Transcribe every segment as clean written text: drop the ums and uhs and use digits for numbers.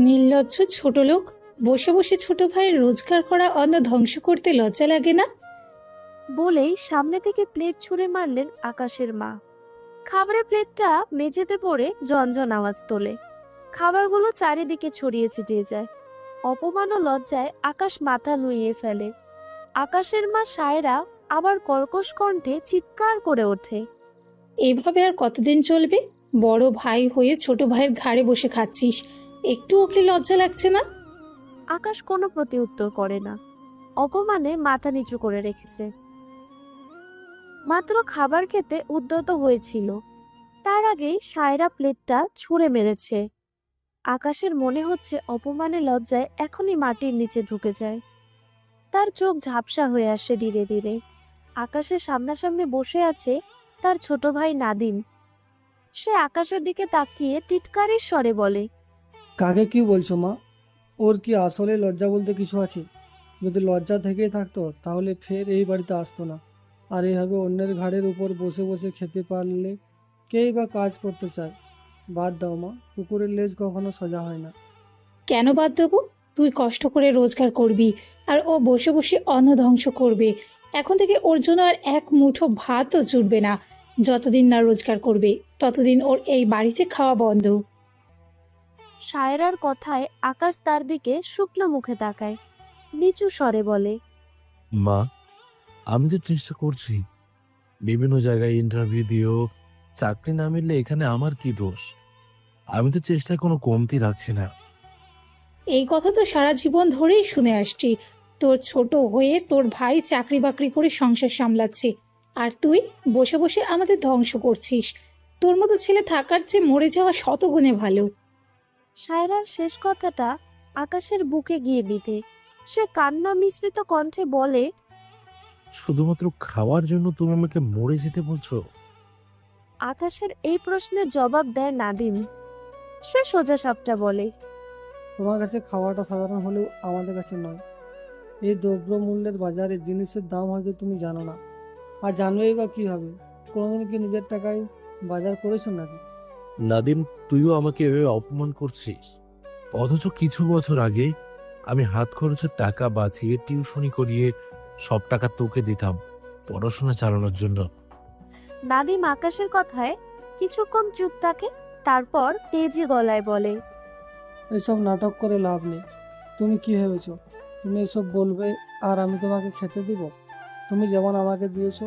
নির্লজ্জ ছোট লোক, বসে বসে ছোট ভাইয়ের রোজগার করা অন্ন ধ্বংস করতে লজ্জা লাগে না? বলেই সামনে থেকে প্লেট ছুঁড়ে মারলেন আকাশের মা। খাবারের প্লেটটা মেঝেতে পড়ে ঝনঝন আওয়াজ তোলে। খাবারগুলো চারিদিকে ছড়িয়ে ছিটিয়ে যায়। অপমান ও লজ্জায় আকাশ মাথা নুইয়ে ফেলে। আকাশের মা সায়রা আবার কর্কশ কণ্ঠে চিৎকার করে ওঠে। এইভাবে আর কতদিন চলবে? বড় ভাই হয়ে ছোট ভাইয়ের ঘাড়ে বসে খাচ্ছিস, একটু ওকে লজ্জা লাগছে না? আকাশ কোনো প্রতি উত্তর করে না, অপমানে মাথা নিচু করে রেখেছে। মাত্র খাবার খেতে উদ্যত হয়েছিল, তার আগেই সায়রা প্লেটটা ছুঁড়ে মেরেছে। আকাশের মনে হচ্ছে অপমানে লজ্জায় এখনই মাটির নিচে ঢুকে যায়। তার চোখ ঝাপসা হয়ে আসে ধীরে ধীরে। আকাশের সামনাসামনি বসে আছে তার ছোট ভাই নাদিম। সে আকাশের দিকে তাকিয়ে টিটকারির স্বরে বলে, কাকে কি বলছো মা? ওর কি আসলে লজ্জা বলতে কিছু আছে? যদি লজ্জা থেকেই থাকতো তাহলে ফের এই বাড়িতে আসতো না। আর এইভাবে অন্যের ঘাড়ের উপর বসে বসে খেতে পারলে কেই বা কাজ করতে চায়? বাদ দাও মা, কুকুরের লেজ কখনো সোজা হয় না। কেন বাদ দেবো? তুই কষ্ট করে রোজগার করবি আর ও বসে বসে অন্ন ধ্বংস করবে। এখন থেকে ওর জন্য আর এক মুঠো ভাতও জুটবে না। যতদিন না রোজগার করবে ততদিন ওর এই বাড়িতে খাওয়া বন্ধ। সায়রার কথায় আকাশ তার দিকে শুকনো মুখে তাকায়, নিচু স্বরে বলে, মা, আমি তো চেষ্টা করছি, বিভিন্ন জায়গায় ইন্টারভিউ দিয়েও চাকরি না মিললে এখানে আমার কি দোষ? আমি তো চেষ্টায় কোনো কমতি রাখছি না। এই কথা তো সারা জীবন ধরেই শুনে আসছি। তোর ছোট হয়ে তোর ভাই চাকরি বাকরি করে সংসার সামলাচ্ছে, আর তুই বসে বসে আমাদের ধ্বংস করছিস। তোর মতো ছেলে থাকার চেয়ে মরে যাওয়া শতগুণে ভালো। সায়রার শেষ কথাটা আকাশের বুকে গিয়ে দিতে সে কান্না মিশ্রিত কণ্ঠে বলে, শুধুমাত্র খাওয়ার জন্য তুমি আমাকে মরে যেতে বলছো? আকাশের এই প্রশ্নের জবাব দেয় নাদিম। সে সোজা সাপটা বলে, তোমার কাছে খাওয়াটা সাধারণ হলেও আমাদের কাছে নয়। এই দ্রব্যমূল্যের বাজারে জিনিসের দাম হয়তো তুমি জানো না, আর জানবেই বা কী হবে? কোনোদিন কি নিজের টাকায় বাজার করেছো নাকি? নাদিম, তুইও আমাকে এভাবে অপমান করছিস, অথচ কিছু বছর আগে আমি হাত খরচের টাকা বাঁচিয়ে টিউশনি করিয়ে সব টাকা তোকে দিতাম পড়াশোনা চালানোর জন্য। নাদিম আকাশের কথায় কিছুক্ষণ চুপ থাকে, তারপর তেজি গলায় বলে, এসব নাটক করে লাভ নেই। তুমি কি ভেবেছো তুমি এসব বলবে আর আমি তোমাকে খেতে দিব? তুমি যেমন আমাকে দিয়েছো,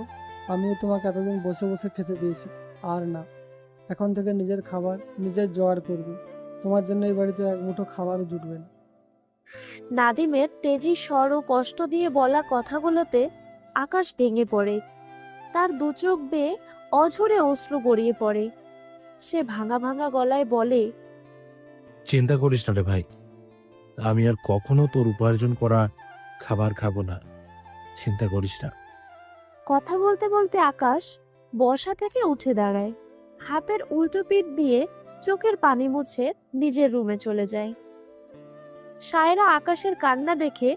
আমিও তোমাকে এতদিন বসে বসে খেতে দিয়েছি। আর না, এখন থেকে নিজের খাবার নিজের জোগাড় করবে। তোমার জন্য এই বাড়িতে এক মুঠো খাবারও জুটবে না। নাদিমের তেজি স্বর ও কষ্ট দিয়ে বলা কথাগুলোতে আকাশ ভেঙে পড়ে। তার দু চোখ বেয়ে অঝরে অশ্রু গড়িয়ে পড়ে। সে ভাঙা ভাঙা গলায় বলে, চিন্তা করিস না রে ভাই, আমি আর কখনো তোর উপার্জন করা খাবার খাবো না, চিন্তা করিস না। কথা বলতে বলতে আকাশ বসা থেকে উঠে দাঁড়ায়, হাতের উল্টো পিঠ দিয়ে চোখের পানি মুছে নিজের রুমে চলে যায়। সায়রা আকাশের কান্না দেখে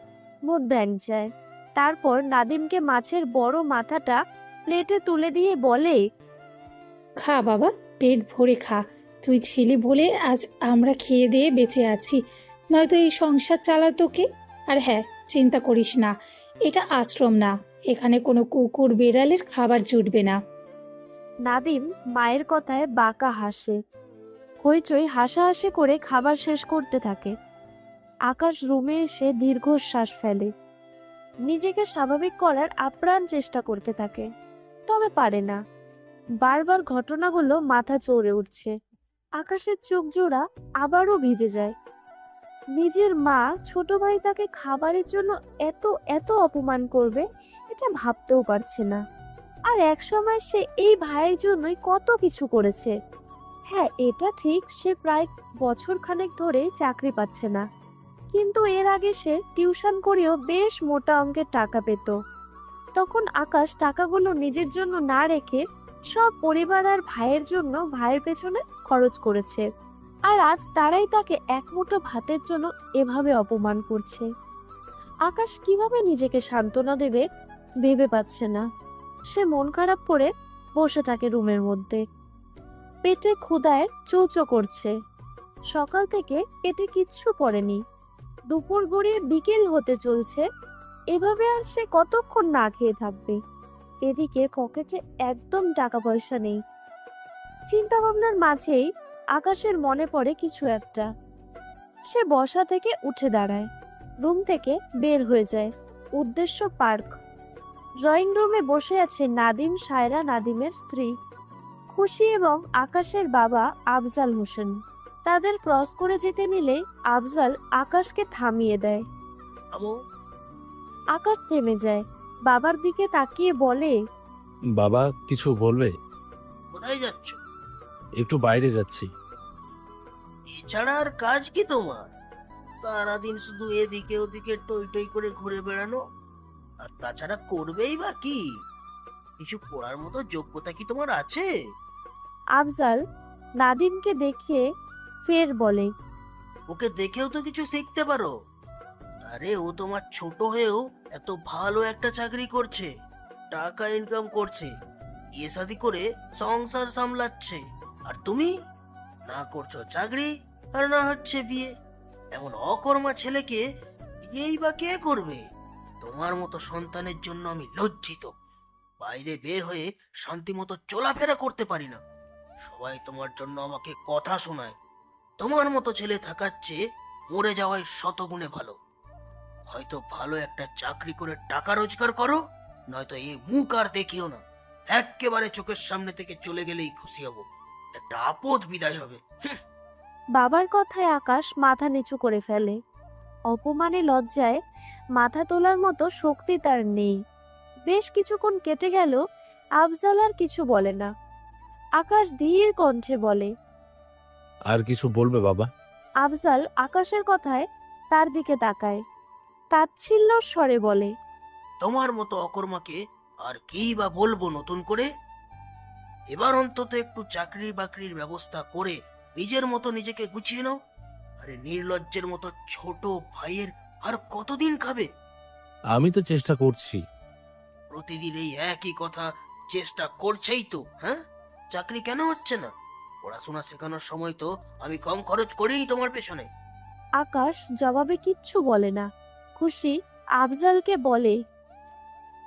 মুখ ব্যাংক যায়। তারপর নাদিমকে মাছের বড় মাথাটা প্লেটে তুলে দিয়ে বলে, খা বাবা, পেট ভরে খা। তুই ছিলি বলে আজ আমরা খেয়ে দিয়ে বেঁচে আছি, নয়তো এই সংসার চালাতো কে? আর হ্যাঁ, চিন্তা করিস না, এটা আশ্রম না, এখানে কোনো কুকুর বেড়ালের খাবার জুটবে না। নাদিম মায়ের কথায় বাঁকা হাসে। হইচই হাসাহাসি করে খাবার শেষ করতে থাকে। আকাশ রুমে এসে দীর্ঘশ্বাস ফেলে। নিজেকে স্বাভাবিক করার আপ্রাণ চেষ্টা করতে থাকে, তবে পারে না। বারবার ঘটনাগুলো মাথা চড়ে উঠছে। আকাশের চোখ জোড়া আবারও ভিজে যায়। নিজের মা ছোট ভাই তাকে খাবারের জন্য এত এত অপমান করবে, এটা ভাবতেও পারছে না। আর একসময় সে এই ভাইয়ের জন্যই কত কিছু করেছে। হ্যাঁ, এটা ঠিক, সে প্রায় বছর খানেক ধরে চাকরি পাচ্ছে না, কিন্তু এর আগে সে টিউশন করেও বেশ মোটা অঙ্কের টাকা পেত। তখন আকাশ টাকাগুলো নিজের জন্য না রেখে সব পরিবার আর ভাইয়ের জন্য ভাইয়ের পেছনে খরচ করেছে। আর আজ তারাই তাকে এক মুঠো ভাতের জন্য এভাবে অপমান করছে। আকাশ কিভাবে নিজেকে সান্ত্বনা দেবে ভেবে পাচ্ছে না। সে মন খারাপ করে বসে থাকে রুমের মধ্যে। পেটে ক্ষুধায় চৌচো করছে। সকাল থেকে পেটে কিচ্ছু পড়েনি। দুপুর গড়িয়ে বিকেল হতে চলছে। এভাবে আর সে কতক্ষণ না খেয়ে থাকবে? এদিকে পকেটে একদম টাকা পয়সা নেই। চিন্তা ভাবনার মাঝেই আকাশের মনে পড়ে কিছু একটা। সে বসা থেকে উঠে দাঁড়ায়, রুম থেকে বের হয়ে যায়। উদ্দেশ্য পার্ক। ড্রয়িং রুমে বসে আছে নাদিম, সায়রা নাদিমের স্ত্রী খুশি এবং আকাশের বাবা আফজাল হোসেন। তাদের ক্রস করে যেতে নিলেই আফজাল আকাশকে থামিয়ে দেয়। আমো, আকাশ থেমে যায়, বাবার দিকে তাকিয়ে বলে, বাবা কিছু বলবে? কোথায় যাচ্ছ? একটু বাইরে যাচ্ছি। এছাড়া আর কাজ কি তোমার? সারাদিন শুধু এদিকে ওদিকে টই টই করে ঘুরে বেড়ানো। আর তাছাড়া করবেই বা কি? কিছু করার মতো যোগ্যতা কি তোমার আছে? আফজাল নাদিমকে দেখিয়ে ফের বলে, ওকে দেখেও তো কিছু শিখতে পারো। আরে ও তোমার ছোট হয়েও এত ভালো একটা চাকরি করছে, টাকা ইনকাম করছে, বিয়ে শাদী করে সংসার সামলাচ্ছে। আর তুমি না করছো চাকরি, আর না হচ্ছে বিয়ে। এমন অকর্মা ছেলেকে বিয়েই বা কে করবে? তোমার মতো সন্তানের জন্য আমি লজ্জিত। বাইরে বের হয়ে শান্তিমতো চলাফেরা করতে পারি না। সবাই তোমার জন্য আমাকে কথা শোনায়। তোমার মতো ছেলে থাকার চেয়ে মরে যাওয়াই শতগুণে ভালো। হয়তো ভালো একটা চাকরি করে টাকা রোজগার করো, নয়তো এই মুখ আর দেখিও না। একেবারে চোখের সামনে থেকে চলে গেলেই খুশি হব। একটা আপদ বিদায় হবে। বাবার কথায় আকাশ মাথা নিচু করে ফেলে। অপমানে লজ্জায় মাথা তোলার মতো শক্তি তার নেই। বেশ কিছুক্ষণ কেটে গেল, আফজাল আর কিছু বলে না। আকাশ ধীর কণ্ঠে বলে, আর কিছু বলবে বাবা? আফজাল আকাশের কথায় তার দিকে তাকায়, তাচ্ছিল্যর স্বরে বলে, তোমার মতো অকর্মাকে আর কি বা বলবো নতুন করে? এবার অন্তত একটু চাকরি বাকরির ব্যবস্থা করে নিজের মতো নিজেকে গুছিয়ে নাও। আরে নির্লজ্জের মতো ছোট ভাইয়ের আর কতদিন খাবে? আমি তো চেষ্টা করছি। প্রতিদিন এই একই কথা, চেষ্টা করছেই তো। হ্যাঁ, চাকরি কেন হচ্ছে না? পড়াশোনা শেখানোর সময় তো আমি কম খরচ করেই তোমার পেছনে। আকাশ জবাবে কিচ্ছু বলে না। খুশি আফজালকে বলে,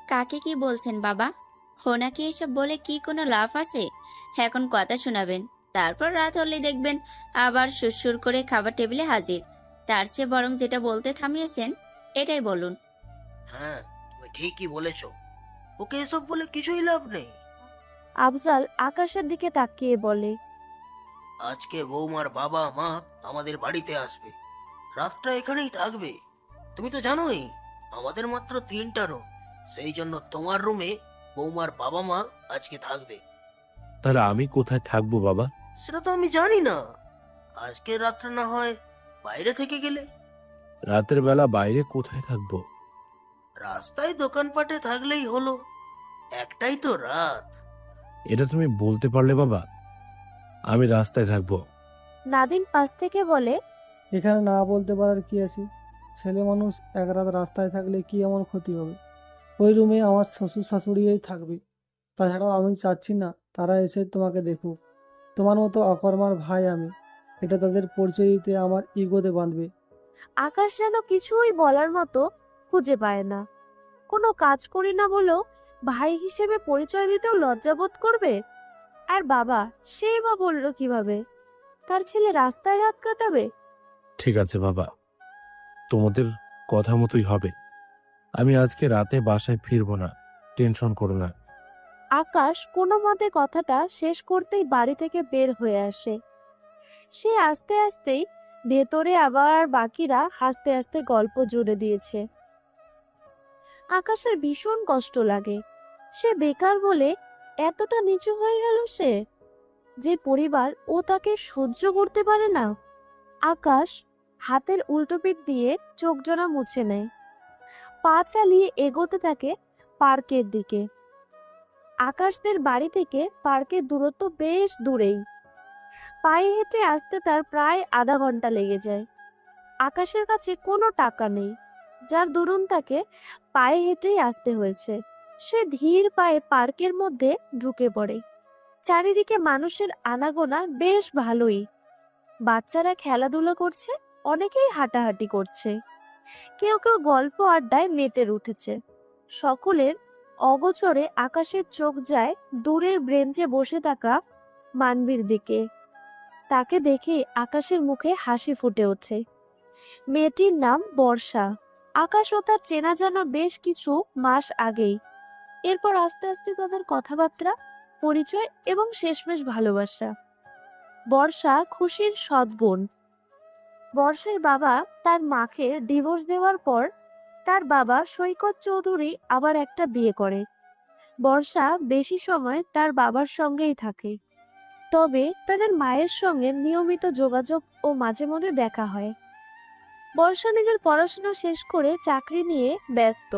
কাকে কি বলছেন বাবা? হোনাকে এসব বলে কি কোনো লাভ আছে? এখন কথা শোনাবেন, তারপর রাত হলেই দেখবেন আবার সুরসুর করে খাবার টেবিলে হাজির। তার চেয়ে বরং যেটা বলতে থামিয়েছেন এটাই বলুন। হ্যাঁ, তুমি ঠিকই বলেছ। ওকে এসব বলে কিছুই লাভ নেই। আফজাল আকাশের দিকে তাকিয়ে বলে, আজকে বৌমার বাবা মা আমাদের বাড়িতে আসবে, রাতটা এখানেই থাকবে। তুমি তো জানোই আমাদের মাত্র 3টা রুম। সেই জন্য তোমার রুমে বৌমার বাবা মা আজকে থাকবে। তাহলে আমি কোথায় থাকবো বাবা? সেটা তো আমি জানি না। আজকে রাতটা না হয় বাইরে থেকে গেলে? রাতের বেলা বাইরে কোথায় থাকবো? রাস্তায় দোকানপাটে থাকলেই হলো। একটাই তো রাত। এটা তুমি বলতে পারলে বাবা? আমি রাস্তায় থাকবো। নাদিম পাশ থেকে বলে, এখানে না বলতে পারার কি আছে? ছেলে মানুষ এক রাত রাস্তায় থাকলে কি এমন ক্ষতি হবে? ওই রুমে আমার শ্বশুর শাশুড়িই থাকবে। তাছাড়াও আমি চাচ্ছি না তারা এসে তোমাকে দেখুক। তোমার মতো অকর্মার ভাই আমি, এটা তাদের পরিচয় দিতে আমার ইগোতে বাঁধবে। আকাশ যেন কিছুই বলার মতো খুঁজে পায় না। কোনো কাজ করি না বলেও ভাই হিসেবে পরিচয় দিতেও লজ্জাবোধ করবে। আর বাবা, সেই বা বললো কিভাবে তার ছেলে রাস্তায় রাত কাটাবে? ঠিক আছে বাবা, তোমাদের কথা মতোই হবে। আমি আজকে রাতে বাসায় ফিরবো না, টেনশন করো না। আকাশ কোনো মতে কথাটা শেষ করতেই বাড়ি থেকে বের হয়ে আসে। সে আস্তে আস্তেই ভেতরে, আবার বাকিরা হাসতে হাসতে গল্প জুড়ে দিয়েছে। আকাশের ভীষণ কষ্ট লাগে। সে বেকার বলে এতটা নিচু হয়ে গেল সে, যে পরিবার ও তাকে সহ্য করতে পারে না। আকাশ হাতের উল্টো পিঠ দিয়ে চোখ জোড়া মুছে নেয়, পা চালিয়ে এগোতে থাকে পার্কের দিকে। আকাশদের বাড়ি থেকে পার্কের দূরত্ব বেশ দূরেই। পায়ে হেঁটে আসতে তার প্রায় আধা ঘন্টা লেগে যায়। আকাশের কাছে কোনো টাকা নেই, যার দরুন তাকে পায়ে হেঁটেই আসতে হয়েছে। সে ধীর পায়ে পার্কের মধ্যে ঢুকে পড়ে। চারিদিকে মানুষের আনাগোনা বেশ ভালোই। বাচ্চারা খেলাধুলা করছে, অনেকেই হাঁটাহাঁটি করছে, কেউ কেউ গল্প আড্ডায় মেতে উঠেছে। সকলের অগোচরে আকাশের চোখ যায় দূরের ব্রেঞ্চে বসে থাকা মানবীর দিকে। তাকে দেখে আকাশের মুখে হাসি ফুটে ওঠে। মেয়েটির নাম বর্ষা। আকাশ ও তার চেনা জানা বেশ কিছু মাস আগেই। এরপর আস্তে আস্তে তাদের কথাবার্তা, পরিচয় এবং শেষমেশ ভালোবাসা। বর্ষা খুশির সৎ বোন। বর্ষার বাবা তার মাকে ডিভোর্স দেওয়ার পর তার বাবা সৈকত চৌধুরী আবার একটা বিয়ে করে। বর্ষা বেশি সময় তার বাবার সঙ্গেই থাকে, তবে তাদের মায়ের সঙ্গে নিয়মিত যোগাযোগ ও মাঝে মধ্যে দেখা হয়। বর্ষা নিজের পড়াশোনা শেষ করে চাকরি নিয়ে ব্যস্ত।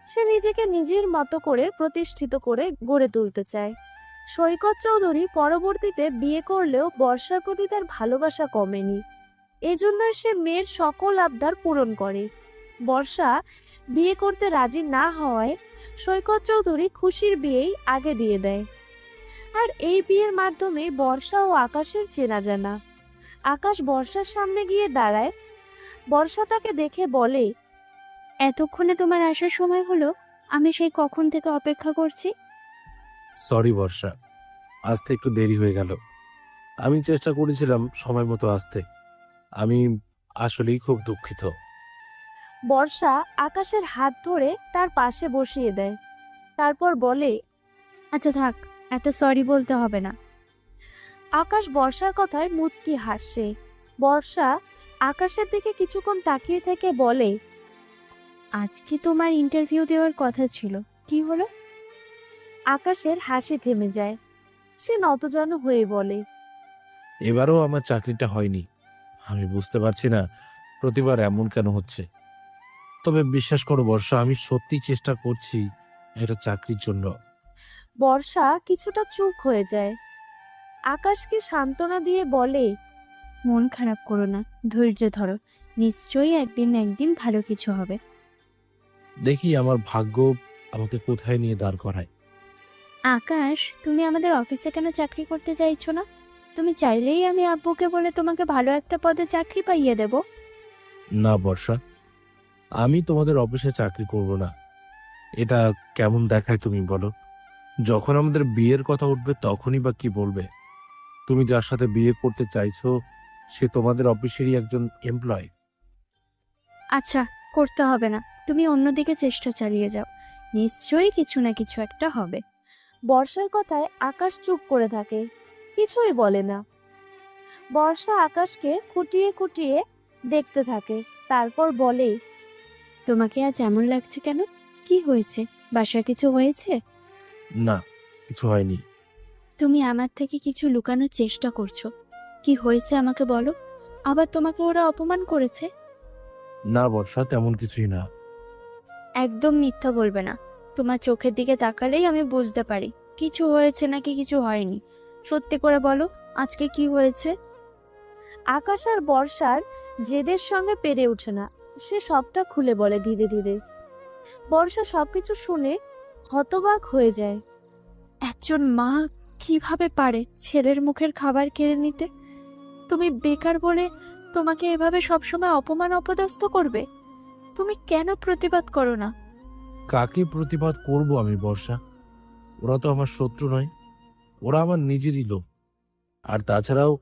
সে নিজেকে নিজের মতো করে প্রতিষ্ঠিত করে গড়ে তুলতে চায়। সৈকত চৌধুরী পরবর্তীতে বিয়ে করলেও বর্ষার প্রতি তার ভালোবাসা কমেনি। এজন্য সে মেয়ের সকল আবদার পূরণ করে। বর্ষা বিয়ে করতে রাজি না হওয়ায় সৈকত চৌধুরী খুশির বিয়েই আগে দিয়ে দেয়। আর এই বিয়ের মাধ্যমে বর্ষা ও আকাশের চেনা জানা। আকাশ বর্ষার সামনে গিয়ে দাঁড়ায়। বর্ষা তাকে দেখে বলে, এতক্ষণে তোমার আসার সময় হলো? আমি সেই কখন থেকে অপেক্ষা করছি। সরি বর্ষা, আসতে একটু দেরি হয়ে গেল। আমি চেষ্টা করেছিলাম সময় মতো আসতে। আমি আসলেই খুব দুঃখিত। বর্ষা আকাশের হাত ধরে তার পাশে বসিয়ে দেয়। তারপর বলে, আচ্ছা থাক, এত সরি বলতে হবে না। আকাশ বর্ষার কথায় মুচকি হাসে। বর্ষা আকাশের দিকে কিছুক্ষণ তাকিয়ে থেকে বলে, আজকে তোমার ইন্টারভিউ দেওয়ার কথা ছিল, কি হলো? আকাশের হাসি থেমে যায়। সে নতজানু হয়ে বলে, এবারও আমার চাকরিটা হয়নি। আমি বুঝতে পারছি না প্রতিবার এমন কেন হচ্ছে। তবে বিশ্বাস করো বর্ষা, আমি সত্যি চেষ্টা করছি একটা চাকরির জন্য। বর্ষা কিছুটা চুপ হয়ে যায়। আকাশকে সান্ত্বনা দিয়ে বলে, মন খারাপ করো না, ধৈর্য ধরো, নিশ্চয়ই একদিন না একদিন ভালো কিছু হবে। দেখি আমার ভাগ্য আমাকে কোথায় নিয়ে দাঁড় করায়। আকাশ, তুমি আমাদের অফিসে কেন চাকরি করতে চাইছো না? তুমি চাইলেই আমি আব্বুকে বলে তোমাকে ভালো একটা পদে চাকরি পাইয়ে দেব। না বর্ষা, আমি তোমাদের অফিসে চাকরি করব না। এটা কেমন দেখায় তুমি বলো? যখন আমাদের বিয়ের কথা উঠবে তখনই বা কি বলবে? তুমি যার সাথে বিয়ে করতে চাইছো সে তোমাদের অফিসেরই একজন এমপ্লয়। আচ্ছা, করতে হবে না, তুমি অন্যদিকে চেষ্টা চালিয়ে যাও, নিশ্চয়ই কিছু না কিছু একটা হবে। বর্ষার কথায় আকাশ চুপ করে থাকে, কিছুই বলে না। বর্ষা আকাশকে খুঁটিয়ে খুঁটিয়ে দেখতে থাকে, তারপর বলে, তোমাকে আজ এমন লাগছে কেন? কি হয়েছে? বাসার কিছু হয়েছে? না, কিছু হয়নি। তুমি আমার থেকে কিছু লুকানোর চেষ্টা করছো। কি হয়েছে আমাকে বলো। আবার তোমাকে ওরা অপমান করেছে? না বর্ষা, তেমন কিছুই না। একদম মিথ্যা বলবে না। তোমার চোখের দিকে তাকালেই আমি বুঝতে পারি কিছু হয়েছে নাকি কিছু হয়নি। সত্যি করে বলো, আজকে কি হয়েছে? আকাশ আর বর্ষার জেদের সঙ্গে পেরে ওঠে না। সে সবটা খুলে বলে ধীরে ধীরে। বর্ষা সবকিছু শুনে হতবাক হয়ে যায়। একজন মা কিভাবে পারে ছেলের মুখের খাবার কেড়ে নিতে? তুমি বেকার বলে তোমাকে এভাবে সবসময় অপমান অপদস্থ করবে? তুমি কেন প্রতিবাদ করো না? কাকে প্রতিবাদ করব আমি বর্ষা? ওরা তো আমার শত্রু নয়, ওরা আমার নিজেরই লোক। আর তাছাড়াও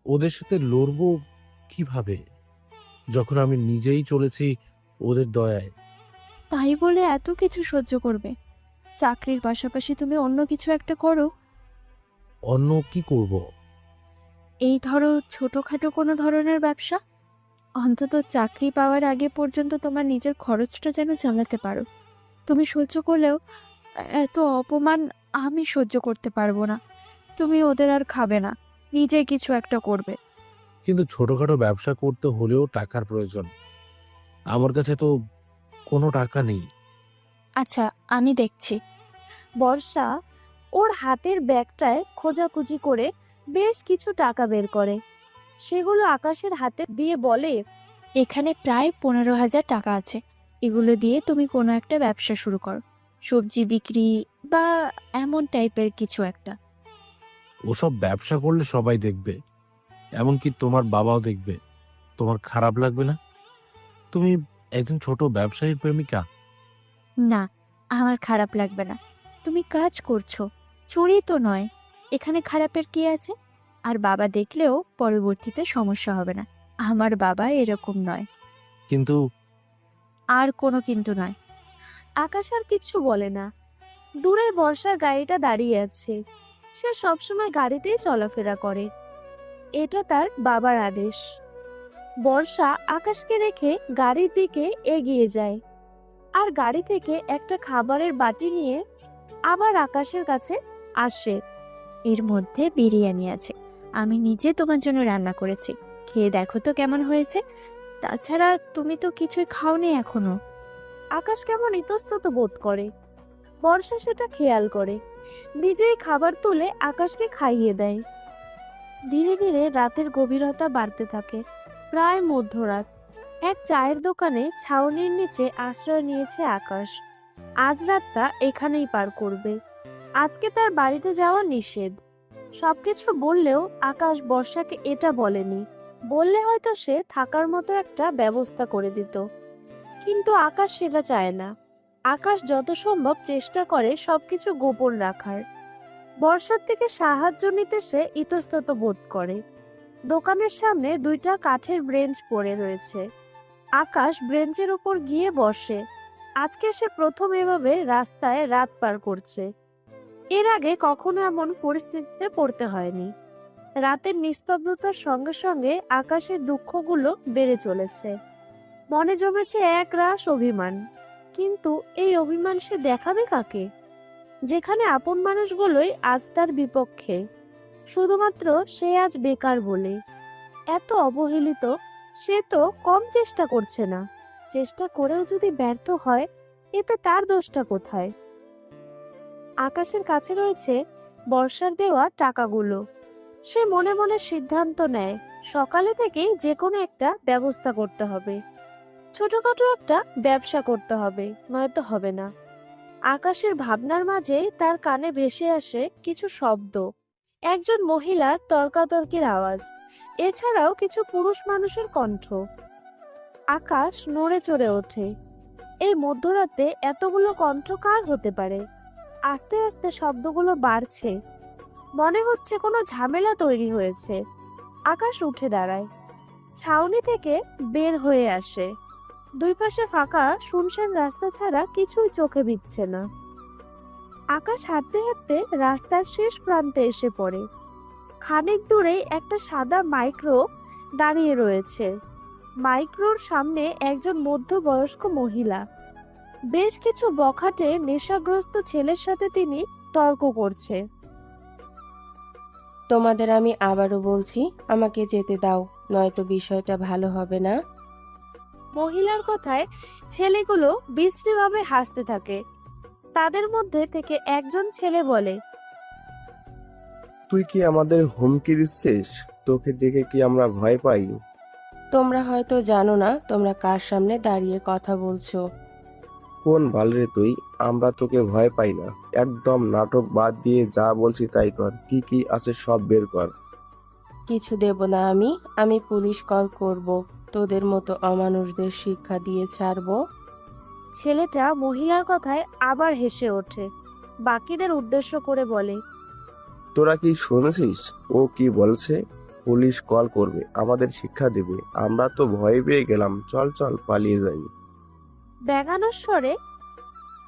ওদের সাথে লড়বো কিভাবে যখন আমি নিজেই চলেছি ওদের দয়ায়? তাই বলে এত কিছু সহ্য করবে? চাকরির পাশাপাশি তুমি অন্য কিছু একটা করো। অন্য কি করব? এই ধরো ছোটখাটো কোনো ধরনের ব্যবসা। অন্তত চাকরি পাওয়ার আগে পর্যন্ত তোমার নিজের খরচটা যেন চালাতে পারো। তুমি সহ্য করলেও এত অপমান আমি সহ্য করতে পারবো না। তুমি ওদের আর খাবে না, নিজে কিছু একটা করবে। কিন্তু ছোটখাটো ব্যবসা করতে হলেও টাকার প্রয়োজন। আমার কাছে তো কোনো টাকা নেই। আচ্ছা, আমি দেখছি। বর্ষা ওর হাতের ব্যাগটায় খোঁজাখুঁজি করে বেশ কিছু টাকা বের করে। সেগুলো আকাশের হাতে দিয়ে বলে, এখানে প্রায় 15,000 টাকা আছে। এগুলো দিয়ে তুমি কোনো একটা ব্যবসা শুরু করো। সবজি বিক্রি বা এমন টাইপের কিছু একটা। ওসব ব্যবসা করলে সবাই দেখবে, এমনকি তোমার বাবাও দেখবে। তোমার খারাপ লাগবে না? তুমি একজন ছোট ব্যবসায়ীর প্রেমিকা। না, আমার খারাপ লাগবে না। তুমি কাজ করছো, চুরি তো নয়। এখানে খারাপের কি আছে? আর বাবা দেখলেও পরবর্তীতে সমস্যা হবে না। আমার বাবা এরকম নয়। কিন্তু আর কোনো কিন্তু নয়। আকাশ আর কিচ্ছু বলে না। দূরে বর্ষার গাড়িটা দাঁড়িয়ে আছে। সে সবসময় গাড়িতেই চলাফেরা করে। এটা তার বাবার আদেশ। বর্ষা আকাশকে রেখে গাড়ির দিকে এগিয়ে যায় আর গাড়ি থেকে একটা খাবারের বাটি নিয়ে আবার আকাশের কাছে আসে। এর মধ্যে বিরিয়ানি আছে, আমি নিজে তোমার জন্য রান্না করেছি। খেয়ে দেখো তো কেমন হয়েছে। তাছাড়া তুমি তো কিছুই খাওনি এখনো। আকাশ কেমন ইতস্তত বোধ করে। বর্ষা সেটা খেয়াল করে, নিজেই খাবার তুলে আকাশকে খাইয়ে দেয়। ধীরে ধীরে রাতের গভীরতা বাড়তে থাকে। প্রায় মধ্যরাত। এক চায়ের দোকানে ছাউনির নিচে আশ্রয় নিয়েছে আকাশ। আজ রাতটা এখানেই পার করবে। আজকে তার বাড়িতে যাওয়া নিষেধ। সবকিছু বললেও আকাশ বর্ষাকে এটা বলেনি। বললে হয়তো সে থাকার মতো একটা ব্যবস্থা করে দিত, কিন্তু আকাশ সেটা চায় না। আকাশ যত সম্ভব চেষ্টা করে সবকিছু গোপন রাখার। বর্ষার থেকে সাহায্য নিতে সে ইতস্তত বোধ করে। দোকানের সামনে দুইটা কাঠের ব্রেঞ্চ পড়ে রয়েছে। আকাশ ব্রেঞ্চের উপর গিয়ে বসে। আজকে সে প্রথম এভাবে রাস্তায় রাত পার করছে। এর আগে কখনো এমন পরিস্থিতিতে পড়তে হয়নি। রাতের নিস্তব্ধতার সঙ্গে সঙ্গে আকাশের দুঃখগুলো বেড়ে চলেছে। মনে জমেছে এক রাশ অভিমান। কিন্তু এই অভিমান সে দেখাবে কাকে? যেখানে আপন মানুষগুলোই আজ তার বিপক্ষে, শুধুমাত্র সে আজ বেকার বলে। এত অবহেলিত। সে তো কম চেষ্টা করছে না। চেষ্টা করেও যদি ব্যর্থ হয়, এতে তার দোষটা কোথায়? আকাশের কাছে রয়েছে বর্ষার দেওয়া টাকাগুলো। সে মনে মনে সিদ্ধান্ত নেয় সকালে থেকেই যে কোনো একটা ব্যবস্থা করতে হবে। ছোটখাটো একটা ব্যবসা করতে হবে, নয়তো হবে না। আকাশের ভাবনার মাঝে তার কানে ভেসে আসে কিছু শব্দ, একজন মহিলার তর্কাতর্কির আওয়াজ, এছাড়াও কিছু পুরুষ মানুষের কণ্ঠ। আকাশ নড়ে চড়ে ওঠে। এই মধ্যরাতে এতগুলো কণ্ঠ কার হতে পারে? আস্তে আস্তে শব্দগুলো বাড়ছে। মনে হচ্ছে কোনো ঝামেলা তৈরি হয়েছে। আকাশ উঠে দাঁড়ায়, ছাউনি থেকে বের হয়ে আসে। দুই পাশে ফাঁকা শুনশান রাস্তা ছাড়া কিছুই চোখে বিধছে না। আকাশ হাঁটতে হাঁটতে রাস্তার শেষ প্রান্তে এসে পড়ে। খানিক দূরেই একটা সাদা মাইক্রো দাঁড়িয়ে রয়েছে। মাইক্রোর সামনে একজন মধ্যবয়স্ক মহিলা। বেশ কিছু বখাটে নেশাগ্রস্ত ছেলের সাথে তিনি তর্ক করছে। তোমাদের আমি আবারও বলছি, আমাকে যেতে দাও, নয়তো বিষয়টা ভালো হবে না। মহিলার কথায় ছেলেগুলো বিশ্রীভাবে হাসতে থাকে। তাদের মধ্যে থেকে একজন ছেলে বলে, তুই কি আমাদের হুমকি দিচ্ছিস? তোকে দেখে কি আমরা ভয় পাই? তোমরা হয়তো জানো না তোমরা কার সামনে দাঁড়িয়ে কথা বলছো। কোন বালরে তুই? আমরা তোকে ভয় পাই না। একদম নাটক বাদ দিয়ে যা বলছি তাই কর। কি কি আছে সব বের কর। কিছু দেব না আমি পুলিশ কল করব। তোদের মতো অমানুষদের শিক্ষা দিয়ে ছাড়বো। ছেলেটা মহিলার কথায় আবার হেসে ওঠে। বাকিদের উদ্দেশ্য করে বলে, তোরা কি শুনেছিস ও কি বলছে? পুলিশ কল করবে, আমাদের শিক্ষা দেবে। আমরা তো ভয় পেয়ে গেলাম। চল চল পালিয়ে যাই। ব্যাঙানোর স্বরে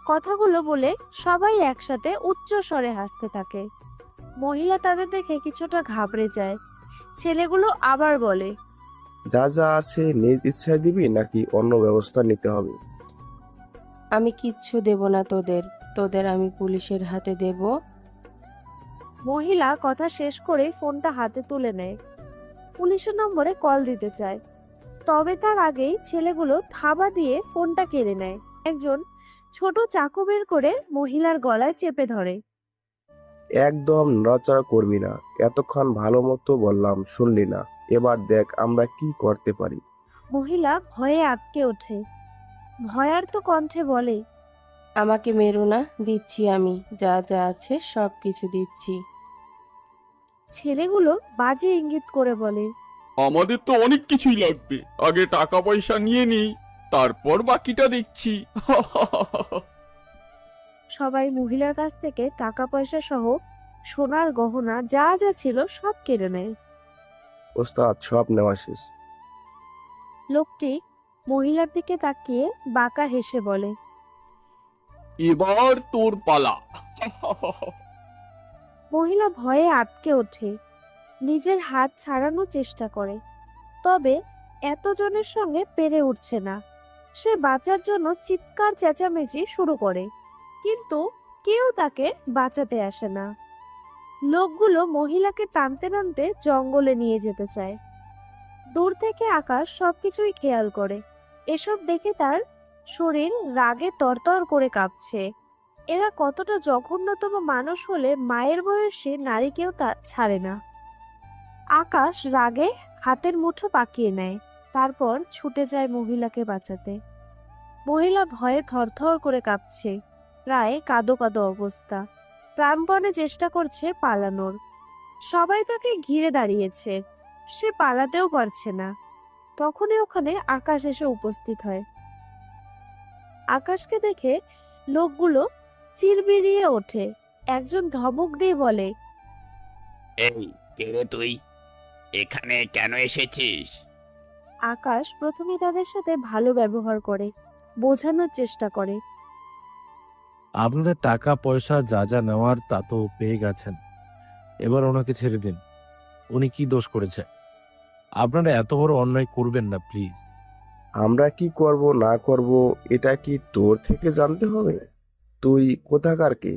কথাগুলো বলে সবাই একসাথে উচ্চ স্বরে হাসতে থাকে। মহিলা তাদের দেখে কিছুটা ঘাবড়ে যায়। ছেলেগুলো আবার বলে, যা যা আছে নিজ ইচ্ছায় দিবি নাকি অন্য ব্যবস্থা নিতে হবে? আমি কিচ্ছু দেব না তোদের আমি পুলিশের হাতে দেব। মহিলা কথা শেষ করে ফোনটা হাতে তুলে নেয়। পুলিশের নম্বরে কল দিতে চায়। তবে তার আগেই ছেলেগুলো থাবা দিয়ে ফোনটা কেড়ে নেয়। একজন ছোট চাকু বের করে মহিলার গলায় চেপে ধরে। একদম নড়াচড়া করবি না। এতক্ষণ ভালো মতো বললাম, শুনলি না। এবার দেখ আমরা কি করতে পারি। মহিলা ভয়ে আটকে ওঠে। ভয়ার্ত কণ্ঠে বলে, আমাকে মেরো না, দিচ্ছি আমি যা যা আছে সব কিছু দিচ্ছি। ছেলেগুলো বাজে ইঙ্গিত করে বলে, আমাদের তো অনেক কিছুই লাগবে, আগে টাকা পয়সা নিয়ে নিই, তারপর বাকিটা দেখছি। সবাই মহিলার কাছ থেকে টাকা পয়সা সহ সোনার গহনা যা যা ছিল সব কেড়ে নেয়। ওস্তাদ, সব নেওয়া শেষ। লোকটি মহিলার দিকে তাকিয়ে বাঁকা হেসে বলে, এবার তোর পালা। মহিলা ভয়ে আটকে ওঠে, নিজের হাত ছাড়ানোর চেষ্টা করে, তবে এতজনের সঙ্গে পেরে উঠছে না। সে বাঁচার জন্য চিৎকার চেঁচামেচি শুরু করে, কিন্তু কেউ তাকে বাঁচাতে আসে না। লোকগুলো মহিলাকে টানতে টানতে জঙ্গলে নিয়ে যেতে চায়। দূর থেকে আকাশ সবকিছুই খেয়াল করে। এসব দেখে তার শরীর রাগে তরতর করে কাঁপছে। এরা কতটা জঘন্যতম মানুষ হলে মায়ের বয়সী নারীকেও তা ছাড়ে না। আকাশ রাগে হাতের মুঠো পাকিয়ে নেয়, তারপর ছুটে যায় মহিলাকে বাঁচাতে। মহিলা ভয়ে থরথর করে কাঁপছে, প্রায় কাঁদো কাঁদো অবস্থা। প্রাণপণে চেষ্টা করছে পালানোর। সবাই তাকে ঘিরে দাঁড়িয়েছে, সে পালাতেও পারছে না। তখনই ওখানে আকাশ এসে উপস্থিত হয়। আকাশকে দেখে লোকগুলো চিরবিরিয়ে ওঠে। একজন ধমক দিয়ে বলে, এই কে রে তুই, এখানে কেন এসেছিস? আকাশ প্রথমে তাদের সাথে ভালো ব্যবহার করে, বোঝানোর চেষ্টা করে। আপনাদের টাকা পয়সা যা যা নেওয়ার তা তো পেয়ে গেছেন, এবার ওনাকে ছেড়ে দিন। উনি কি দোষ করেছে? আপনারা এত বড় অন্যায় করবেন না প্লিজ। আমরা কি করব না করব এটা কি তোর থেকে জানতে হবে? তুই কোথাকার কে?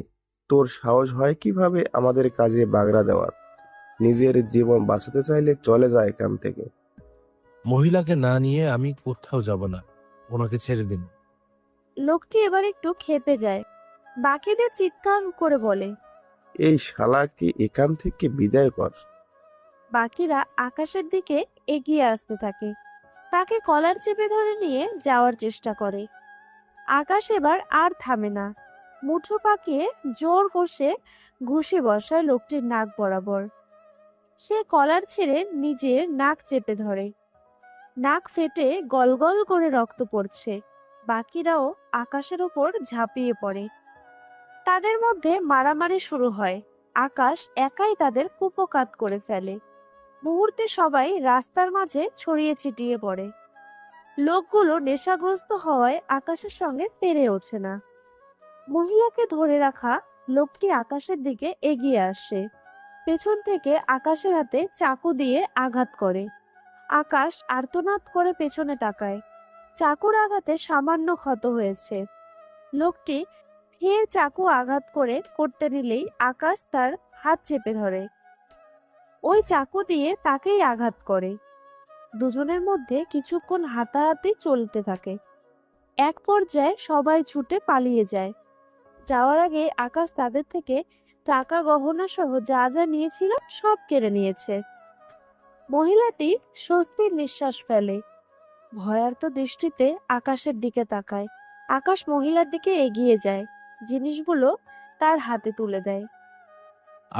তোর সাহস হয় কিভাবে আমাদের কাজে বাগড়া দেওয়ার? নিজের জীবন বাঁচাতে চাইলে চলে যায় এখান থেকে। মহিলাকে না নিয়ে আমি কোথাও যাব না, ওনাকে ছেড়ে দিন। লোকটি এবার একটু ক্ষেপে যায়, বাকিদের চিৎকার করে বলে, এই শালাকে এখান থেকে বিদায় কর। বাকিরা আকাশের দিকে এগিয়ে আসতে থাকে, তাকে কলার চেপে ধরে নিয়ে যাওয়ার চেষ্টা করে। আকাশ এবার আর থামে না, মুঠো পাকিয়ে জোর কষে ঘুষি বসায় লোকটির নাক বরাবর। সে কলার ছেড়ে নিজের নাক চেপে ধরে, নাক ফেটে গলগল করে রক্ত পড়ছে। বাকিরাও আকাশের ওপর ঝাঁপিয়ে পড়ে, তাদের মধ্যে মারামারি শুরু হয়। আকাশ একাই তাদের কুপকাত করে ফেলে। মুহূর্তে সবাই রাস্তার মাঝে ছড়িয়ে ছিটিয়ে পড়ে। লোকগুলো নেশাগ্রস্ত হওয়ায় আকাশের সঙ্গে পেরে ওঠে না। মহিলাকে ধরে রাখা লোকটি আকাশের দিকে এগিয়ে আসে, পেছন থেকে আকাশের হাতে চাকু দিয়ে আঘাত করে। আকাশ আর্তনাদ করে পেছনে তাকায়, চাকুর আঘাতে সামান্য ক্ষত হয়েছে। লোকটি ফের চাকু আঘাত করতে নিলেই আকাশ তার হাত চেপে ধরে, ওই চাকু দিয়ে তাকেই আঘাত করে। দুজনের মধ্যে কিছুক্ষণ হাতাহাতি চলতে থাকে। এক পর্যায়ে সবাই ছুটে পালিয়ে যায়। যাওয়ার আগে আকাশ তাদের থেকে টাকা গহনা সহ যা যা নিয়েছিল সব কেড়ে নিয়েছে। মহিলাটি স্বস্তির নিঃশ্বাস ফেলে, ভয়ার্ত দৃষ্টিতে আকাশের দিকে তাকায়। আকাশ মহিলার দিকে এগিয়ে যায়, জিনিসগুলো তার হাতে তুলে দেয়।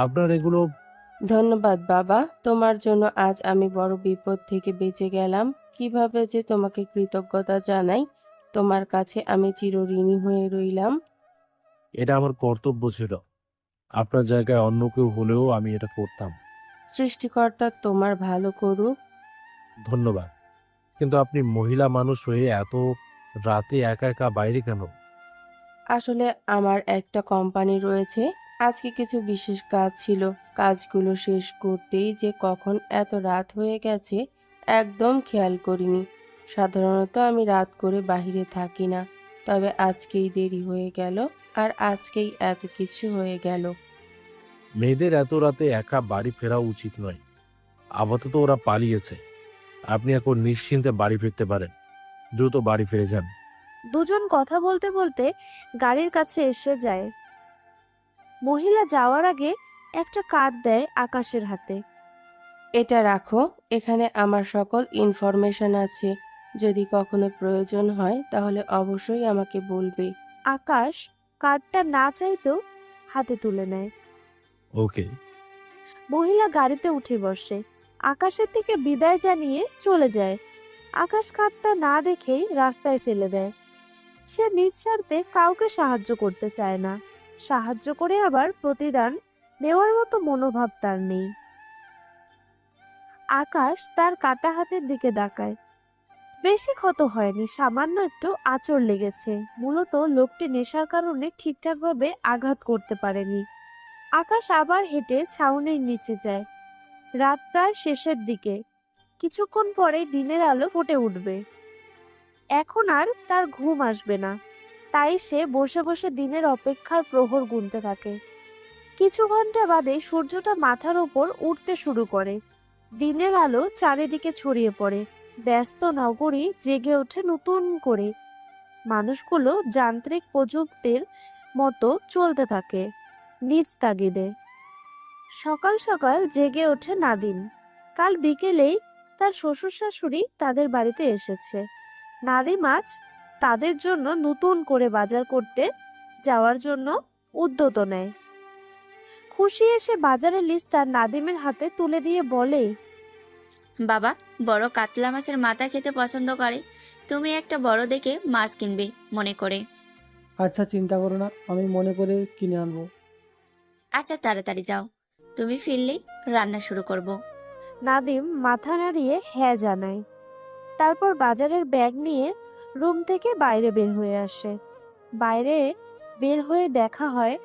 আপনার এগুলো ধন্যবাদ বাবা, তোমার জন্য আজ আমি বড় বিপদ থেকে বেঁচে গেলাম। কিভাবে যে তোমাকে কৃতজ্ঞতা জানাই, তোমার কাছে আমি চিরঋণী হয়ে রইলাম। এটা আমার কর্তব্য ছিল, আপনার জায়গায় অন্য কেউ হলেও আমি এটা করতাম। সৃষ্টিকর্তা তোমার ভালো করুক। ধন্যবাদ, কিন্তু আপনি মহিলা মানুষ হয়ে এত রাতে একা একা বাইরে কেন? আসলে আমার একটা কোম্পানি রয়েছে, আজকে কিছু বিশেষ কাজ ছিল। কাজগুলো শেষ করতেই যে কখন এত রাত হয়ে গেছে একদম খেয়াল করিনি। সাধারণত আমি রাত করে বাইরে থাকি না, তবে আজকেই দেরি হয়ে গেল, আর আজকেই এত কিছু হয়ে গেল। মেয়েদের এত রাতে একা বাড়ি ফেরা উচিত নয়। আপাতত ওরা পালিয়েছে, আপনি এখন নিশ্চিন্তে বাড়ি ফিরতে পারেন। দ্রুত বাড়ি ফিরে যান। দুজন কথা বলতে বলতে গাড়ির কাছে এসে যায়। মহিলা যাওয়ার আগে একটা কার্ড দেয় আকাশের হাতে। এটা রাখো, এখানে আমার সকল ইনফরমেশন আছে। যদি কখনো প্রয়োজন হয় তাহলে অবশ্যই আমাকে বলবে। আকাশ কার্ডটা না চাইতেও হাতে তুলে নেয়। ওকে। মহিলা গাড়িতে উঠে বসে, আকাশের থেকে বিদায় জানিয়ে চলে যায়। আকাশ কার্ডটা না দেখেই রাস্তায় ফেলে দেয়। সে নিজ স্বার্থে কাউকে সাহায্য করতে চায় না, সাহায্য করে আবার প্রতিদান নেওয়ার মতো মনোভাব তার নেই। আকাশ তার কাটা হাতের দিকে তাকায়। বেশি ক্ষত হয়নি, সামান্য একটু আঁচড় লেগেছে। মূলত লোকটি নেশার কারণে ঠিকঠাকভাবে আঘাত করতে পারেনি। আকাশ আবার হেঁটে ছাউনির নিচে যায়। রাত প্রায় শেষের দিকে, কিছুক্ষণ পরে দিনের আলো ফুটে উঠবে। এখন আর তার ঘুম আসবে না, তাই সে বসে বসে দিনের অপেক্ষার প্রহর গুনতে থাকে। কিছু ঘন্টা বাদে সূর্যটা মাথার ওপর উঠতে শুরু করে। দিনের আলো চারিদিকে ছড়িয়ে পড়ে। ব্যস্ত নগরী জেগে ওঠে নতুন করে। মানুষগুলো যান্ত্রিক প্রযুক্তির মতো চলতে থাকে নিজ তাগিদে। সকাল সকাল জেগে ওঠে নাদিম। কাল বিকেলেই তার শ্বশুর শাশুড়ি তাদের বাড়িতে এসেছে। নাদিম আজ তাদের জন্য নতুন করে বাজার করতে যাওয়ার জন্য উদ্যত নেয়। খুশি এসে বাজারের লিস্টটা নাদিমের হাতে তুলে দিয়ে বলে, বাবা বড় কাতলা মাছের মাথা খেতে পছন্দ করে, তুমি একটা বড় দেখে মাছ কিনবে মনে করে। আচ্ছা, চিন্তা করো না, আমি মনে করে কিনে আনবো। আচ্ছা তাড়াতাড়ি যাও, তুমি ফিরলেই রান্না শুরু করব। নাদিম মাথা নাড়িয়ে হ্যাঁ জানায়। তারপর বাজারের ব্যাগ নিয়ে রুম থেকে বাইরে বের হয়ে আসে। বাইরে বের হয়ে দেখা হয়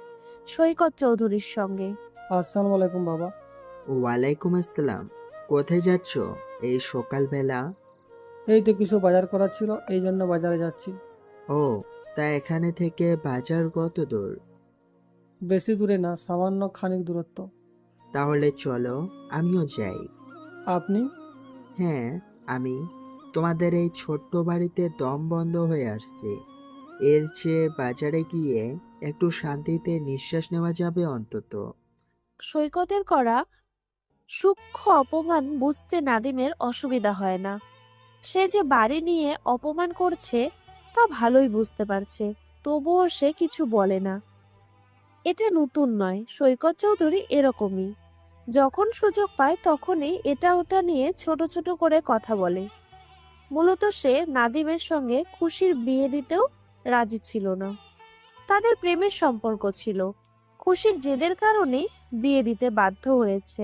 সৈকত চৌধুরীর সঙ্গে। আসসালামু আলাইকুম বাবা। ওয়ালাইকুম আসসালাম। কোথায় যাচ্ছ এই সকালবেলা? এই তো কিছু বাজার করার ছিল, এই জন্য বাজারে যাচ্ছি। ও, তা এখানে থেকে বাজার কত দূর? বেশি দূরে না, সামান্য খানিক দূরত্ব। তাহলে চলো, আমিও যাই। আপনি? হ্যাঁ, আমি। তোমাদের এই ছোট্ট বাড়িতে দম বন্ধ হয়ে আসছে। এর চেয়ে বাজারে গিয়ে একটু শান্তিতে নিঃশ্বাস নেওয়া যাবে অন্তত। সৈকতের করা সূক্ষ্ম অপমান বুঝতে নাদিমের অসুবিধা হয় না। সে যে বাড়ি নিয়ে অপমান করছে তা ভালোই বুঝতে পারছে, তবুও সে কিছু বলে না। এটা নতুন নয়, সৈকত চৌধুরী এরকমই। যখন সুযোগ পায় তখনই এটা ওটা নিয়ে ছোট ছোট করে কথা বলে। মূলত সে নাদিমের সঙ্গে খুশির বিয়ে দিতেও রাজি ছিল না। তাদের প্রেমের সম্পর্ক ছিল, খুশির জেদের কারণেই বিয়ে দিতে বাধ্য হয়েছে।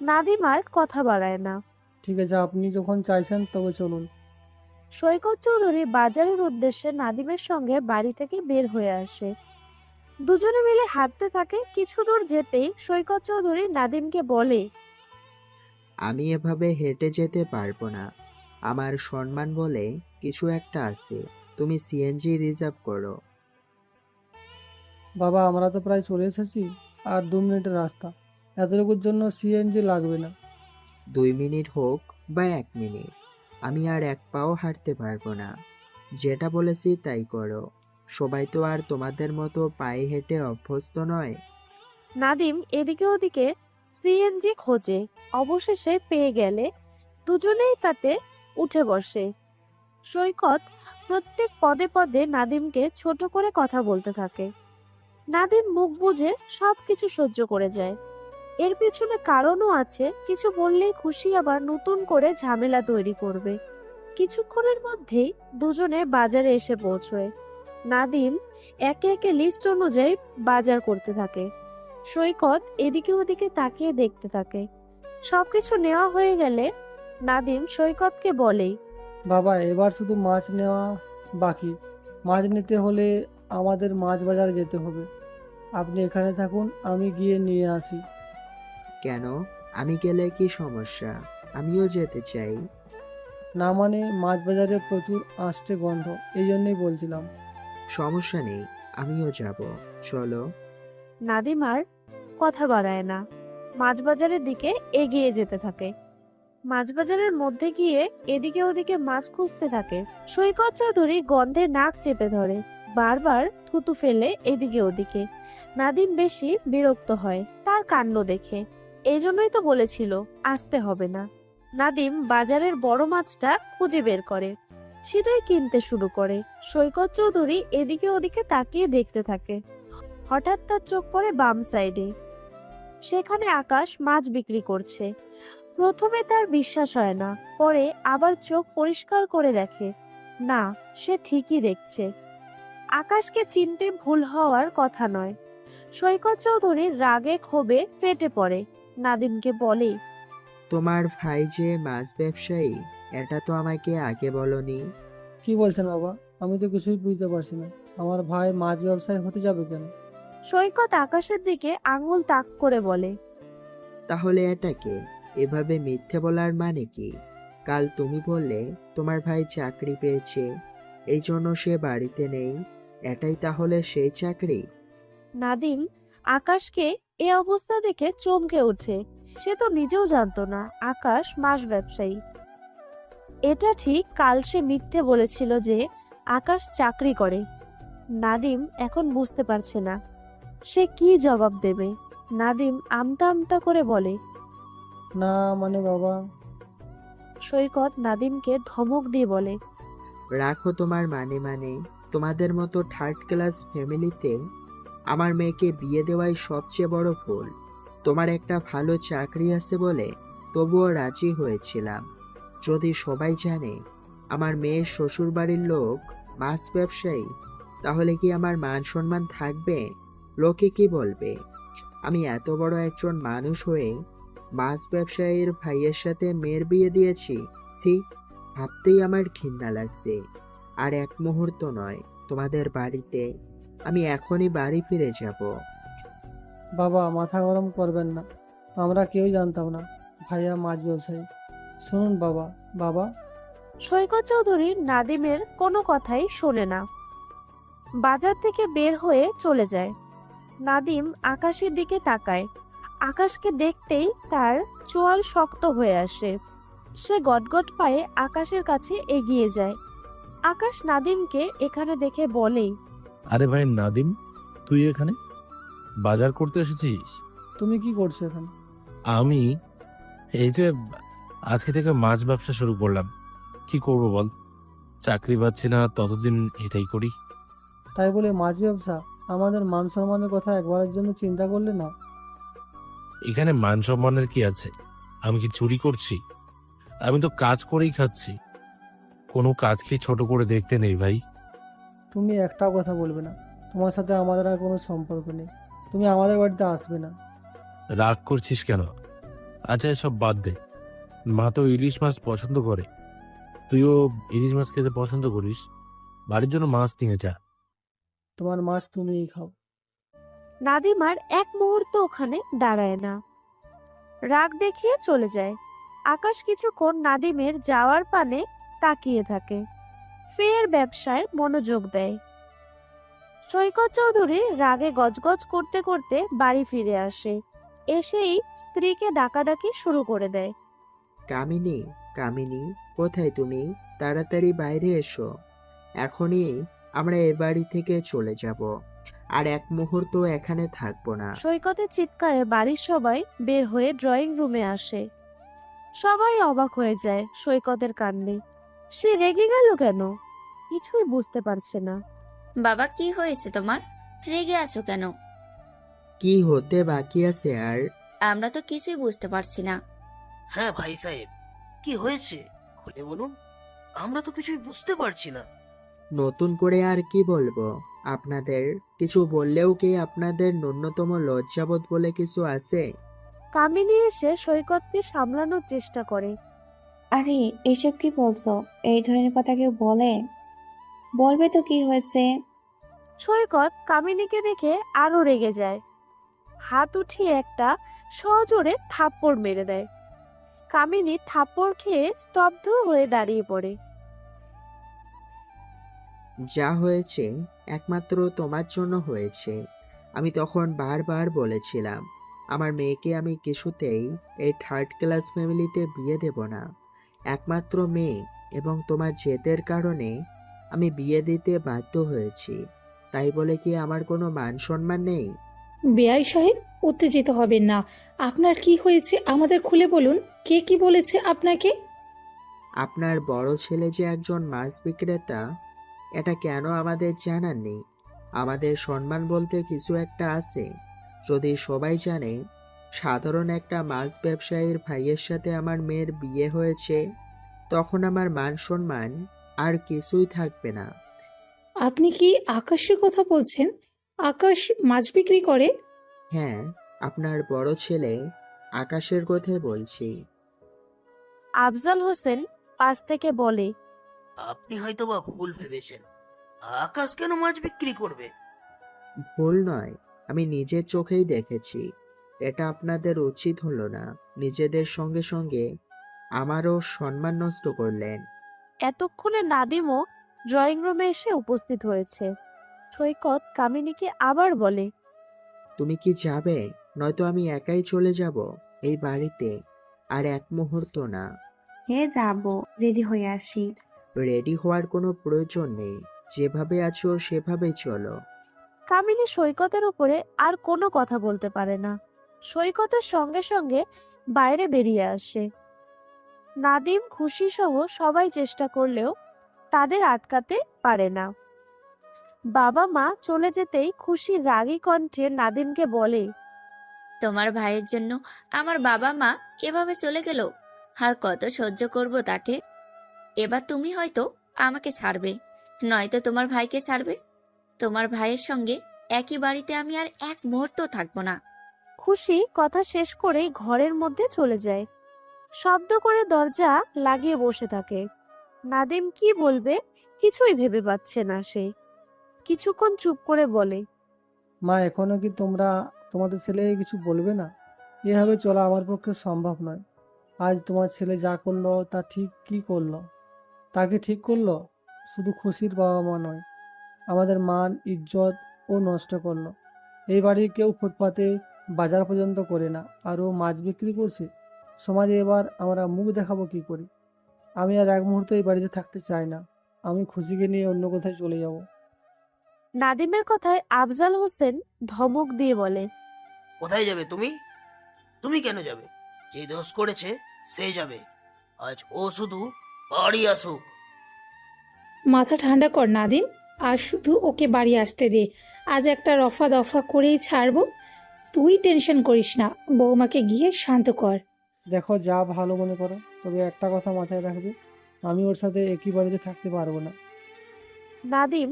নাদিম আর কথা বাড়ায় না। ঠিক আছে, আপনি যখন চাইছেন তবে চলুন। সৈকত চৌধুরী বাজারের উদ্দেশ্যে নাদিমের সঙ্গে বাড়ি থেকে বের হয়ে আসে। দুজনে মিলে হাঁটতে থাকে। কিছু দূর যেতেই সৈকত চৌধুরী নাদিমকে বলে, আমি এভাবে হেঁটে যেতে পারবো না। আমার সম্মান বলে কিছু একটা আছে। তুমি সিএনজি রিজার্ভ করো। বাবা, আমরা তো প্রায় চলে এসেছি, আর 2 মিনিটের রাস্তা, এতটুকুর জন্য সিএনজি লাগবে না। 2 মিনিট হোক বা 1 মিনিট, আমি আর এক পাও হাঁটতে পারবো না। যেটা বলেছি তাই করো। সবাই তো আর তোমাদের মতো পায়ে হেঁটে অভ্যস্ত নয়। নাদিম এদিকে ওদিকে সিএনজি খোঁজে, অবশেষে পেয়ে গেলে দুজনেই তাতে উঠে বসে। সৈকত প্রত্যেক পদে পদে নাদিমকে ছোট করে কথা বলতে থাকে। নাদিম মুখ বুজে সবকিছু সহ্য করে যায়। এর পেছনে কারণও আছে, কিছু বললেই খুশি আবার নতুন করে ঝামেলা তৈরি করবে। কিছুক্ষণের মধ্যেই দুজনে বাজারে এসে পৌঁছয়। নাদিম একে একে লিস্ট অনুযায়ী বাজার করতে থাকে। সৈকত এদিকে ওদিকে তাকিয়ে দেখতে থাকে। সবকিছু নেওয়া হয়ে গেলে নাদিম সৈকতকে বলে, বাবা, এবার শুধু মাছ নেওয়া বাকি। মাছ নিতে হলে আমাদের মাছ বাজারে যেতে হবে। আপনি এখানে থাকুন, আমি গিয়ে নিয়ে আসি। কেন? আমি গেলে কি সমস্যা? আমিও যেতে চাই। না মানে, মাছ বাজারে প্রচুর আষ্টে গন্ধ, এই জন্যই বলছিলাম। সমস্যা নেই, আমিও যাব। চলো। নাদিম আর কথা বাড়ায় না, মাছ বাজারের দিকে এগিয়ে যেতে থাকে। মাছ বাজারের মধ্যে গিয়ে এদিকে ওদিকে মাছ খুঁজতে থাকে। সৈকত চৌধুরী গন্ধে নাক চেপে ধরে, বারবার থুতু ফেলে এদিকে ওদিকে। নাদিম বেশি বিরক্ত হয় তার কাণ্ড দেখে। এই জন্যই তো বলেছিল আসতে হবে না। নাদিম বাজারের বড় মাছটা খুঁজে বের করে। সেটাই কিনতে শুরু করে। সৈকত চৌধুরী এদিকে ওদিকে তাকিয়ে দেখতে থাকে। হঠাৎ তার চোখ পড়ে বাম সাইডে। সেখানে আকাশ মাছ বিক্রি করছে। প্রথমে তার বিশ্বাস হয় না, পরে আবার চোখ পরিষ্কার করে দেখে, না, সে ঠিকই দেখছে। আকাশকে চিনতে ভুল হওয়ার কথা নয়। সৈকত চৌধুরী রাগে ক্ষোভে ফেটে পড়ে। নাদিমকে বলে, তোমার ভাই যে মাছ ব্যবসায়ী, এটা তো আমাকে আগে বলনি। কি বলছেন বাবা? আমি তো কিছুই বুঝতে পারছি না। আমার ভাই মাছ ব্যবসায়ী হতে যাবে কেন? সৈকত আকাশের দিকে আঙুল তাক করে বলে, তাহলে এটাকে এভাবে মিথ্যে বলার মানে কি? কাল তুমি বললে তোমার ভাই চাকরি পেয়েছে, এই জন্য সে বাড়িতে নেই। এটাই তাহলে সেই চাকরি? নাদিম আকাশকে এ অবস্থা দেখে চমকে ওঠে। সে তো নিজেও জানতো না আকাশ মাছ ব্যবসায়ী। এটা ঠিক, কাল সে মিথ্যে বলেছিল যে আকাশ চাকরি করে। নাদিম এখন বুঝতে পারছে না সে কি জবাব দেবে। নাদিম আমতা আমতা করে বলে, না মানে বাবা। সৈকত নাদিমকে ধমক দিয়ে বলে, রাখো তোমার মানে তোমাদের মতো থার্ড ক্লাস ফ্যামিলিতে আমার মেয়েকে বিয়ে দেওয়াই সবচেয়ে বড় ভুল। তোমার একটা ভালো চাকরি আছে বলে তবুও রাজি হয়েছিলাম। যদি সবাই জানে আমার মেয়ের শ্বশুর বাড়ির লোক মাছ ব্যবসায়ী, তাহলে কি আমার মান সম্মান থাকবে? লোকে কি বলবে? আমি এত বড় একজন মানুষ হয়ে মাছ ব্যবসায়ীর ভাইয়ের সাথে মেয়ের বিয়ে দিয়েছি। সি, ভাবতেই আমার ঘৃণা লাগছে। আর এক মুহূর্ত নয় তোমাদের বাড়িতে। আমি এখনই বাড়ি ফিরে যাব। বাবা মাথা গরম করবেন না, আমরা কেউই জানতাম না ভাইয়া মাছ ব্যবসায়ী। শুনুন বাবা। বাবা। সৈকত চৌধুরী নাদিমের কোনো কথাই শোনে না। বাজার থেকে বের হয়ে চলে যায়। নাদিম আকাশের দিকে তাকায়। আকাশকে দেখতেই তার চোয়াল শক্ত হয়ে আসে। সে গটগট পায়ে আকাশের কাছে এগিয়ে যায়। আকাশ নাদিমকে এখানে দেখে বলে, আরে ভাই নাদিম, তুই এখানে বাজার করতে এসেছিস? তুমি কি করছো এখানে? আমি এই যে আজকে থেকে মাছ ব্যবসা শুরু করলাম। কি করব বল, চাকরি পাচ্ছি না, ততদিন এটাই করি। তাই বলে মাছ ব্যবসা? আমাদের মান সম্মানের কথা একবারের জন্য চিন্তা করলে না? এখানে মান সম্মানের কি আছে? আমি কি চুরি করছি? আমি তো কাজ করেই খাচ্ছি। কোনো কাজকে ছোট করে দেখতে নেই ভাই। তুমি একটাও কথা বলবে না। তোমার সাথে আমাদের আর কোনো সম্পর্ক নেই। তুমি আমাদের বাড়িতে আসবে না। রাগ করছিস কেন? আচ্ছা এসব বাদ দে। মা তো ইলিশ মাছ পছন্দ করে, তুইও ইলিশ মাছ খেতে পছন্দ করিস। বাড়ির জন্য মাছ নিয়ে যা। তোমার মাছ তুমিই খাও। নাদিম আর এক মুহূর্ত ওখানে দাঁড়ায় না, রাগ দেখিয়ে চলে যায়। আকাশ কিছুক্ষণ নাদিমের যাওয়ার পানে তাকিয়ে থাকে, ফের ব্যবসায় মনোযোগ দেয়। সৈকত চৌধুরী রাগে গজগজ করতে করতে বাড়ি ফিরে আসে। এসেই স্ত্রীকে ডাকাডাকি শুরু করে দেয়। কামিনী, কামিনী, কোথায় তুমি? তাড়াতাড়ি বাইরে এসো। এখনই আমরা এ বাড়ি থেকে চলে যাব। আর এক মুহূর্ত এখানে থাকবো না। সৈকতের চিৎকারে বাড়ির সবাই বের হয়ে ড্রয়িং রুমে আসে। সবাই অবাক হয়ে যায় সৈকতের কাণ্ডে। সে রেগে গেল কেন কিছুই বুঝতে পারছে না। বাবা, কি হয়েছে তোমার? রেগে আছো কেন? কি হতে বাকি আছে আর? আমরা তো কিছুই বুঝতে পারছি না। হ্যাঁ ভাই সাহেব, কি হয়েছে খুলে বলুন, আমরা তো কিছুই বুঝতে পারছি না। নতুন করে আর কি বলবো আপনাদের? কিছু বললেও কি আপনাদের ন্যূনতম লজ্জাবোধ বলে কিছু আছে? কামিনী এসে সৈকতকে সামলানোর চেষ্টা করে। আরে এসব কি বলছো? এই ধরনের কথা কেউ বলে? বলবে তো কি হয়েছে। সৈকত কামিনীকে দেখে আরো রেগে যায়। হাত উঠিয়ে একটা সজোরে থাপ্পড় মেরে দেয়। কামিনী থাপ্পড় খেয়ে স্তব্ধ হয়ে দাঁড়িয়ে পড়ে। যা হয়েছে একমাত্র তোমার জন্য হয়েছে। আমি তখন বারবার বলেছিলাম আমার মেয়েকে আমি কিছুতেই এই থার্ড ক্লাস ফ্যামিলিতে বিয়ে দেব না। একমাত্র মেয়ে এবং তোমার জেদের কারণে আমি বিয়ে দিতে বাধ্য হয়েছি। তাই বলে কি আমার কোনো মান সম্মান নেই? বেআই সাহেব, উত্তেজিত হবেন না। আপনার কি হয়েছে আমাদের খুলে বলুন। কে কি বলেছে আপনাকে? আপনার বড় ছেলে যে একজন মাছ বিক্রেতা, এটা কেন আমাদের জানার নেই? আমাদের সম্মান বলতে কিছু একটা আছে। যদি সবাই জানে সাধারণ একটা মাছ ব্যবসায়ীর ভাইয়ের সাথে আমার মেয়ের বিয়ে হয়েছে, তখন আমার মান সম্মান আর কিছুই থাকবে না। আপনি কি আকাশের কথা বলছেন? আকাশ মাছ বিক্রি করে? হ্যাঁ, আপনার বড় ছেলে আকাশের কথাই বলছি। আফজাল হোসেন পাশ থেকে বলে, আপনি হয়তোবা ভুল ভেবেছেন। আকাশ কেন মাছ বিক্রি করবে? ভুল নয়, আমি নিজের চোখেই দেখেছি। এটা আপনাদের উচিত হলো না। নিজেদের সঙ্গে সঙ্গে আমারও সম্মান নষ্ট করলেন। এতক্ষণে নাদিমও ড্রয়িং রুমে এসে উপস্থিত হয়েছে। সৈকত কামিনীকে আবার বলে, তুমি কি যাবে? নয়তো আমি একাই চলে যাব এই বাড়িতে, আর এক মুহূর্ত না। হ্যাঁ, যাবো, রেডি হয়ে আসি। রেডি হওয়ার কোনো প্রয়োজন নেই। যেভাবে আছো সেভাবেই চলো। কামিনী সৈকতের উপরে আর কোনো কথা বলতে পারে না। সৈকতের সঙ্গে সঙ্গে বাইরে বেরিয়ে আসে। নাদিম খুশি সহ সবাই চেষ্টা করলেও তাদের আটকাতে পারে না। বাবা মা চলে যেতেই খুশি রাগী কণ্ঠে নাদিমকে বলে, তোমার ভাইয়ের জন্য আমার বাবা মা এভাবে চলে গেল, আর কত সহ্য করব তাকে। এবার তুমি হয়তো আমাকে ছাড়বে, নয়তো তোমার ভাইকে ছাড়বে। তোমার ভাইয়ের সঙ্গে একই বাড়িতে আমি আর এক মুহূর্ত থাকবো না। খুশি কথা শেষ করেই ঘরের মধ্যে চলে যায়। শব্দ করে দরজা লাগিয়ে বসে থাকে। নাদিম কি বলবে কিছুই ভেবে পাচ্ছে না সে। কিছুক্ষণ চুপ করে বলে, মা, এখনো কি তোমরা তোমাদের ছেলে কিছু বলবে না? এভাবে চলা আমার পক্ষে সম্ভব নয়। আজ তোমার ছেলে যা করলো তা ঠিক কি করলো? তাকে ঠিক করলো? শুধু খুশির বাবা মা নয়, আমাদের মান ইজ্জত ও নষ্ট করলো। এই বাড়ির কেউ ফুটপাতে বাজার পর্যন্ত করে না, আর ও মাছ বিক্রি করছে। সমাজে এবার আমরা মুখ দেখাবো কি করি? আমি আর এক মুহূর্ত এই বাড়িতে থাকতে চাই না। আমি খুশিকে নিয়ে অন্য কোথায় চলে যাব। নাদিমের কথায় আফজাল হোসেন ধমক দিয়ে বলে, কোথায় যাবে তুমি? তুমি কেন যাবে? যে দোষ করেছে সে যাবে। আজ ও শুধু বাড়ি আসুক। মাথা ঠান্ডা কর নাদিম, আর শুধু ওকে বাড়ি আসতে দে। আজ একটা রফা দফা করেই ছাড়বো। তুই টেনশন করিস না, বৌমাকে গিয়ে শান্ত কর। দেখো, যা ভালো মনে করো, তবে একটা কথা মাথায় রাখবে, আমি ওর সাথে একই বাড়িতে থাকতে পারবো না। নাদিম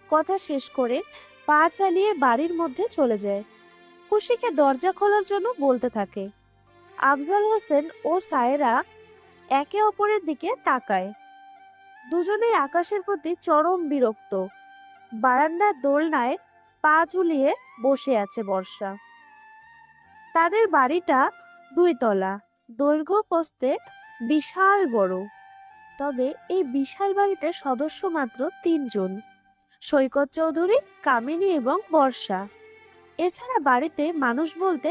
কথা শেষ করে পা চালিয়ে বাড়ির মধ্যে চলে যায়। খুশিকে দরজা খোলার জন্য বলতে থাকে। আফজাল হোসেন ও সায়েরা একে অপরের দিকে তাকায়। দুজনেই আকাশের প্রতি চরম বিরক্ত। বারান্দার দোলনায় পা ঝুলিয়ে বসে আছে বর্ষা। তাদের বাড়িটা 2 তলা, দৈর্ঘ্য প্রস্থে বিশাল বড়। তবে এই বিশাল বাড়িতে সদস্য মাত্র 3 জন, সৈকত চৌধুরী, কামিনী এবং বর্ষা। এছাড়া বাড়িতে মানুষ বলতে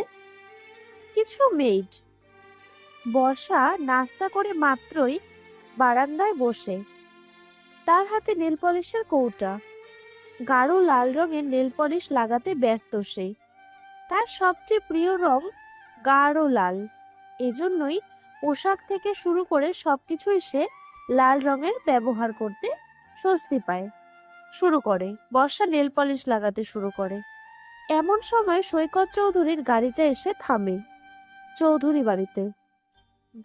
কিছু মেইড। বর্ষা নাস্তা করে মাত্রই বারান্দায় বসে, তার হাতে নেল পলিশের কৌটা। গাঢ় লাল রঙের নেল পলিশ লাগাতে ব্যস্ত সে। তার সবচেয়ে প্রিয় রং গাঢ় লাল, এজন্যই পোশাক থেকে শুরু করে সবকিছুই সে লাল রঙের ব্যবহার করতে স্বস্তি পায়। বর্ষা নেল পলিশ লাগাতে শুরু করে। এমন সময় সৈকত চৌধুরীর গাড়িটা এসে থামে চৌধুরী বাড়িতে।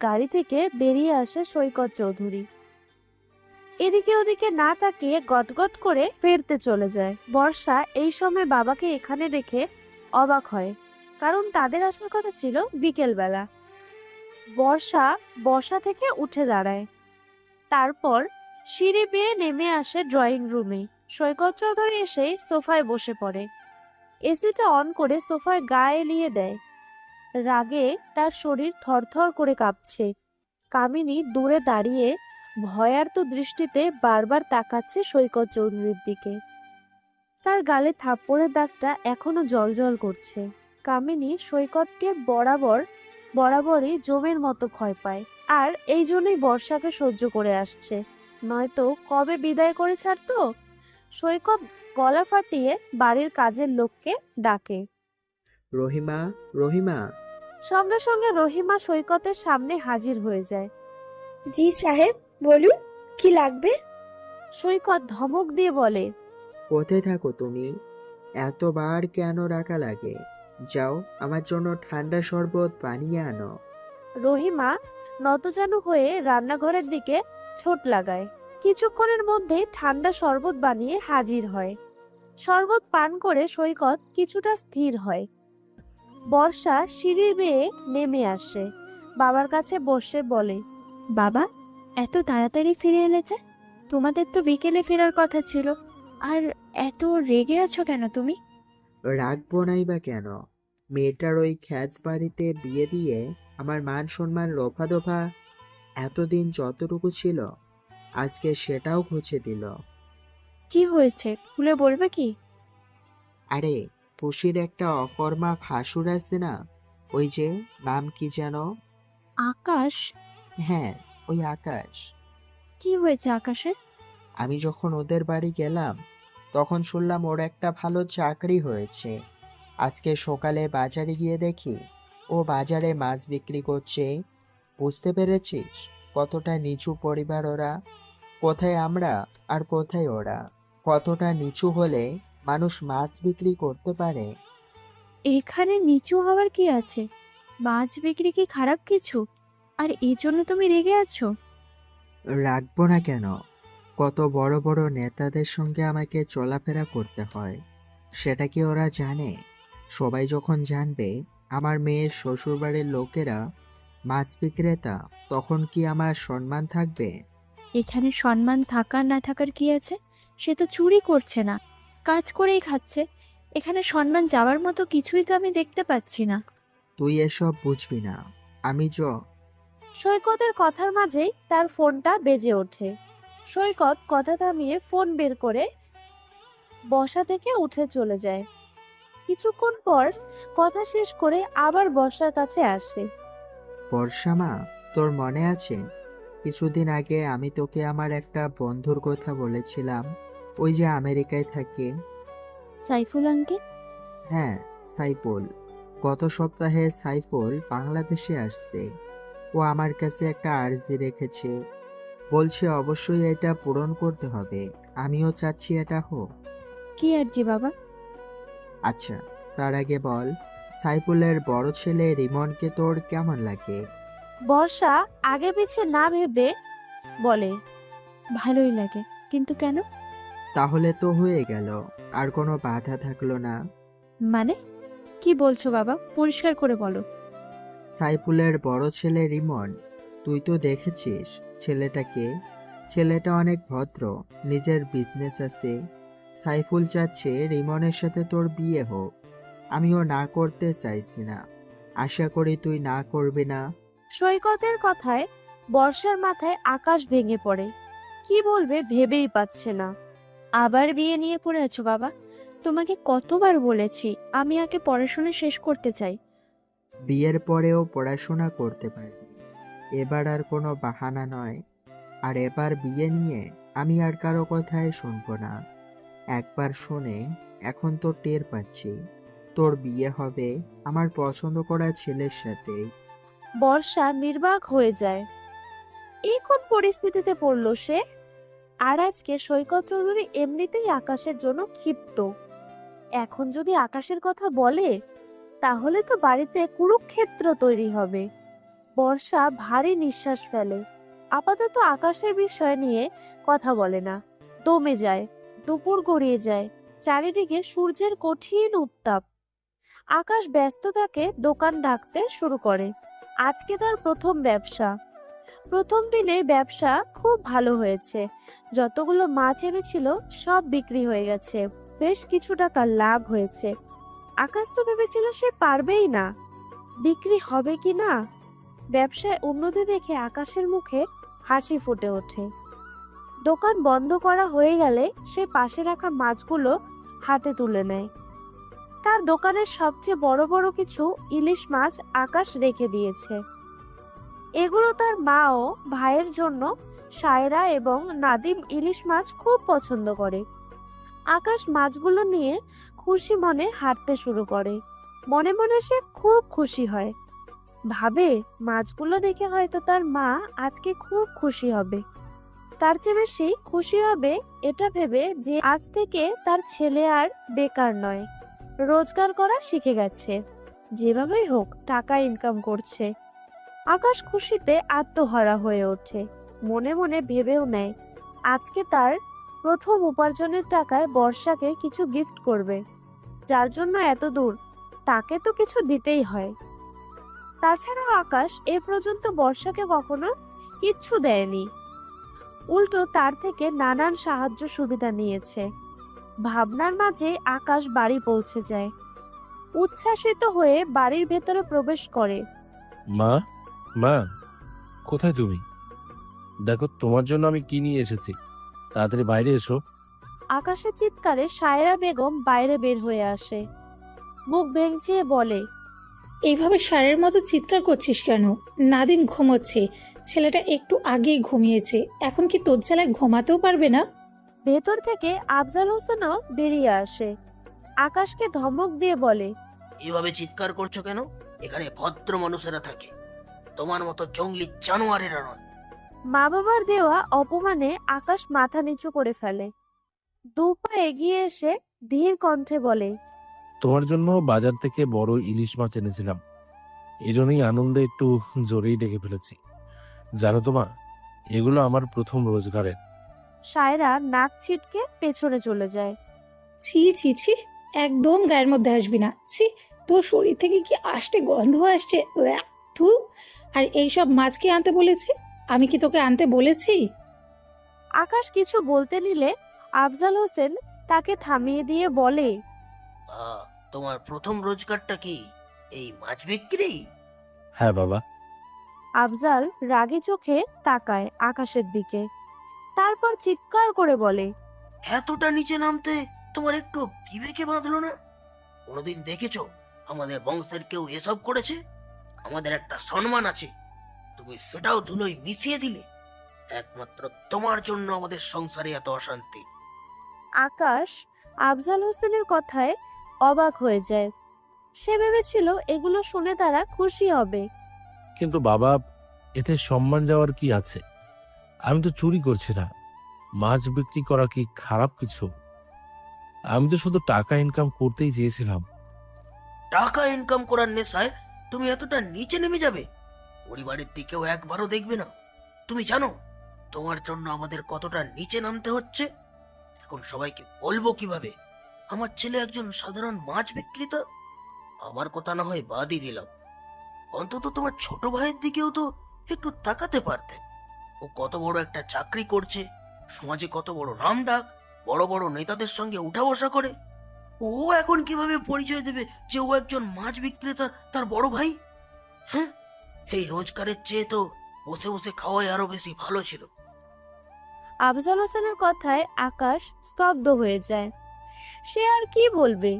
গাড়ি থেকে বেরিয়ে আসে সৈকত চৌধুরী। এদিকে ওদিকে না তাকিয়ে গটগট করে ফেরতে চলে যায়। বর্ষা এই সময় বাবাকে এখানে দেখে অবাক হয়, কারণ তাদের আসার কথা ছিল বিকেল বেলা। বর্ষা বসা থেকে উঠে দাঁড়ায়, তারপর সিঁড়ি বেয়ে নেমে আসে ড্রয়িং রুমে। সৈকত চৌধুরী এসে সোফায় বসে পড়ে। এসিটা অন করে সোফায় গা এলিয়ে দেয়। রাগে তার শরীর থরথর করে কাঁপছে। কামিনী দূরে দাঁড়িয়ে ভয়ার্ত দৃষ্টিতে বারবার তাকাচ্ছে সৈকত চৌধুরীর দিকে। তার গালে থাপ্পড়ের দাগটা এখনো জ্বলজ্বল করছে। কামিনী সৈকতকে বরাবরই জমের মতো ভয় পায়, আর এই জন্যই বর্ষাকে সহ্য করে আসছে, নয়তো কবে বিদায় করে ছাড়তো। সৈকত গলা ফাটিয়ে বাড়ির কাজের লোককে ডাকে, রহিমা, রহিমা। সঙ্গে সঙ্গে রহিমা সৈকতের সামনে হাজির হয়ে যায়। জি সাহেব, বলুন, কি লাগবে? সৈকত ধমক দিয়ে বলে। কোথায় থাকো তুমি? এতবার কেন ডাকা লাগে? যাও, আমার জন্য ঠান্ডা শরবত বানিয়ে আনো। রহিমা নতজানু হয়ে রান্নাঘরের দিকে ছোট লাগায়। কিছুক্ষণের মধ্যে ঠান্ডা শরবত বানিয়ে হাজির হয়। শরবত পান করে সৈকত কিছুটা স্থির হয়। বর্ষা সিঁড়ি বেয়ে নেমে আসে, বাবার কাছে বসে বলে, বাবা, এত তাড়াতাড়ি ফিরে এলে যে? তোমাদের তো বিকেলে ফেরার কথা ছিল। আর এত রেগে আছো কেন তুমি? রাখবো নাই বা কেন? মেয়েটার ওই খ্যাত বাড়িতে বিয়ে দিয়ে আমার মান সম্মান রফা দফা এতদিন যতটুকু ছিল, আজকে সেটাও ঘুচে দিল। কি হয়েছে খুলে বলবে কি? আরে, পুষির একটা অকর্মা ভাসুর আছে না, ওই যে নাম কি যেন? আকাশ? হ্যাঁ, ওই আকাশ। কি হয়েছে আকাশের? আমি যখন ওদের বাড়ি গেলাম তখন শুনলাম ওর একটা ভালো চাকরি হয়েছে। আজকে সকালে বাজারে গিয়ে দেখি ও বাজারে মাছ বিক্রি করছে। বুঝতে পেরেছিস কতটা নিচু পরিবার ওরা? কোথায় আমরা আর কোথায় ওরা? কতটা নিচু হলে মানুষ মাছ বিক্রি করতে পারে? এখানে নিচু হওয়ার কি আছে? মাছ বিক্রি কি খারাপ কিছু? আর এই জন্য তুমি রেগে আছো? রাখবো না কেন? কত বড় বড় নেতাদের সঙ্গে আমাকে চলাফেরা করতে হয়, সেটা কি ওরা জানে? সবাই যখন জানবে আমার মেয়ের শ্বশুরবাড়ির লোকেরা মাছ বিক্রেতা, তখন কি আমার সম্মান থাকবে? এখানে সম্মান থাকার না থাকার কি আছে? সে তো চুরি করছে না, কাজ করেই খাচ্ছে। এখানে সম্মান যাওয়ার মতো কিছুই তো আমি দেখতে পাচ্ছি না। তুই এসব বুঝবি না। আমি সৈকতের কথার মাঝেই তার ফোনটা বেজে ওঠে। সৈকত কথা থামিয়ে ফোন বের করে বসা থেকে উঠে চলে যায়। কিছুক্ষণ পর কথা শেষ করে আবার বর্ষার কাছে আসে। বর্ষা মা, তোর মনে আছে কিছুদিন আগে আমি তোকে আমার একটা বন্ধুর কথা বলেছিলাম, ওই যে আমেরিকায় থাকে? সাইফুল আঙ্কেল? হ্যাঁ, সাইফুল। গত সপ্তাহে সাইফুল বাংলাদেশে আসছে। ও আমার কাছে একটা আর্জি রেখেছে, বলছে অবশ্যই এটা পূরণ করতে হবে। আমিও চাচ্ছি এটা হোক। কি আরজি বাবা? আচ্ছা, তার আগে বল, সাইফুলের বড় ছেলে রিমনকে তোর কেমন লাগে? বর্ষা আগে পিছে না ভেবে বলে, ভালোই লাগে, কিন্তু কেন? তাহলে তো হয়ে গেল, আর কোনো বাধা থাকলো না। মানে কি বলছো বাবা? পরিষ্কার করে বলো। সাইফুলের বড় ছেলে রিমন, তুই তো দেখেছিস ছেলেটাকে। ছেলেটা অনেক ভদ্র, নিজের বিজনেস আছে। সাইফুল চাচ্ছে রিমনের সাথে তোর বিয়ে হোক। আমিও না করতে চাইছি না, আশা করি তুই না করবি না। সৈকতের কথায় বর্ষার মাথায় আকাশ ভেঙে পড়ে। কি বলবে ভেবেই পাচ্ছে না। আবার বিয়ে নিয়ে পড়ে আছো বাবা? তোমাকে কতবার বলেছি আমি আগে পড়াশোনা শেষ করতে চাই। বিয়ের পরেও পড়াশোনা করতে পারবি, এবার আর কোনো বাহানা নয়। আর এবার বিয়ে নিয়ে আমি আর কারো কথায় শুনবো না। একবার শুনে এখন তো টের পাচ্ছি, তোর বিয়ে হবে আমার পছন্দ করা ছেলের সাথে। বর্ষা নির্বাক হয়ে যায়। এই কোন পরিস্থিতিতে পড়লো সে? আর আজকে সৈকত চৌধুরী এমনিতেই আকাশের জন্য ক্ষিপ্ত। এখন যদি আকাশের কথা বলে তাহলে তো বাড়িতে কুরুক্ষেত্র তৈরি হবে। বর্ষা ভারী নিঃশ্বাস ফেলে। আপাতত আকাশের বিষয় নিয়ে কথা বলে না। দমে যায়। দুপুর গড়িয়ে যায়। চারিদিকে সূর্যের কঠিন উত্তাপ। আকাশ ব্যস্ত থাকে, দোকান ডাকতে শুরু করে। আজকে তার প্রথম ব্যবসা। প্রথম দিনে ব্যবসা খুব ভালো হয়েছে। যতগুলো মাছ এনেছিল সব বিক্রি হয়ে গেছে। বেশ কিছু টাকা লাভ হয়েছে। আকাশ তো ভেবেছিল সে পারবেই না, বিক্রি হবে কি না। ব্যবসায় উন্নতি দেখে আকাশের মুখে হাসি ফুটে ওঠে। দোকান বন্ধ করা হয়ে গেলে সে পাশে রাখা মাছগুলো হাতে তুলে নেয়। তার দোকানের সবচেয়ে বড় বড় কিছু ইলিশ মাছ আকাশ রেখে দিয়েছে। এগুলো তার মা ও ভাইয়ের জন্য। সায়রা এবং নাদিম ইলিশ মাছ খুব পছন্দ করে। আকাশ মাছগুলো নিয়ে খুশি মনে হাঁটতে শুরু করে। মনে মনে সে খুব খুশি হয়। ভাবে মাছগুলো দেখে হয়তো তার মা আজকে খুব খুশি হবে। তার চেয়ে বেশি খুশি হবে এটা ভেবে যে আজ থেকে তার ছেলে আর বেকার নয়, রোজগার করা শিখে গেছে, যেভাবেই হোক টাকা ইনকাম করছে। আকাশ খুশিতে আত্মহারা হয়ে ওঠে, মনে মনে ভেবেও নেয় আজকে তার প্রথম উপার্জনের টাকায় বর্ষাকে কিছু গিফট করবে। যার জন্য এত দূর, তাকে তো কিছু দিতেই হয়। তাছাড়াও আকাশ এ পর্যন্ত বর্ষাকে কখনো কিচ্ছু দেয়নি, উল্টো তার থেকে নানান সাহায্য সুবিধা নিয়েছে। ভাবনার মাঝে আকাশ বাড়ি পৌঁছে যায়, উচ্ছ্বাসিত হয়ে বাড়ির ভেতরে প্রবেশ করে। মা, মা, কোথায় তুমি? দেখো তোমার জন্য আমি কি নিয়ে এসেছি, তাড়াতাড়ি বাইরে এসো। আকাশের চিৎকারে সায়রা বেগম বাইরে বের হয়ে আসে, মুখ ভেঙচিয়ে বলে, এইভাবে ষাঁড়ের মতো চিৎকার করছিস কেন? নাদিম ঘুমোচ্ছে, ছেলেটা একটু আগেই ঘুমিয়েছে, এখন কি তোর জ্বালায় ঘুমাতেও পারবে না? ভেতর থেকে আফজাল হোসেনও বেরিয়ে আসে, আকাশকে ধমক দিয়ে বলে, এভাবে চিৎকার করছো কেন? এখানে ভদ্র মানুষেরা থাকে, তোমার মতো জঙ্গলি জানোয়ারেরা নয়। মা বাবার দেওয়া অপমানে আকাশ মাথা নিচু করে ফেলে, দু পা এগিয়ে এসে ধীর কণ্ঠে বলে, তোমার জন্য বাজার থেকে বড় ইলিশ মাছ এনেছিলাম, এজন্যই আনন্দে একটু জোরেই ডেকে ফেলেছি। জানো তো মা, এগুলো আমার প্রথম রোজগারের। সায়রা নাক ছিটকে পেছনে চলে যায়। ছি ছি ছি, একদম গায়ের মধ্যে আসবি না। ছি, তোর শরীর থেকে কি আষ্টে গন্ধ আসছে। উয়াক, থু। আর এইসব মাছ কে আনতে বলেছে? আমি কি তোকে আনতে বলেছি? আকাশ কিছু বলতে নিলে আফজাল হোসেন তাকে থামিয়ে দিয়ে বলে, তোমার প্রথম রোজগারটা কি এই মাছ বিক্রি? হ্যাঁ বাবা। আফজাল রাগী চোখে তাকায় আকাশের দিকে, তারপর চিৎকার করে বলে, এতটা নিচে নামতে তোমার একটু বিবেকে বাঁধলো না? কোনোদিন দেখেছো আমাদের বংশের কেউ এসব করেছে? আমাদের একটা সম্মান আছে, তুমি সেটাও ধুলোয় মিশিয়ে দিলে। একমাত্র তোমার জন্য আমাদের সংসারে এত অশান্তি। আকাশ আফজাল হোসেনের কথায় অবাক হয়ে যায়, সে ভেবেছিল এগুলো শুনে তারা খুশি হবে। কিন্তু বাবা, এতে সম্মান যাওয়ার কি আছে? আমি তো চুরি করছি না, মাছ বিক্রি করা কি খারাপ কিছু? আমি তো শুধু টাকা ইনকাম করতেই চেয়েছিলাম। টাকা ইনকাম করার নেশায় তুমি এতটা নিচে নেমে যাবে? পরিবারের দিকেও একবারও দেখবে না? তুমি জানো তোমার জন্য আমাদের কতটা নিচে নামতে হচ্ছে? এখন সবাইকে বলবো কিভাবে আমার ছেলে একজন সাধারণ মাছ বিক্রেতা? আমার কথা না হয় বাদই দিলাম, অন্তত তোমার ছোট ভাইয়ের দিকেও তো একটু তাকাতে পারতে। ও কত বড় একটা চাকরি করছে, সমাজে কত বড় নাম ডাক, বড় বড় নেতাদের সঙ্গে উঠা বসা করে। ও এখন কিভাবে পরিচয় দেবে যে ও একজন মাছ বিক্রেতা, তার বড় ভাই? হ্যাঁ, এই রোজগারের চেয়ে তো বসে বসে খাওয়াই আরো বেশি ভালো ছিল। আফজাল হোসেনের কথায় আকাশ স্তব্ধ হয়ে যায়, সে আর কি বলবে,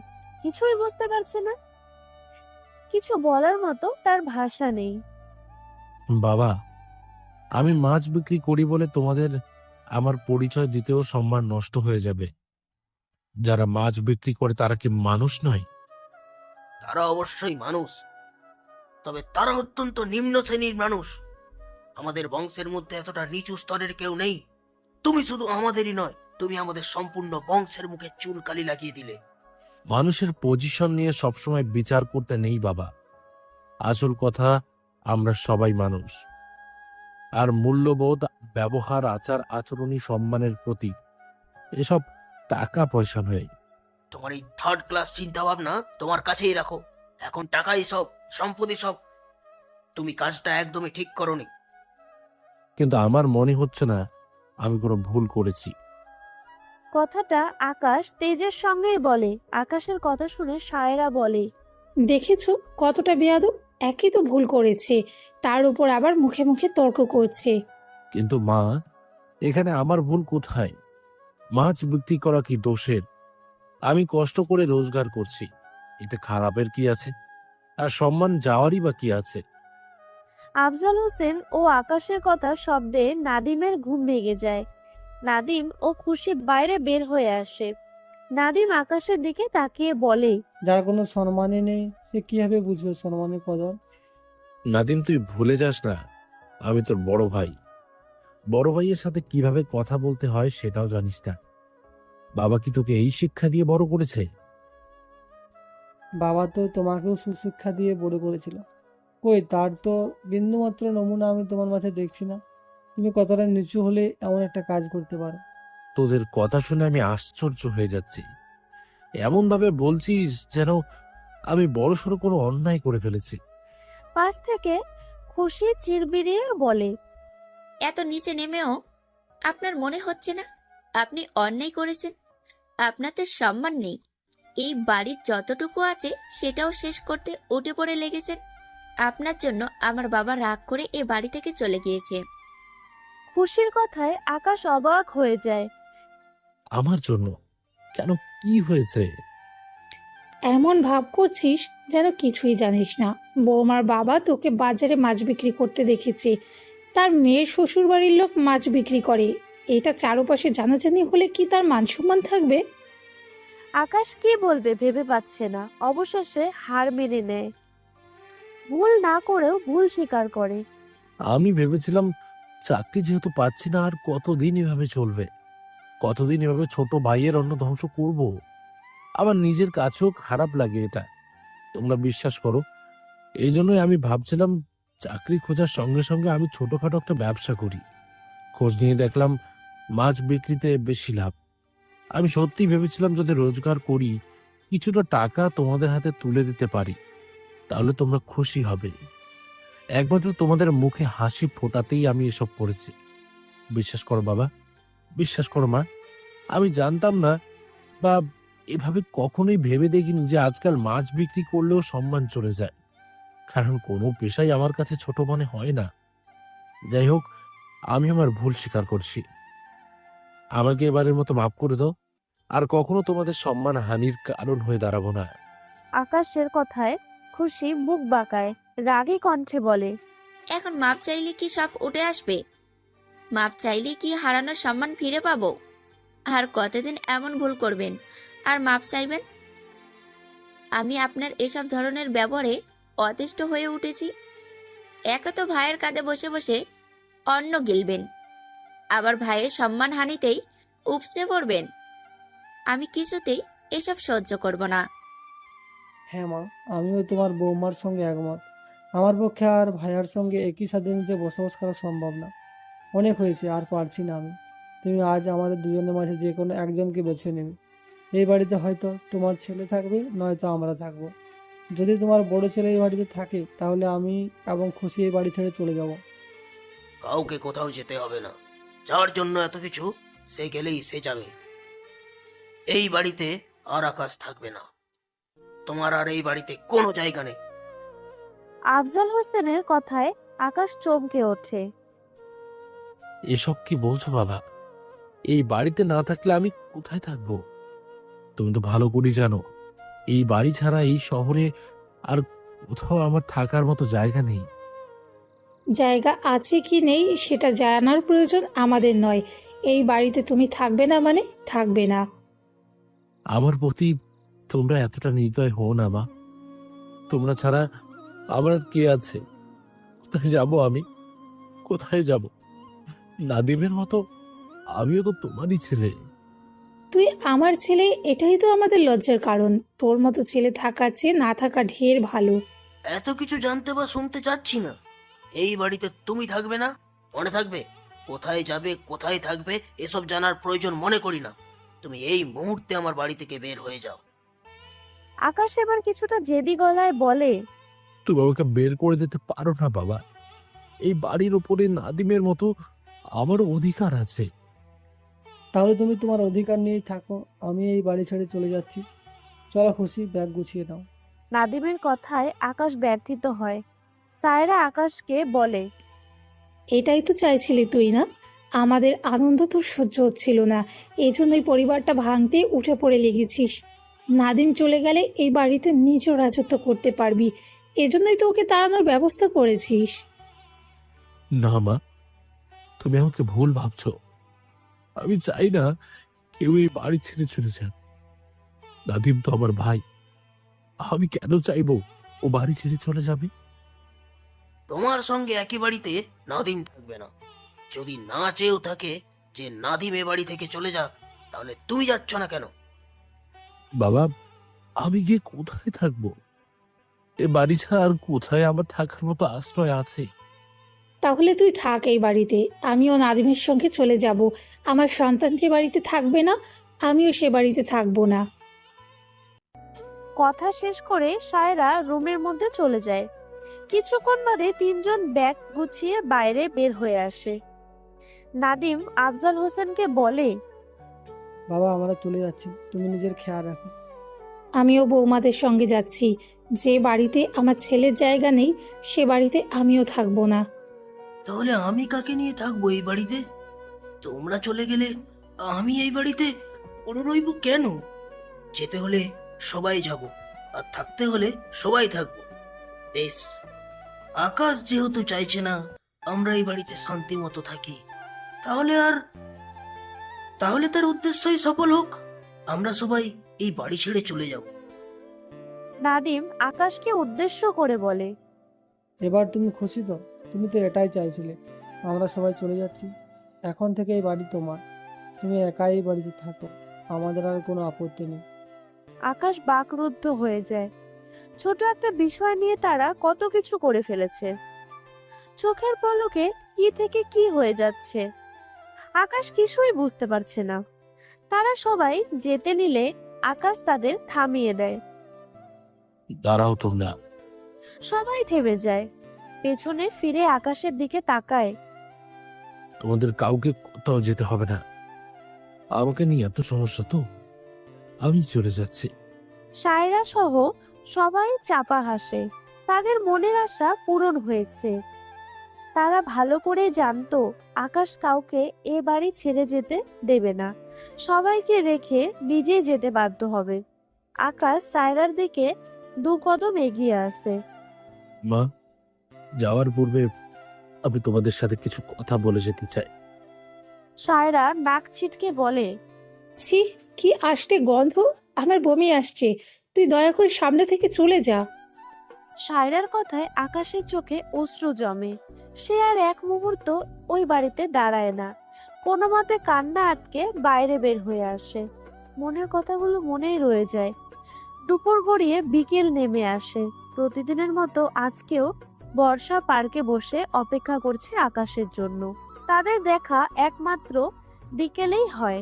কিছুই বুঝতে পারছে না, কিছু বলার মতো তার ভাষা নেই। বাবা, আমি মাছ বিক্রি করি বলে তোমাদের আমার পরিচয় দিতেও সম্মান নষ্ট হয়ে যাবে। যারা মাছ বিক্রি করে তারা কি মানুষ নয়? তারা অবশ্যই মানুষ, তবে তারা অত্যন্ত নিম্ন শ্রেণীর মানুষ। আমাদের বংশের মধ্যে এতটা নিচু স্তরের কেউ নেই। তুমি শুধু আমাদেরই নয়, তুমি আমাদের সম্পূর্ণ বংশের মুখে চুনকালি লাগিয়ে দিলে। মানুষের পজিশন নিয়ে সবসময় বিচার করতে নেই বাবা। আসল কথা, আমরা সবাই মানুষ, আর মূল্যবোধ, ব্যবহার, আচার আচরণই সম্মানের প্রতীক। এসব টাকা পয়সা নয়। তোমার এই থার্ড ক্লাস চিন্তা ভাবনা তোমার কাছেই রাখো। এখন টাকাই সব, সম্পত্তি সব। তুমি কাজটা একদমই ঠিক করোনি। কিন্তু আমার মনে হচ্ছে না আমি কোনো ভুল করেছি। কথাটা আকাশ তেজের সঙ্গেই বলে। আকাশের কথা শুনে সায়রা বলে, দেখেছো কতটা বেয়াদব, একই তো ভুল করেছে, তার উপর আবার মুখে মুখে তর্ক করছে। কিন্তু মা, এখানে আমার ভুল কোথায়? মাছ বিক্রি করা কি দোষের? আমি কষ্ট করে রোজগার করছি, এতে খারাপের কি আছে? আর সম্মান যাওয়ারই বা কি আছে? আফজাল হোসেন ও আকাশের কথা শব্দে নাদিমের ঘুম ভেঙে যায়। নাদিম ও খুশি বাইরে বের হয়ে আসে। নাদিম আকাশের দিকে তাকিয়ে বলে, যার কোনো সম্মানই নেই সে কিভাবে বুঝবে সম্মানের কদর? নাদিম, তুই ভুলে যাস না আমি তোর বড় ভাই। বড় ভাইয়ের সাথে কিভাবে কথা বলতে হয় সেটাও জানিস না। বাবা কি তোকে এই শিক্ষা দিয়ে বড় করেছে? বাবা তো তোমাকেও সুশিক্ষা দিয়ে বড় করেছিল। কই, তার তো বিন্দুমাত্র নমুনা আমি তোমার মাঝে দেখছি না। তুমি কতটা নিচু হলে এমন একটা কাজ করতে পারো? তোদের কথা শুনে আমি আশ্চর্য হয়ে যাচ্ছি। এমন ভাবে বলছিস যেন আমি বড়সড় কোনো অন্যায় করে ফেলেছি। পাশ থেকে খুশি চিরবিরিয়ে বলে, এত নিচে নেমেও আপনার মনে হচ্ছে না আপনি অন্যায় করেছেন? আপনার তো সম্মান নেই। এই বাড়ির যতটুকু আছে সেটাও শেষ করতে উঠে পড়ে লেগেছেন। আপনার জন্য আমার বাবা রাগ করে এ বাড়ি থেকে চলে গিয়েছে। খুশির কথায় আকাশ অবাক হয়ে যায়। আমার জন্য? কেন, কি হয়েছে? এমন ভাব করছিস যেন কিছুই জানিস না। বৌমার বাবা তোকে বাজারে মাছ বিক্রি করতে দেখেছে। তার মেয়ের শ্বশুর বাড়ির লোক মাছ বিক্রি করে। এটা চারপাশে জানাজানি হলে কি তার মান সম্মান থাকবে? আকাশ কি বলবে ভেবে পাচ্ছে না। অবশেষে হার মেনে নেয়। ভুল না করেও ভুল স্বীকার করে। আমি ভেবেছিলাম চাকরি যেহেতু পাচ্ছি না, আর কতদিন এভাবে চলবে? কতদিন এভাবে ছোট ভাইয়ের অন্ন ধ্বংস করব? আমার নিজের কাছেও খারাপ লাগে এটা। তোমরা বিশ্বাস করো, এই জন্যই আমি ভাবছিলাম চাকরি খোঁজার সঙ্গে সঙ্গে আমি ছোটখাটো একটা ব্যবসা করি। খোঁজ নিয়ে দেখলাম মাছ বিক্রিতে বেশি লাভ। আমি সত্যি ভেবেছিলাম যদি রোজগার করি, কিছুটা টাকা তোমাদের হাতে তুলে দিতে পারি, তাহলে তোমরা খুশি হবে। একমাত্র তোমাদের মুখে হাসি ফোটাতেই আমি এসব করেছি। বিশ্বাস করো বাবা, বিশ্বাস করো মা, আমি জানতাম না বা এভাবে কখনোই ভেবে দেখিনি যে আজকাল মাছ বিক্রি করলেও সম্মান চলে যায়। কারণ কোনো পেশাই আমার কাছে ছোট মনে হয় না। যাই হোক, আমি আমার ভুল স্বীকার করছি। আমাকে এবারের মতো মাফ করে দাও। আর কখনো তোমাদের সম্মান হানির কারণ হয়ে দাঁড়াবো না। আকাশের কথায় খুশি মুখ বাঁকায়, রাগী কণ্ঠে বলে, এখন মাপ চাইলে কি সব উঠে আসবে? মাপ চাইলে কি হারানোর সম্মান ফিরে পাবো? আর কতদিন এমন ভুল করবেন আর মাপ চাইবেন? আমি আপনার এসব ধরনের ব্যবহারে অতিষ্ঠ হয়ে উঠেছি। একে তো ভাইয়ের কাঁধে বসে বসে অন্ন গিলবেন, আবার ভাইয়ের সম্মান হানিতেই উপচে পড়বেন। আমি কিছুতেই এসব সহ্য করব না। হ্যাঁ মা, আমিও তোমার বৌমার সঙ্গে একমত। আমার পক্ষে আর ভাইয়ার সঙ্গে একই সাথে নিচে বসবাস করা সম্ভব না। অনেক হয়েছে, আর পারছি না আমি। তুমি আজ আমাদের দুজনের মাঝে যে কোনো একজনকে বেছে নিন। এই বাড়িতে হয়তো তোমার ছেলে থাকবে, নয়তো আমরা থাকবো। যদি তোমার বড় ছেলে এই বাড়িতে থাকে, তাহলে আমি এবং খুশি এই বাড়ি ছেড়ে চলে যাব। কাউকে কোথাও যেতে হবে না। যার জন্য এত কিছু, সে গেলেই সে যাবে। এই বাড়িতে আর আকাশ থাকবে না। তোমার আর এই বাড়িতে কোনো জায়গা নেই। আফজাল হোসেনের কথায় আকাশ চমকে ওঠে। এসব কি বলছো বাবা? এই বাড়িতে না থাকলে আমি কোথায় থাকবো? তুমি তো ভালো করে জানো এই বাড়ি ছাড়া এই শহরে আর কোথাও আমার থাকার মতো জায়গা নেই। জায়গা আছে কি নেই সেটা জানার প্রয়োজন আমাদের নয়। এই বাড়িতে তুমি থাকবে না মানে থাকবে না। আমার প্রতি তোমরা এতটা নির্দয় হও না মা। তোমরা ছাড়া আমার আর কে আছে? কোথায় যাব আমি? কোথায় যাব? নাদিমের মতো আমিও তো তোমারই ছেলে। তুই আমার ছেলে, এটাই তো আমাদের লজ্জার কারণ। তোর মতো ছেলে থাকার চেয়ে না থাকা ঢের ভালো। এত কিছু জানতে বা শুনতে চাচ্ছি না। এই বাড়িতে তুমি থাকবে না, মনে থাকবে। কোথায় যাবে, কোথায় থাকবে, এসব জানার প্রয়োজন মনে করি না। তুমি এই মুহূর্তে আমার বাড়ি থেকে বের হয়ে যাও। আকাশ এবার কিছুটা জেদি গলায় বলে, তুমি আমাকে বের করে দিতে পারো না বাবা। এই বাড়ির ওপরে নাদিমের মতো আমারও অধিকার আছে। তাহলে তুমি তোমার অধিকার নিয়েই থাকো, আমি এই বাড়ি ছেড়ে চলে যাচ্ছি। চলো খুশি, ব্যাগ গুছিয়ে নাও। নাদিমের কথায় আকাশ ব্যর্থিত হয়। সায়রা আকাশকে বলে, এটাই তো চাইছিলি তুই না? আমাদের আনন্দ তোর সহ্য হচ্ছিল না, এই জন্যই পরিবারটা ভাঙতে উঠে পড়ে লেগেছিস। নাদিম চলে গেলে এই বাড়িতে নিজ রাজত্ব করতে পারবি, এজন্যই তো ওকে তাড়ানোর ব্যবস্থা করেছিস। না মা, তুমি আমাকে ভুল ভাবছো। আমি চাই না কেউ এই বাড়ি ছেড়ে চলে যান। নাদিম তো আমার ভাই। আমি কেন চাইবো ও বাড়ি ছেড়ে চলে যাবে? তোমার সঙ্গে একই বাড়িতে নাদিম থাকবে না। যদি না চেয়েও থাকে যে নাদিম এ বাড়ি থেকে চলে যাক, তাহলে তুমি যাচ্ছ না কেন? বাবা, আমি গিয়ে কোথায় থাকবো? এ বাড়ি ছাড়া আর কোথায় আমার থাকার মতো আশ্রয় আছে? তাহলে তুই থাক এই বাড়িতে, আমিও নাদিমের সঙ্গে চলে যাব। আমার সন্তান যে বাড়িতে থাকবে না, আমিও সে বাড়িতে থাকবো না। কথা শেষ করে সায়রা রুমের মধ্যে চলে যায়। কিছুক্ষণ বাদে তিনজন ব্যাগ গুছিয়ে বাইরে বের হয়ে আসে। নাদিম আফজাল হোসেনকে বলে, বাবা, আমরা চলে যাচ্ছি, তুমি নিজের খেয়াল রাখো। আমিও বৌমাদের সঙ্গে যাচ্ছি। যে বাড়িতে আমার ছেলের জায়গা নেই, সে বাড়িতে আমিও থাকবো না। তাহলে আমি কাকে নিয়ে থাকবো এই বাড়িতে? তোমরা চলে গেলে আমি এই বাড়িতে পড়ে রইব কেন? যেতে হলে সবাই যাব, আর থাকতে হলে সবাই থাকবো। বেশ, আকাশ যেহেতু চাইছে না আমরা এই বাড়িতে শান্তি মতো থাকি, তাহলে তার উদ্দেশ্যই সফল হোক। আমরা সবাই এই বাড়ি ছেড়ে চলে যাব। নাদিম আকাশকে উদ্দেশ্য করে বলে, এবার তুমি খুশি তো? তুমি তো এটাই চাইছিলে। আমরা সবাই চলে যাচ্ছি, এখন থেকে এই বাড়ি তোমার। তুমি একাই এই বাড়িতে থাকো, আমাদের আর কোনো আপত্তি নেই। আকাশ বাকরুদ্ধ হয়ে যায়। ছোট একটা বিষয় নিয়ে তারা কত কিছু করে ফেলেছে। চোখের পলকে কি থেকে কি হয়ে যাচ্ছে আকাশ কিছুই বুঝতে পারছে না। তারা সবাই যেতে নিলে আকাশ তাদের থামিয়ে দেয়। দাঁড়াও তোমরা। সবাই থেমে যায়, পেছনে ফিরে আকাশের দিকে তাকায়। তোমাদের কাউকে কোথাও যেতে হবে না। আমাকে নিয়ে এত সমস্যা তো, আমি চলে যাচ্ছি। সায়রা সহ সবাই চাপা হাসে। তাদের মনের আশা পূরণ হয়েছে। তারা ভালো করে জানতো আকাশ কাউকে এ বাড়ি ছেড়ে যেতে দেবে না, সবাইকে রেখে নিজে যেতে বাধ্য হবে। আকাশ সায়রার দিকে 2 কদম এগিয়ে আসে। মা, যাওয়ার পূর্বে আমি তোমাদের সাথে কিছু কথা বলে যেতে চাই। সায়রা নাক ছিটকে বলে, ছি, কি আষ্টে গন্ধ, আমার বমি আসছে। তুই দয়া করে সামনে থেকে চলে যা। সায়রার কথায় আকাশের চোখে অশ্রু জমে। সে আর এক মুহূর্ত ওই বাড়িতে দাঁড়ায় না, কোনো মতে কান্না আটকে বাইরে বের হয়ে আসে। মনের কথাগুলো মনেই রয়ে যায়। দুপুর গড়িয়ে বিকেল নেমে আসে। প্রতিদিনের মতো আজকেও বর্ষা পার্কে বসে অপেক্ষা করছে আকাশের জন্য। তাদের দেখা একমাত্র বিকেলেই হয়,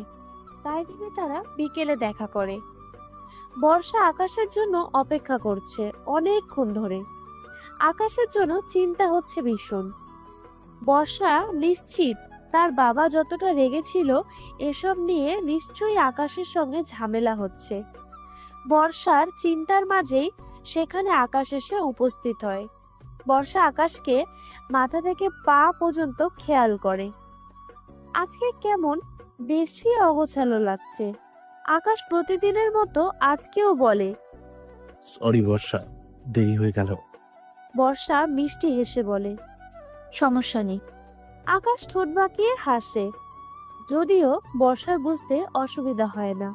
তাই দিনে তারা বিকেলে দেখা করে। বর্ষা আকাশের জন্য অপেক্ষা করছে অনেকক্ষণ ধরে। আকাশের জন্য চিন্তা হচ্ছে ভীষণ। বর্ষা নিশ্চিত তার বাবা যতটা রেগেছিল, এসব নিয়ে নিশ্চয়ই আকাশের সঙ্গে ঝামেলা হচ্ছে। বর্ষার চিন্তার মাঝেই সেখানে আকাশ এসে উপস্থিত হয়। বর্ষা আকাশকে মাথা থেকে পা পর্যন্ত খেয়াল করে। আজকে কেমন বেশি অগোছালো লাগছে। আকাশ প্রতিদিনের মতো আজকেও বলে, সরি বর্ষা, দেরি হয়ে গেল। বর্ষা মিষ্টি হেসে বলে, সমস্যা নেই। আকাশ ঠোঁট বাঁকিয়ে হাসে, যদিও বর্ষার বুঝতে অসুবিধা হয় না।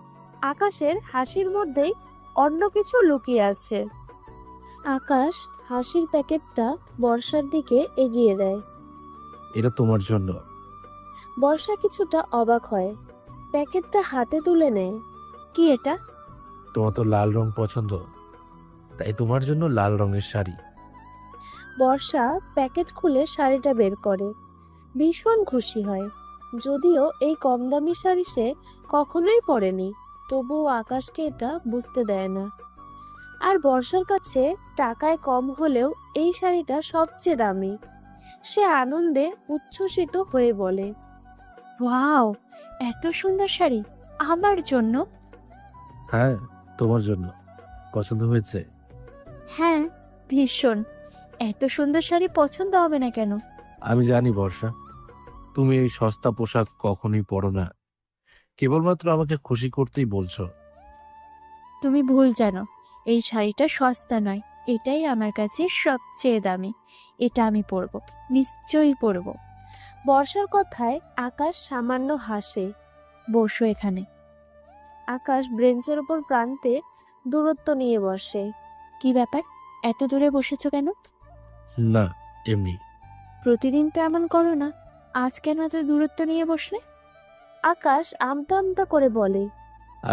আকাশের হাসির মধ্যেই অন্য কিছু লুকিয়ে আছে। আকাশ হাসির প্যাকেটটা বর্ষার দিকে এগিয়ে দেয়। এটা তোমার জন্য। বর্ষা কিছুটা অবাক হয়, প্যাকেটটা হাতে তুলে নেয়। কি এটা? তোমার তো লাল রং পছন্দ, তাই তোমার জন্য লাল রঙের শাড়ি। বর্ষা প্যাকেট খুলে শাড়িটা বের করে, ভীষণ খুশি হয়। যদিও এই কম দামি শাড়ি সে কখনোই পরেনি, তবুও আকাশকে এটা বুঝতে দেয় না। আর বর্ষার কাছে টাকায় কম হলেও এই শাড়িটা সবচেয়ে দামি। সে আনন্দে উচ্ছ্বসিত হয়ে বলে, ওয়াও, এত সুন্দর শাড়ি আমার জন্য? হ্যাঁ, তোমার জন্য। পছন্দ হয়েছে? হ্যাঁ, ভীষণ। এত সুন্দর শাড়ি পছন্দ হবে না কেন? আমি জানি বর্ষা, তুমি এই সস্তা পোশাক কখনোই পরো না, কেবলমাত্র আমাকে খুশি করতেই বলছো। তুমি ভুল জানো, এই শাড়িটা সস্তা নয়, এটাই আমার কাছে সবচেয়ে দামি। এটা আমি পরবো, নিশ্চয়ই পরবো। বর্ষার কথায় আকাশ সামান্য হাসে। বসো এখানে। আকাশ ব্রেঞ্চের উপর প্রান্তে দূরত্ব নিয়ে বসে। কি ব্যাপার, এত দূরে বসেছো কেন? না, এমনি। প্রতিদিন তো এমন করো না। আজ কেন এত দূরত্ব নিয়ে বসলে? আকাশ আমতা আমতা করে বলে।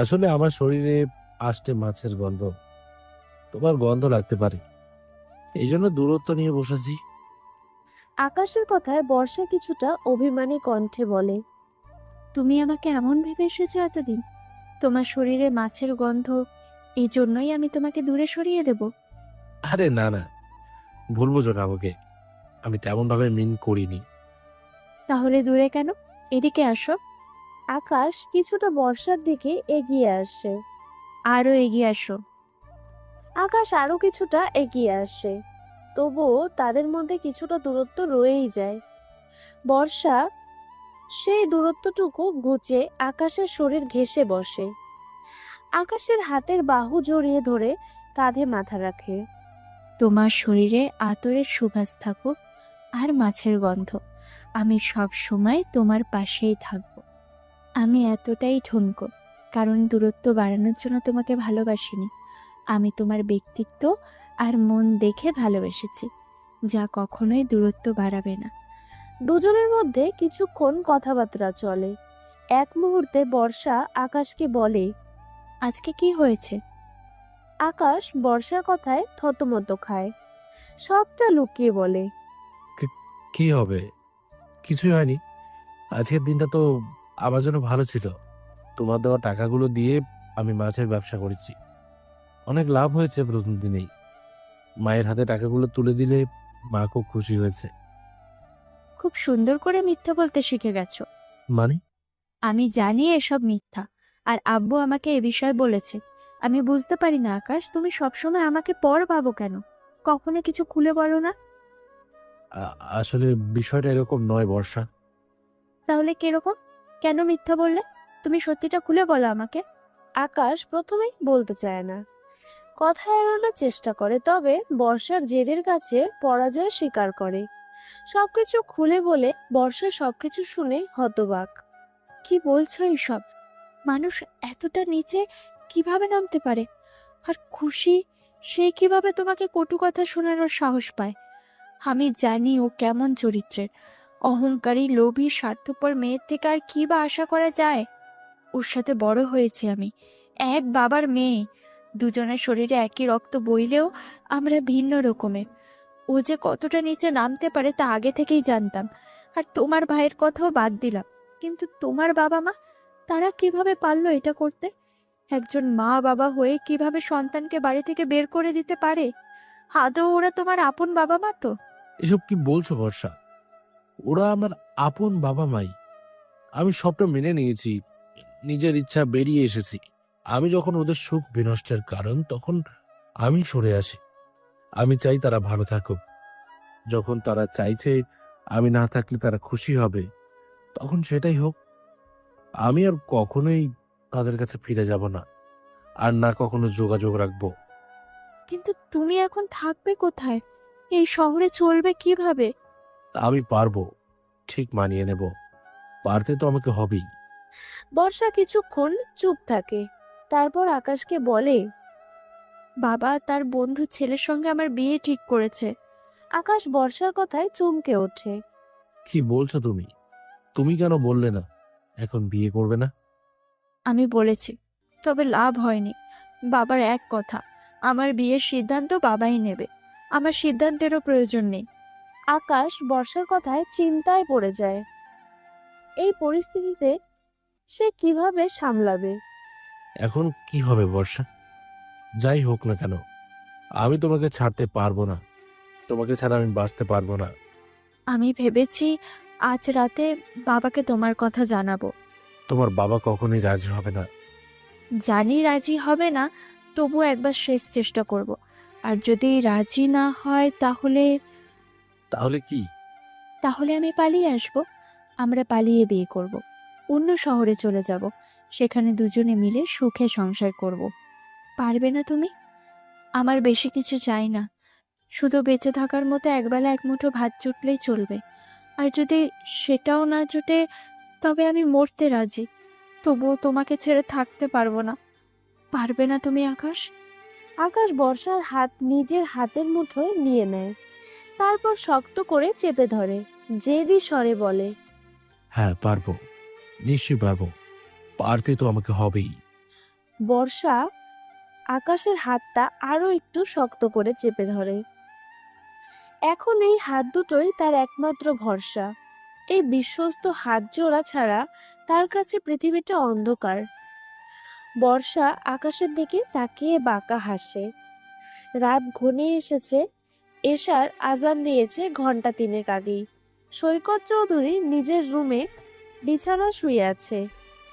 আসলে আমার শরীরে আসতে মাছের গন্ধ, তোমার গন্ধ লাগতে পারে, এই জন্য দূরত্ব নিয়ে বসেছি। আকাশের কথায় বর্ষা কিছুটা অভিমানী কণ্ঠে বলে। তুমি আমাকে এমন ভেবে এসেছো এতদিন? তোমার শরীরে মাছের গন্ধ, এই জন্যই আমি তোমাকে দূরে সরিয়ে দেব? আরে না না, ভুল বোঝো না আমাকে, আমি তেমন ভাবে মিন করিনি। তাহলে দূরে কেন? এদিকে আসো। আকাশ কিছুটা বর্ষার দিকে এগিয়ে আসে। আরো এগিয়ে আসো। আকাশ আরো কিছুটা এগিয়ে আসে, তবুও তাদের মধ্যে কিছুটা দূরত্ব রয়েই যায়। বর্ষা সেই দূরত্বটুকু ঘুচে আকাশের শরীর ঘেঁষে বসে। আকাশের হাতের বাহু জড়িয়ে ধরে কাঁধে মাথা রাখে। তোমার শরীরে আতরের সুবাস থাকুক আর মাছের গন্ধ, আমি সব সময় তোমার পাশেই থাকব। আমি এতটাই ঠুনকো কারণ দূরত্ব বাড়ানোর জন্য তোমাকে ভালোবাসিনি, আমি তোমার ব্যক্তিত্ব আর মন দেখে ভালোবেসেছি, যা কখনোই দূরত্ব বাড়াবে না। দুজনের মধ্যে কিছুক্ষণ কথাবার্তা চলে। এক মুহূর্তে বর্ষা আকাশকে বলে। আজকে কি হয়েছে? আকাশ বর্ষার কথায় থতমত খায়, সবটা লুকিয়ে বলে। কি হবে, কিছুই হয়নি। আজকের দিনটা তো আমার জন্য ভালো ছিল। তোমার দেওয়া টাকাগুলো দিয়ে আমি মাছের ব্যবসা করেছি, অনেক লাভ হয়েছে প্রথম দিনেই। মায়ের হাতে টাকাগুলো তুলে দিলে মা খুব খুশি হয়েছে। খুব সুন্দর করে মিথ্যা বলতে শিখে গেছো। মানে? আমি জানি এসব মিথ্যা, আর আব্বু আমাকে এ বিষয়ে বলেছে। আমি বুঝতে পারি না আকাশ, তুমি সবসময় আমাকে পর ভাবো কেন? কখনো কিছু খুলে বলো না। আসলে বিষয়টা এরকম নয় বর্ষা। তাহলে কিরকম? কেন মিথ্যা বললে? তুমি সত্যিটা খুলে বলো আমাকে। আকাশ প্রথমেই বলতে চায় না, কথা এড়ানোর চেষ্টা করে, তবে বর্ষার জেদের কাছে পরাজয় স্বীকার করে। সবকিছু খুলে বলে বর্ষা সবকিছু শুনে হতবাক। কি বলছো এইসব? মানুষ এতটা নিচে কিভাবে নামতে পারে? আর খুশি, সে কিভাবে তোমাকে কটু কথা শোনানোর সাহস পায়? আমি জানি ও কেমন চরিত্রের, অহংকারী, লোভী, স্বার্থপর মেয়ের থেকে আর কি বা আশা করা যায়? ওর সাথে বড় হয়েছি আমি, এক বাবার মেয়ে। দুজনের শরীরে একই রক্ত বইলেও আমরা ভিন্ন রকমের। ও যে কতটা নিচে নামতে পারে তা আগে থেকেই জানতাম। আর তোমার ভাইয়ের কথাও বাদ দিলাম, কিন্তু তোমার বাবা মা, তারা কিভাবে পারলো এটা করতে? একজন মা বাবা হয়ে কিভাবে সন্তানকে বাড়ি থেকে বের করে দিতে পারে? আদৌ ওরা তোমার আপন বাবা মা তো? এসব কি বলছো বর্ষা? ওরা আমার আপন বাবা মাই। আমি সবটা মেনে নিয়েছি, নিজের ইচ্ছা বেরিয়ে এসেছি। আমি যখন ওদের সুখ বিনষ্টের কারণ, তখন আমি সরে আসি। আমি চাই তারা ভালো থাকুক। যখন তারা চাইছে আমি না থাকলে তারা খুশি হবে, তখন সেটাই হোক। আমি আর কখনোই তাদের কাছে ফিরে যাব না, আর না কখনো যোগাযোগ রাখবো। কিন্তু তুমি এখন থাকবে কোথায়? এই শহরে চলবে কিভাবে? আমি পারবো, ঠিক মানিয়ে নেব। পারতে তো আমাকে হবেই। বর্ষা কিছুক্ষণ চুপ থাকে, তারপর আকাশকে বলে। বাবা তার বন্ধু ছেলের সঙ্গে আমার বিয়ে ঠিক করেছে। আকাশ বর্ষার কথায় চমকে ওঠে। কি বলছো তুমি? তুমি কেন বললে না এখন বিয়ে করবে না? আমি বলেছি, তবে লাভ হয়নি। বাবার এক কথা, আমার বিয়ের সিদ্ধান্ত বাবাই নেবে, আমার সিদ্ধান্তেরও প্রয়োজন নেই। আকাশ বর্ষার কথায় চিন্তায় পড়ে যায়। এই পরিস্থিতিতে সে কিভাবে সামলাবে? এখন কি হবে বর্ষা? যাই হোক না কেন, আমি তোমাকে ছাড়তে পারবো না। তোমাকে ছাড়া আমি বাঁচতে পারবো না। আমি ভেবেছি আজ রাতে বাবাকে তোমার কথা জানাবো। তোমার বাবা কখনোই রাজি হবে না। জানি রাজি হবে না, তবু একবার শেষ চেষ্টা করব। আর যদি রাজি না হয় তাহলে তাহলে কি? তাহলে আমি পালিয়ে আসব। আমরা পালিয়ে বিয়ে করব, অন্য শহরে চলে যাব, সেখানে দুজনে মিলে সুখে সংসার করব। পারবে না তুমি? আমার বেশি কিছু চাই না, শুধু বেঁচে থাকার মতো একবেলা এক মুঠো ভাত জুটলেই চলবে। আর যদি সেটাও না জুটে, তবে আমি মরতে রাজি, তবুও তোমাকে ছেড়ে থাকতে পারবো না। পারবে না তুমি আকাশ? আকাশ বর্ষার হাত নিজের হাতের মুঠোয় নিয়ে নেয়, তারপর শক্ত করে চেপে ধরে, জেদি স্বরে বলে। হ্যাঁ, পারবো, নিশ্চয়ই পারবো। পারতে তো আমাকে হবেই। বর্ষা আকাশের হাতটা আরো একটু শক্ত করে চেপে ধরে। এখন এই হাত দুটোই তার একমাত্র ভরসা। এই বিশ্বস্ত হাত জোড়া ছাড়া তার কাছে পৃথিবীটা অন্ধকার। বর্ষা আকাশের দিকে তাকিয়ে বাঁকা হাসে। রাত ঘনিয়ে এসেছে। এশার আজান দিয়েছে ঘন্টা 3 আগেই। সৈকত চৌধুরী নিজের রুমে বিছানা শুয়ে আছে।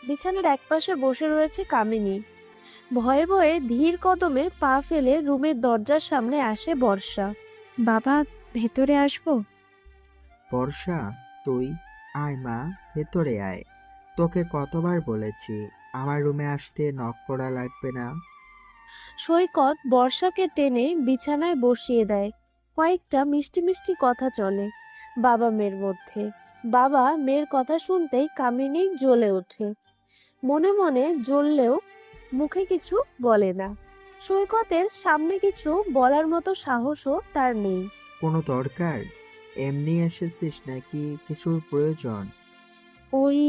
বিছানার একপাশে বসে রয়েছে কামিনী। ভয়ে ভয়ে ধীর কদমে পা ফেলে রুমের দরজার সামনে আসে বর্ষা। বাবা, ভেতরে আসবো? বর্ষা, তুই আয় মা, ভেতরে আয়। তোকে কতবার বলেছি আমার রুমে আসতে, নক করা লাগবে না। সৈকত বর্ষাকে টেনে বিছানায় বসিয়ে দেয়। কয়েকটা মিষ্টি মিষ্টি কথা চলে বাবা মেয়ের মধ্যে। বাবা মেয়ের কথা শুনতেই কামিনী জ্বলে ওঠে। মনে মনে জ্বললেও মুখে কিছু বলে না। সৈকতের সামনে কিছু বলার মতো সাহসও তার নেই। কোনো দরকার? এমনি এসেছিস নাকি কিছুর প্রয়োজন? ওই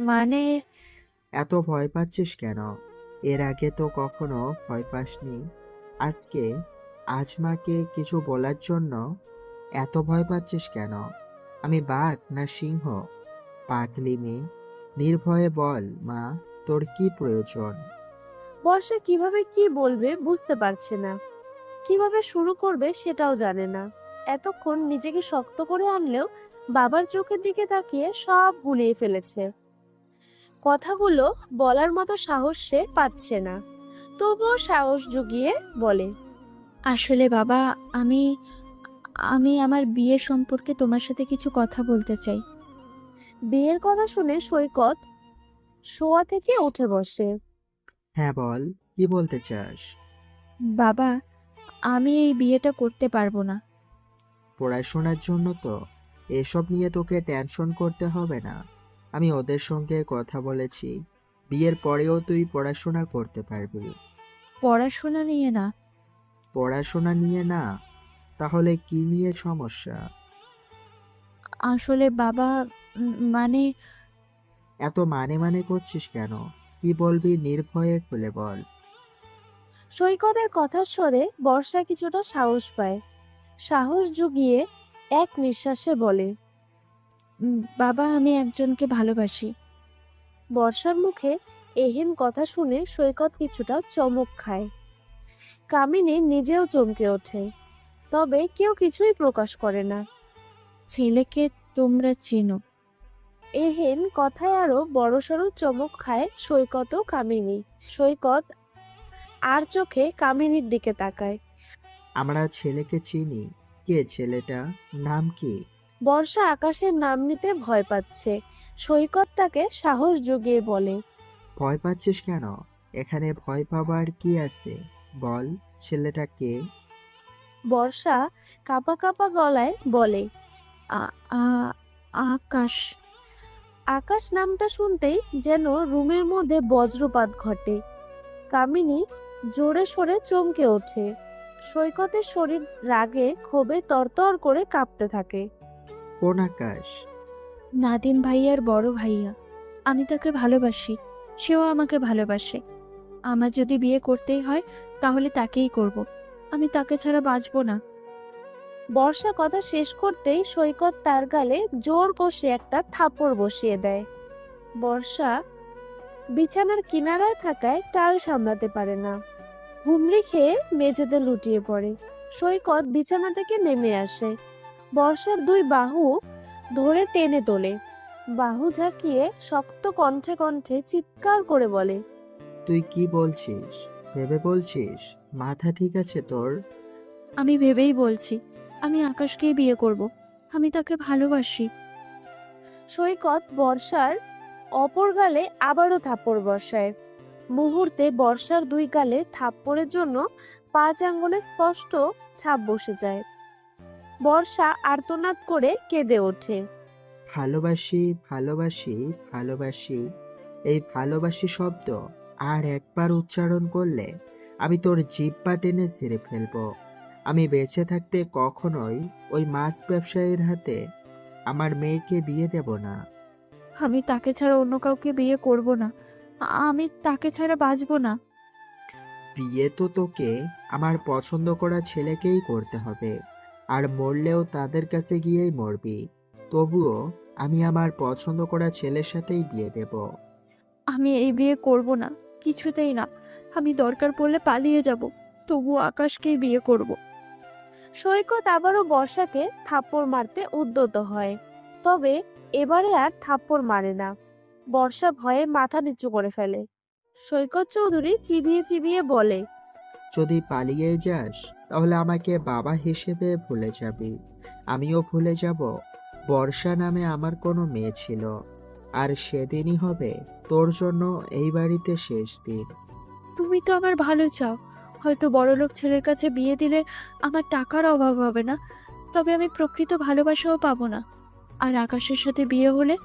মানে এত ভয় পাচ্ছিস কেন? এর আগে তো কখনো ভয় পাসনি। আজ মাকে কিছু বলার জন্য এত ভয় পাচ্ছিস কেন? আমি বাঘ না সিংহ? পাগলি মেয়ে, নির্ভয়ে বল মা, তোর কি প্রয়োজন? বর্ষা কিভাবে কি বলবে বুঝতে পারছে না। কিভাবে শুরু করবে সেটাও জানে না। এতক্ষণ নিজেকে শক্ত করে আনলেও বাবার চোখের দিকে তাকিয়ে সব গুলিয়ে ফেলেছে। কথাগুলো বলার মতো সাহস সে পাচ্ছে না। তবুও সাহস জুগিয়ে বলে, আসলে বাবা, আমি আমি আমার বিয়ে সম্পর্কে তোমার সাথে কিছু কথা বলতে চাই। বিয়ের কথা শুনে সৈকত শোয়া থেকে উঠে বসে। হ্যাঁ বল, কি বলতে চাস? বাবা, আমি এই বিয়েটা করতে পারবো না। পড়াশোনার জন্য তো এসব নিয়ে তোকে টেনশন করতে হবে না। আমি ওদের সঙ্গে কথা বলেছি, বিয়ের পরেও তুই পড়াশোনা করতে পারবি। পড়াশোনা নিয়ে না। পড়াশোনা নিয়ে না? তাহলে কি নিয়ে সমস্যা? আসলে বাবা, মানে এত মানে করছিস কেন? কি বলবি নির্ভয়ে খুলে বল। সৈকতের কথার স্বরে বর্ষা কিছুটা সাহস পায়। সাহস জুগিয়ে এক নিঃশ্বাসে বলে, বাবা, আমি একজনকে ভালোবাসি। বর্ষার মুখে এহেন কথা শুনে সৈকত কিছুটা চমক খায়। কামিনী নিজেও চমকে ওঠে, তবে কেউ কিছুই প্রকাশ করে না। ছেলেকে তোমরা চেনো? এহেন কথায় আরো বড়সড় চমক খায় সৈকত ও কামিনী। সৈকত আর চোখে কামিনীর দিকে তাকায়। আমরা ছেলেকে চিনি। কে ছেলেটা? নাম কি? বর্ষা আকাশের নাম নিতে ভয় পাচ্ছে। সৈকত তাকে সাহস জুগিয়ে বলে, ভয় পাচ্ছিস কেন? এখানে ভয় পাবার কি আছে? বল, ছেলেটা কে? বর্ষা কাঁপা কাঁপা গলায় বলে, আকাশ। আকাশ নামটা শুনতেই যেন রুমের মধ্যে বজ্রপাত ঘটে। কামিনী জোরে সোরে চমকে ওঠে। সৈকতের শরীর রাগে ক্ষোভে তরতর করে কাঁপতে থাকে। কোন আকাশ? নাদিম ভাইয়ার বড় ভাইয়া। আমি তাকে ভালোবাসি, সেও আমাকে ভালোবাসে। আমার যদি বিয়ে করতেই হয় তাহলে তাকেই করব। আমি তাকে ছাড়া বাঁচবো না। বর্ষা কথা শেষ করতেই সৈকত তার গালে জোর কষে একটা থাপ্পড় বসিয়ে দেয়। বর্ষা বিছানার কিনারায় থাকায় টাল সামলাতে পারে না। হুমড়ি খেয়ে মেঝেতে লুটিয়ে পড়ে। সৈকত বিছানা থেকে নেমে আসে। বর্ষার 2 বাহু ধরে টেনে তোলে। বাহু ঝাঁকিয়ে শক্ত কণ্ঠে কণ্ঠে চিৎকার করে বলে, তুই কি বলছিস? ভেবে বলছিস? মাথা ঠিক আছে তোর? আমি ভেবেই বলছি, আমি আকাশকেই বিয়ে করব। আমি তাকে ভালোবাসি। সৈকত বর্ষার অপর গালে আবারও থাপ্পড় বসায়। মুহূর্তে বর্ষার 2 গালে থাপ্পড়ের জন্য 5 আঙ্গুলে স্পষ্ট ছাপ বসে যায়। বর্ষা আর্তনাদ করে কেঁদে ওঠে। ভালোবাসি, ভালোবাসি, ভালোবাসি, এই ভালোবাসি শব্দ আর একবার উচ্চারণ করলে আমি তোর জিহ্বা টেনে ছিঁড়ে ফেলবো। আমি বেঁচে থাকতে কখনোই ওই মাছ ব্যবসায়ীর হাতে আমার মেয়েকে বিয়ে দেব না। আমি তাকে ছাড়া অন্য কাউকে বিয়ে করব না। আমি তাকে ছাড়া বাঁচবো না। বিয়ে তো তোকে আমার পছন্দ করা ছেলেকেই করতে হবে, আর মরলেও তাদের কাছে গিয়েই মরবি। তবুও আমি আমার পছন্দ করা ছেলের সাথেই বিয়ে দেব। আমি এই বিয়ে করব না, কিছুতেই না। আমি দরকার পড়লে পালিয়ে যাব, তবু আকাশকেই বিয়ে করব। সৈকত আবারও বর্ষাকে থাপ্পড় মারতে উদ্যত হয়, তবে এবারে আর থাপ্পড় মারে না। বর্ষা ভয়ে মাথা নিচু করে ফেলে। সৈকত চৌধুরী চিবিয়ে চিবিয়ে বলে, যদি পালিয়ে যাস তাহলে আমাকে বাবা হিসেবে ভুলে যাবি। আমিও ভুলে যাব বর্ষা নামে আমার কোনো মেয়ে ছিল, আর সেদিনই হবে তোর জন্য এই বাড়িতে শেষ দিন। তুমি তো আমার ভালো চাও। হয়তো বড়লোক ছেলের কাছে বিয়ে দিলে আমার টাকার অভাব হবে না, তবে আমি প্রকৃত ভালোবাসাও পাবো না। আর আকাশের সাথে বিয়ে হলে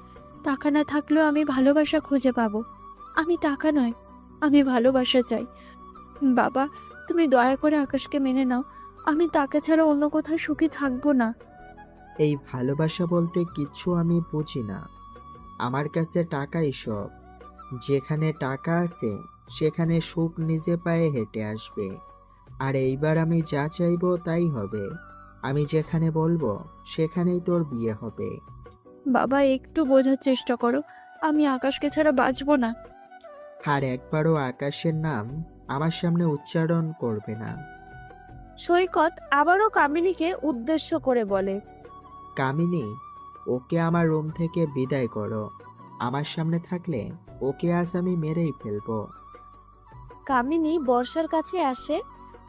টাকা না থাকলেও আমি ভালোবাসা খুঁজে পাবো। আমি টাকা নয়, আমি ভালোবাসা চাই। বাবা, তুমি দয়া করে আকাশকে মেনে নাও। আমি তাকে ছাড়া অন্য কোথাও সুখী থাকবো না। এই ভালোবাসা বলতে কিচ্ছু আমি বুঝি না। আমার কাছে টাকাই সব। যেখানে টাকা আছে সেখানে সুখ নিজে পায়ে হেঁটে আসবে। আর এইবার আমি যা চাইবো তাই হবে। আমি যেখানে বলবো সেখানেই তোর বিয়ে হবে। বাবা, একটু বোঝার চেষ্টা করো। আমি আকাশকে ছাড়া বাঁচবো না। আর একবারও আকাশের নাম আমার সামনে উচ্চারণ করবে না। সৈকত আবারও কামিনীকে উদ্দেশ্য করে বলে, কামিনী, ওকে আমার রুম থেকে বিদায় করো। আমার সামনে থাকলে ওকে আজ আমি মেরেই ফেলবো। কামিনী বর্ষার কাছে আসে,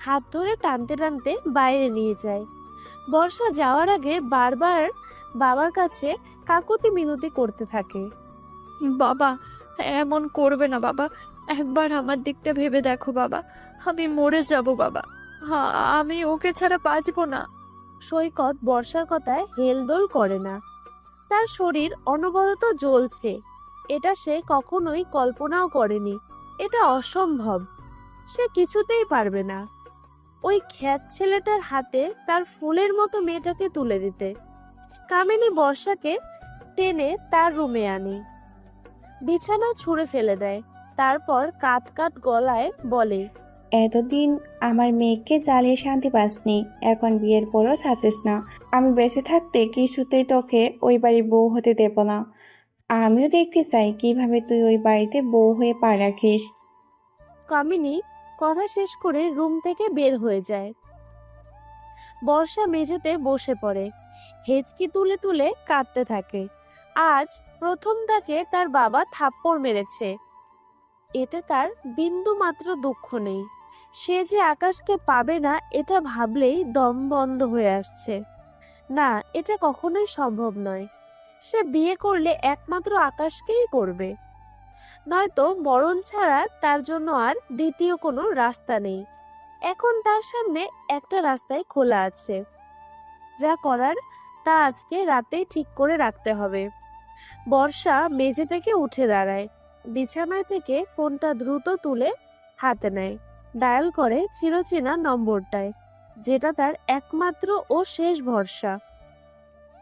হাত ধরে টানতে টানতে বাইরে নিয়ে যায়। বর্ষা যাওয়ার আগে বারবার বাবার কাছে কাকুতি মিনতি করতে থাকে। বাবা, এমন করবে না বাবা। একবার আমার দিকটা ভেবে দেখো বাবা। আমি মরে যাব বাবা। হ্যাঁ, আমি ওকে ছাড়া বাঁচবো না। সৈকত বর্ষার কথায় হেলদোল করে না। তার শরীর অনবরত জ্বলছে। এটা সে কখনোই কল্পনাও করেনি। এটা অসম্ভব। সে কিছুতেই পারবে না ওই খ্যাত ছেলেটার হাতে তার ফুলের মতো মেয়েটাকে তুলে দিতে। কামিনী বর্ষাকে টেনে তার রুমে আনে, বিছানা ছুঁড়ে ফেলে দেয়। তারপর কাট কাট গলায় বলে, এতদিন আমার মেয়েকে জ্বালিয়ে শান্তি পাসনি, এখন বিয়ের পরও ছাড়ছিস না। আমি বেঁচে থাকতে কিছুতেই তোকে ওই বাড়ির বউ হতে দেব না। আমিও দেখতে চাই কিভাবে তুই ওই বাড়িতে বউ হয়ে পা রাখিস। কামিনী কথা শেষ করে রুম থেকে বের হয়ে যায়। বর্ষা মেঝেতে বসে পড়ে, হেঁচকি তুলে তুলে কাঁদতে থাকে। আজ প্রথম তাকে তার বাবা থাপ্পড় মেরেছে। এতে তার বিন্দু মাত্র দুঃখ নেই। সে যে আকাশকে পাবে না এটা ভাবলেই দম বন্ধ হয়ে আসছে। না, এটা কখনোই সম্ভব নয়। সে বিয়ে করলে একমাত্র আকাশকেই করবে, নয়তো মরণ ছাড়া তার জন্য আর দ্বিতীয় কোনো রাস্তা নেই। এখন তার সামনে একটা রাস্তায় খোলা আছে। যা করার তা আজকে রাতেই ঠিক করে রাখতে হবে। বর্ষা মেঝে থেকে উঠে দাঁড়ায়, বিছানায় থেকে ফোনটা দ্রুত তুলে হাতে নেয়, ডায়াল করে চিরচেনা নম্বরটায়, যেটা তার একমাত্র ও শেষ ভরসা।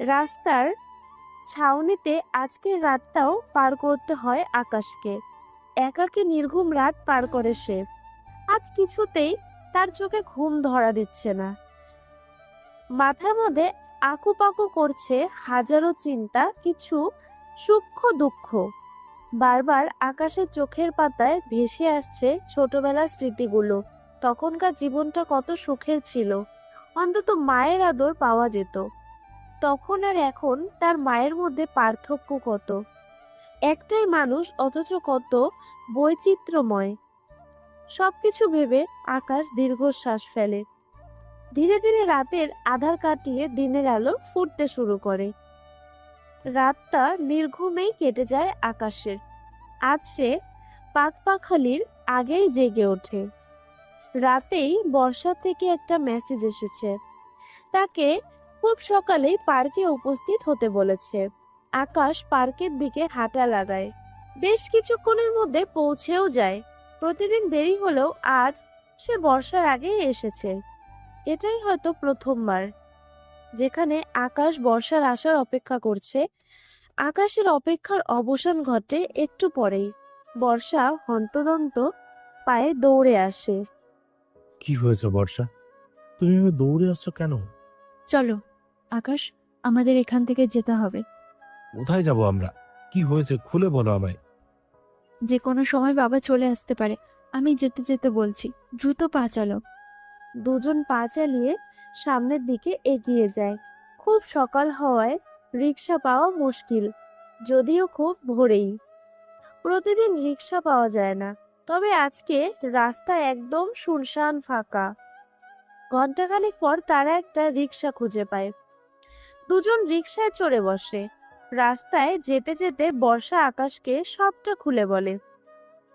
রাস্তার ছাউনিতে আজকের রাতটাও পার করতে হয় আকাশকে। একাকী নির্ঘুম রাত পার করে সে। আজ কিছুতেই তার চোখে ঘুম ধরা দিচ্ছে না। মাথার মধ্যে আকুপাকু করছে হাজারো চিন্তা, কিছু সূক্ষ্ম দুঃখ। বারবার আকাশের চোখের পাতায় ভেসে আসছে ছোটবেলার স্মৃতিগুলো। তখনকার জীবনটা কত সুখের ছিল, অন্তত মায়ের আদর পাওয়া যেত। তখন আর এখন তার মায়ের মধ্যে পার্থক্য কত। একটাই মানুষ অথচ কত বৈচিত্র্যময়। সবকিছু ভেবে আকাশ দীর্ঘশ্বাস ফেলে। ধীরে ধীরে রাতের আধার কাটিয়ে দিনের আলো ফুটতে শুরু করে। রাতটা নির্ঘুমেই কেটে যায় আকাশের। আজ সে পাখপাখালির আগেই জেগে ওঠে। রাতেই বর্ষা থেকে একটা মেসেজ এসেছে। তাকে খুব সকালেই পার্কে উপস্থিত হতে বলেছে। আকাশ পার্কের দিকে হাঁটা লাগায়। বেশ কিছুক্ষণের মধ্যে পৌঁছেও যায়। প্রতিদিন দেরি হলেও আজ সে বর্ষার আগেই এসেছে। এটাই হয়তো প্রথমবার। যেখানে আকাশ বর্ষার আসার অপেক্ষা করছে। আকাশের অপেক্ষার অবসান ঘটে একটু পরেই। বর্ষা হন্তদন্ত পায়ে দৌড়ে আসে। কি হয়েছে বর্ষা? তুমি এভাবে দৌড়ে আসছো কেন? চলো আকাশ, আমাদের এখান থেকে যেতে হবে। কোথায় যাব আমরা? কি হয়েছে খুলে বলো আমায়। যে কোনো সময় বাবা চলে আসতে পারে। আমি যেতে যেতে বলছি, দ্রুত পা চালো। দুজন পা চালিয়ে সামনের দিকে এগিয়ে যায়। খুব সকাল হওয়ায় রিক্সা পাওয়া মুশকিল, যদিও খুব ভোরেই। প্রতিদিন রিক্সা পাওয়া যায় না, তবে আজকে রাস্তা একদম শুনশান ফাঁকা। ঘন্টাখানেক পর তারা একটা রিক্সা খুঁজে পায়। দুজন রিক্সায় চড়ে বসে। রাস্তায় যেতে যেতে বর্ষা আকাশকে সবটা খুলে বলে।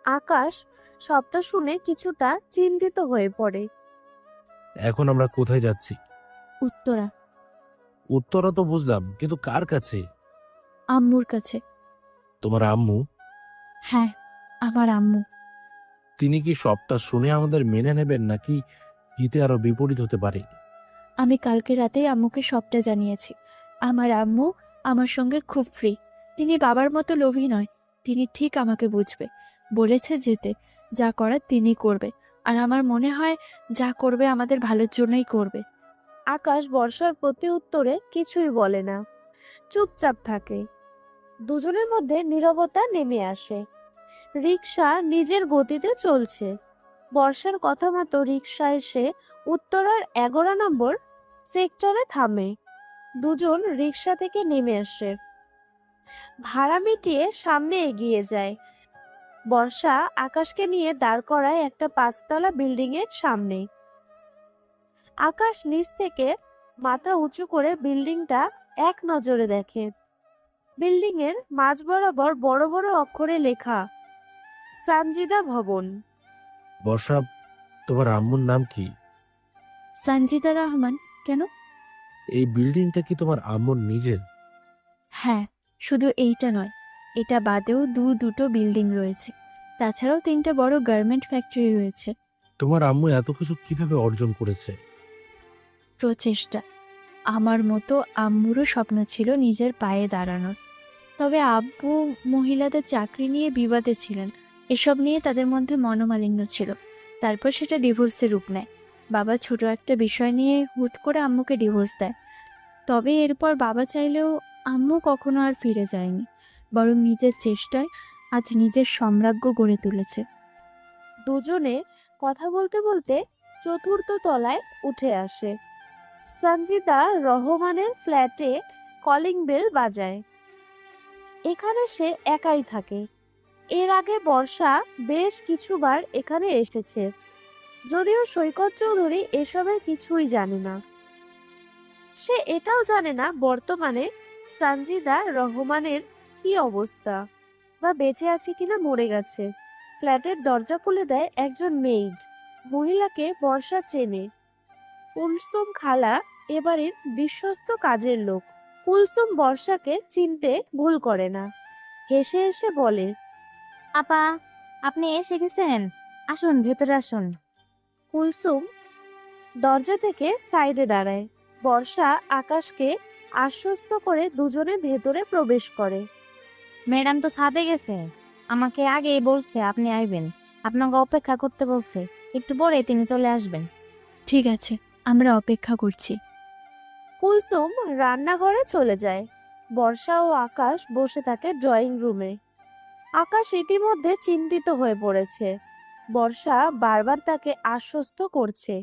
আকাশ সবটা শুনে কিছুটা চিন্তিত হয়ে পড়ে। এখন আমরা কোথায় যাচ্ছি? উত্তরা। উত্তরা তো বুঝলাম, কিন্তু কার কাছে? আম্মুর কাছে। তোমার আম্মু? হ্যাঁ, আমার আম্মু। তিনি কি সবটা শুনে আমাদের মেনে নেবেন, নাকি হিতে আরো বিপরীত হতে পারে? আমি কালকে রাতেই আম্মুকে সবটা জানিয়েছি। আমার আম্মু আমার সঙ্গে খুব ফ্রি। তিনি বাবার মতো লোভী নয়। তিনি ঠিক আমাকে বুঝবে। বলেছে যেতে, যা করার তিনি করবে। আর আমার মনে হয় যা করবে আমাদের ভালোর জন্যই করবে। আকাশ বর্ষার প্রতি উত্তরে কিছুই বলে না, চুপচাপ থাকে। দুজনের মধ্যে নীরবতা নেমে আসে। রিক্সা নিজের গতিতে চলছে। বর্ষার কথা মতো রিক্সা এসে উত্তরার 11 নম্বর সেক্টরে থামে। দুজন রিক্সা থেকে নেমে আসে, ভাড়া মিটিয়ে সামনে এগিয়ে যায়। বর্ষা আকাশকে নিয়ে দাঁড় করায় একটা 5তলা বিল্ডিং এর সামনে। আকাশ নিচ থেকে মাথা উঁচু করে বিল্ডিংটা এক নজরে দেখে। বিল্ডিং এর মাঝ বরাবর বড় বড় অক্ষরে লেখা সানজিদা ভবন। বর্ষা, তোমার আম্মুর নাম কি? সঞ্জিতা রহমান। কেন? এই বিল্ডিংটা কি তোমার আম্মুর নিজের? হ্যাঁ, শুধু এইটা নয়, এটা বাদেও দুটো বিল্ডিং রয়েছে। তাছাড়াও 3টে বড় গার্মেন্ট ফ্যাক্টরি রয়েছে। তোমার আম্মু এত কিছু কিভাবে অর্জন করেছে? প্রচেষ্টা। আমার মতো আম্মুরও স্বপ্ন ছিল নিজের পায়ে দাঁড়ানোর। তবে আব্বু মহিলাদের চাকরি নিয়ে বিবাদে ছিলেন। এসব নিয়ে তাদের মধ্যে মনোমালিন্য ছিল। তারপর সেটা ডিভোর্সের রূপ নেয়। বাবা ছোট একটা বিষয় নিয়ে হুট করে আম্মুকে ডিভোর্স দেয়। তবে এরপর বাবা চাইলেও আম্মু কখনো আর ফিরে যায়নি, বরং নিজের চেষ্টায় আজ নিজের সাম্রাজ্য গড়ে তুলেছে। দুজনে কথা বলতে বলতে 4র্থ তলায় উঠে আসে। সঞ্জিদা রহমানের ফ্ল্যাটে কলিং বেল বাজায়। এখানে সে একাই থাকে। এর আগে বর্ষা বেশ কিছুবার এখানে এসেছে, যদিও সৈকত চৌধুরী এসবের কিছুই জানে না। সে এটাও জানে না বর্তমানে সঞ্জিদা রহমানের কি অবস্থা, বা বেঁচে আছে কিনা মরে গেছে। ফ্ল্যাটের দরজা খুলে দেয় একজন মেইড। মহিলাকে বর্ষা চেনে। কুলসুম খালা এবারের বিশ্বস্ত কাজের লোক। কুলসুম বর্ষাকে চিনতে ভুল করে না। হেসে হেসে বলে, আপা, আপনি এসে গেছেন? আসুন, ভেতরে আসুন। কুলসুম দরজা থেকে সাইডে দাঁড়ায়। বর্ষা আকাশকে আশ্বস্ত করে দুজনে ভেতরে প্রবেশ করে। ম্যাডাম তো ছাদে গেছে, আমাকে আগেই বলছে আপনি আইবেন। আপনাকে অপেক্ষা করতে বলছে, একটু পরে তিনি চলে আসবেন। ঠিক আছে, আমরা অপেক্ষা করছি। কুলসুম রান্নাঘরে চলে যায়। বর্ষা ও আকাশ বসে থাকে ড্রয়িং রুমে। আকাশ ইতিমধ্যে চিন্তিত হয়ে পড়েছে। বর্ষা বারবার তাকে আশ্বস্ত করছে।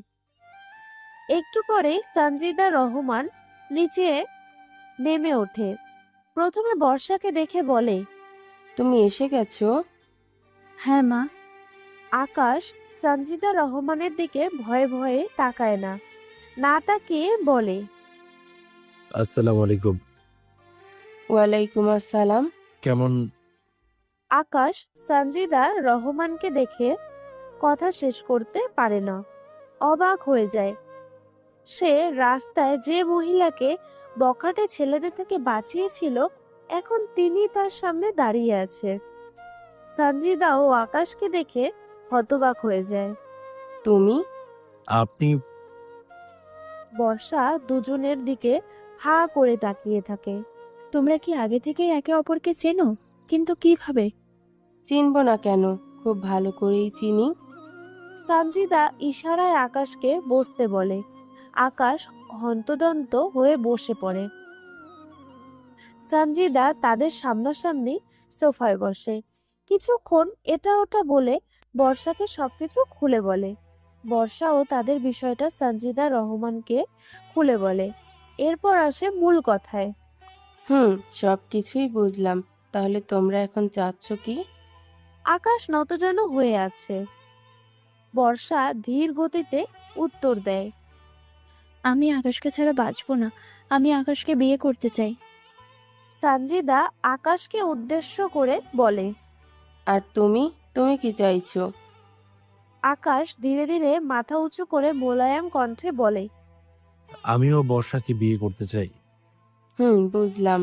একটু পরে সঞ্জিদা রহমান নিচে নেমে ওঠে। প্রথমে বর্ষাকে দেখে বলে, তুমি এসে গেছো? হ্যাঁ মা। আকাশ সঞ্জিদা রহমানের দিকে ভয়ে ভয়ে তাকায় না, না তাকিয়ে বলে, আসসালামু আলাইকুম। ওয়ালাইকুম আসসালাম। কেমন? আকাশ সঞ্জিদা রহমানকে দেখে কথা শেষ করতে পারে না, অবাক হয়ে যায়। সে রাস্তায় যে মহিলাকে বখাটে ছেলেদের থেকে বাঁচিয়েছিল, এখন তিনি তার সামনে দাঁড়িয়ে আছে। সঞ্জিদা ও আকাশকে দেখে হতবাক হয়ে যায়। তুমি? আপনি? বর্ষা দুজনের দিকে হা করে তাকিয়ে থাকে। তোমরা কি আগে থেকেই একে অপরকে চেনো? কিন্তু কিভাবে? চিনব না কেন, খুব ভালো করেই চিনি। সানজিদা ইশারায় আকাশকে বসতে বলে। আকাশ হন্তদন্ত হয়ে বসে পড়ে। সানজিদা তাদের সামনাসামনি সোফায় বসে। কিছুক্ষণ এটা ওটা বলে বর্ষাকে সবকিছু খুলে বলে। বর্ষাও তাদের বিষয়টা সানজিদা রহমানকে খুলে বলে। এরপর আসে মূল কথায়। সব কিছুই বুঝলাম। তাহলে তোমরা এখন চাচ্ছ কি? আকাশ নতজানু হয়ে আছে। বর্ষা ধীর গতিতে উত্তর দেয়। আমি আকাশকে ছাড়া বাঁচবো না। আমি আকাশকে বিয়ে করতে চাই। সানজিদা আকাশকে উদ্দেশ্য করে বলে। আর তুমি তুমি কি চাইছো? আকাশ ধীরে ধীরে মাথা উঁচু করে মোলায়েম কণ্ঠে বলে। আমিও বর্ষাকে বিয়ে করতে চাই। বুঝলাম।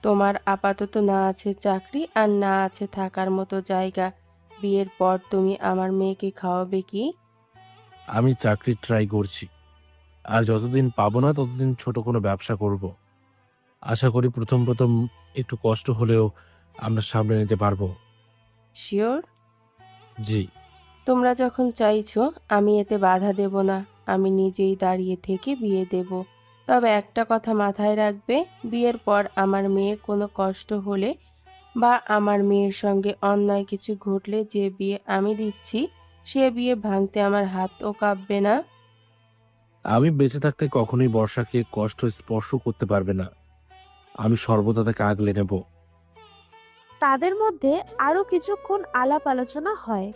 তোমার আপাতত না আছে চাকরি আর না আছে থাকার মতো জায়গা। বিয়ের পর তুমি আমার মেয়েকে খাওয়াবে কি? আমি চাকরি ট্রাই করছি, আর যতদিন পাবো না ততদিন ছোট কোনো ব্যবসা করব। আশা করি প্রথম প্রথম একটু কষ্ট হলেও আমরা সামলে নিতে পারবো। শিওর? জি। তোমরা যখন চাইছো আমি এতে বাধা দেব না। আমি নিজেই দাঁড়িয়ে থেকে বিয়ে দেব। তবে একটা কথা মাথায় রাখবে, বিয়ের পর আমার মেয়ে কোনো কষ্ট হলে বা আমার মেয়ের সঙ্গে অন্যায় কিছু ঘটলে যে বিয়ে আমি দিচ্ছি সে বিয়ে ভাঙতে আমার হাতও কাঁপবে না। আমি বেঁচে থাকতে কখনোই বর্ষাকে কষ্ট স্পর্শ করতে পারবে না। আমি সর্বদা তাকে আগলে নেব। তাদের মধ্যে আরো কিছুক্ষণ আলাপ আলোচনা হয়।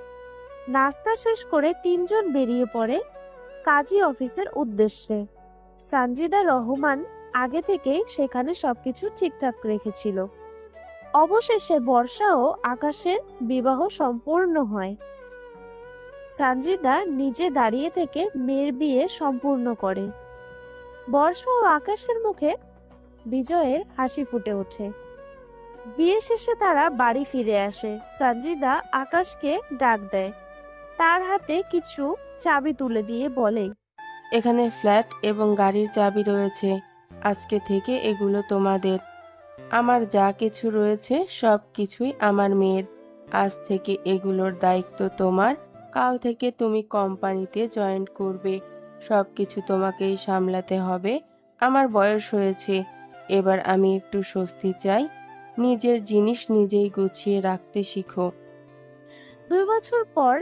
নাস্তা শেষ করে তিনজন বেরিয়ে পড়ে কাজী অফিসের উদ্দেশ্যে। সানজিদা রহমান আগে থেকেই সেখানে সবকিছু ঠিকঠাক রেখেছিল। অবশেষে বর্ষা ও আকাশের বিবাহ সম্পূর্ণ হয়। সানজিদা নিজে দাঁড়িয়ে থেকে মেয়ের বিয়ে সম্পূর্ণ করে। বর্ষা ও আকাশের মুখে বিজয়ের হাসি ফুটে ওঠে। বিয়ে শেষে তারা বাড়ি ফিরে আসে। সানজিদা আকাশকে ডাক দেয়। তার হাতে কিছু চাবি তুলে দিয়ে বলে, এখানে ফ্ল্যাট এবং গাড়ির চাবি রয়েছে। আজকে থেকে এগুলো তোমাদের। আমার যা কিছু রয়েছে সব কিছুই আমার মেয়ের। আজ থেকে এগুলোর দায়িত্ব তোমার। কাল থেকে তুমি কোম্পানিতে জয়েন করবে। সব কিছু তোমাকেই সামলাতে হবে। আমার বয়স হয়েছে, এবার আমি একটু স্বস্তি চাই। নিজের জিনিস নিজেই গুছিয়ে রাখতে শিখো। 2 বছর পর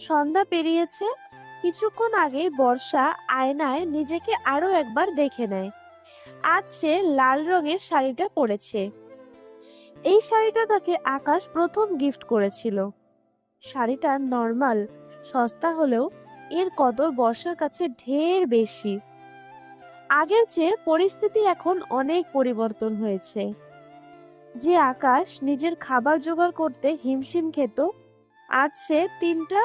সন্ধ্যা পেরিয়েছে। কিছুক্ষণ আগে বর্ষা আয়নায় নিজেকে আরো একবার দেখে নেয়। আজ সে লাল রঙের শাড়িটা পরেছে। এই শাড়িটা তাকে আকাশ প্রথম গিফট করেছিল। শাড়িটা নর্মাল, সস্তা হলেও এর কদর বর্ষার কাছে ঢের বেশি। আগের চেয়ে পরিস্থিতি এখন অনেক পরিবর্তন হয়েছে। যে আকাশ নিজের খাবার জোগাড় করতে হিমশিম খেত, আজ সে 3টা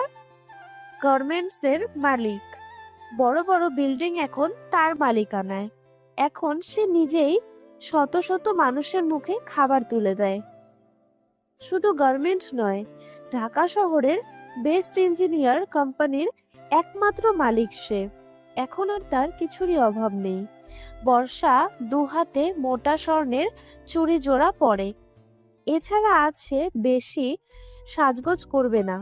গার্মেন্টসের মালিক। বড় বড় বিল্ডিং এখন তার মালিকানায়। এখন সে নিজেই শত শত মানুষের মুখে খাবার তুলে দেয়। শুধু গার্মেন্ট নয়, ঢাকা শহরের বেস্ট ইঞ্জিনিয়ার কোম্পানির একমাত্র মালিক সে। এখন আর তার কিছুরই অভাব নেই। বর্ষা 2 হাতে মোটা স্বর্ণের চুড়ি জোড়া পরে। এছাড়া আজ সে বেশি সাজগোজ করবে না।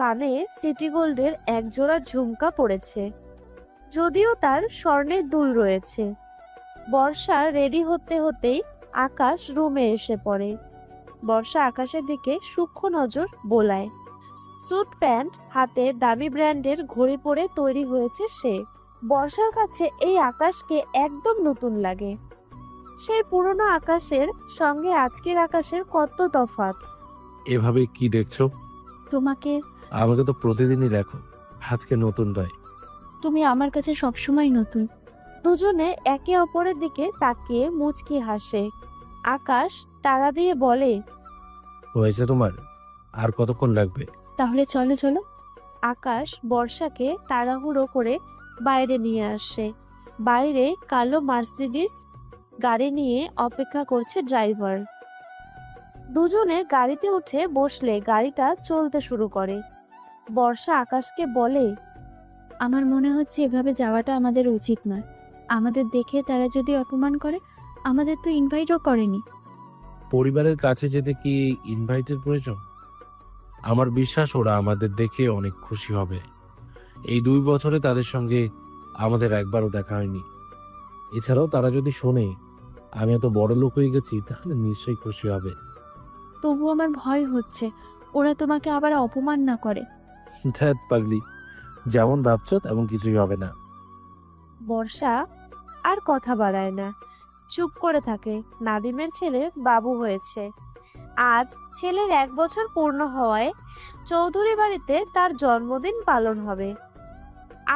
কানে সিটি গোল্ডের একজোড়া ঝুমকা পড়েছে, যদিও তার স্বর্ণের দুল রয়েছে। বর্ষা রেডি হতে হতেই আকাশ রুমে এসে পড়ে। বর্ষা আকাশের দিকে সূক্ষ্ম নজর বোলায়। স্যুট প্যান্ট হাতে দামি ব্র্যান্ডের ঘড়ি পরে তৈরি হয়েছে সে। বর্ষার কাছে এই আকাশকে একদম নতুন লাগে। সেই পুরনো আকাশের সঙ্গে আজকের আকাশের কত তফাৎ। এভাবে কি দেখছো? তোমাকে। আমাকে তো প্রতিদিনই দেখো, আজকে নতুন নয়। তুমি আমার কাছে সবসময় নতুন। দুজনে একে অপরের দিকে তাকিয়ে মুচকি হাসে। আকাশ তাড়া দিয়ে বলে, হয়েছে তোমার? আর কতক্ষণ লাগবে? তাহলে চলো চলো। আকাশ বর্ষাকে তাড়াহুড়ো করে বাইরে নিয়ে আসে। বাইরে কালো মার্সিডিজ গাড়ি নিয়ে অপেক্ষা করছে ড্রাইভার। দুজনে গাড়িতে উঠে বসলে গাড়িটা চলতে শুরু করে। বর্ষা আকাশকে বলে, আমার মনে হচ্ছে এভাবে যাওয়াটা আমাদের উচিত নয়। আমাদের দেখে তারা যদি অপমান করে, আমাদের তো ইনভাইটও করেনি। পরিবারের কাছে যেতে কি ইনভাইটের প্রয়োজন? আমার বিশ্বাস ওরা আমাদের দেখে অনেক খুশি হবে। এই 2 বছরে তাদের সঙ্গে আমাদের একবারও দেখা হয়নি। এছাড়াও তারা যদি শোনে আমি এত বড় লোক হয়ে গেছি, তাহলে নিশ্চয়ই খুশি হবে। তবু আমার ভয় হচ্ছে ওরা তোমাকে আবার অপমান না করে। ধ্যাৎ পাগলি, যেমন ভাবছো তেমন কিছুই হবে না। বর্ষা আর কথা বাড়ায় না, চুপ করে থাকে। নাদিমের ছেলে বাবু হয়েছে। আজ ছেলের 1 বছর পূর্ণ হওয়ায় চৌধুরী বাড়িতে তার জন্মদিন পালন হবে।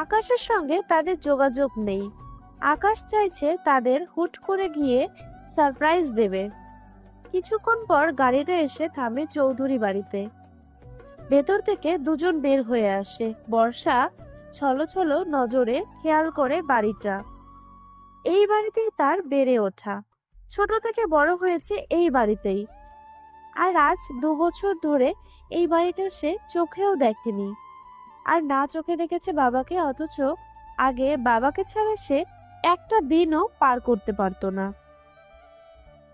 আকাশের সঙ্গে তাদের যোগাযোগ নেই। আকাশ চাইছে তাদের হুট করে গিয়ে সারপ্রাইজ দেবে। কিছুক্ষণ পর গাড়িটা এসে থামে চৌধুরী বাড়িতে। ভেতর থেকে দুজন বের হয়ে আসে। বর্ষা ছলো ছলো নজরে খেয়াল করে বাড়িটা। এই বাড়িতেই তার বেড়ে ওঠা, ছোট থেকে বড় হয়েছে এই বাড়িতেই। আর আজ 2 বছর ধরে এই বাড়িটা সে চোখেও দেখেনি। আর না চোখে দেখেছে বাবাকে, অথচ আগে বাবাকে ছাড়া সে একটা দিনও পার করতে পারতো না।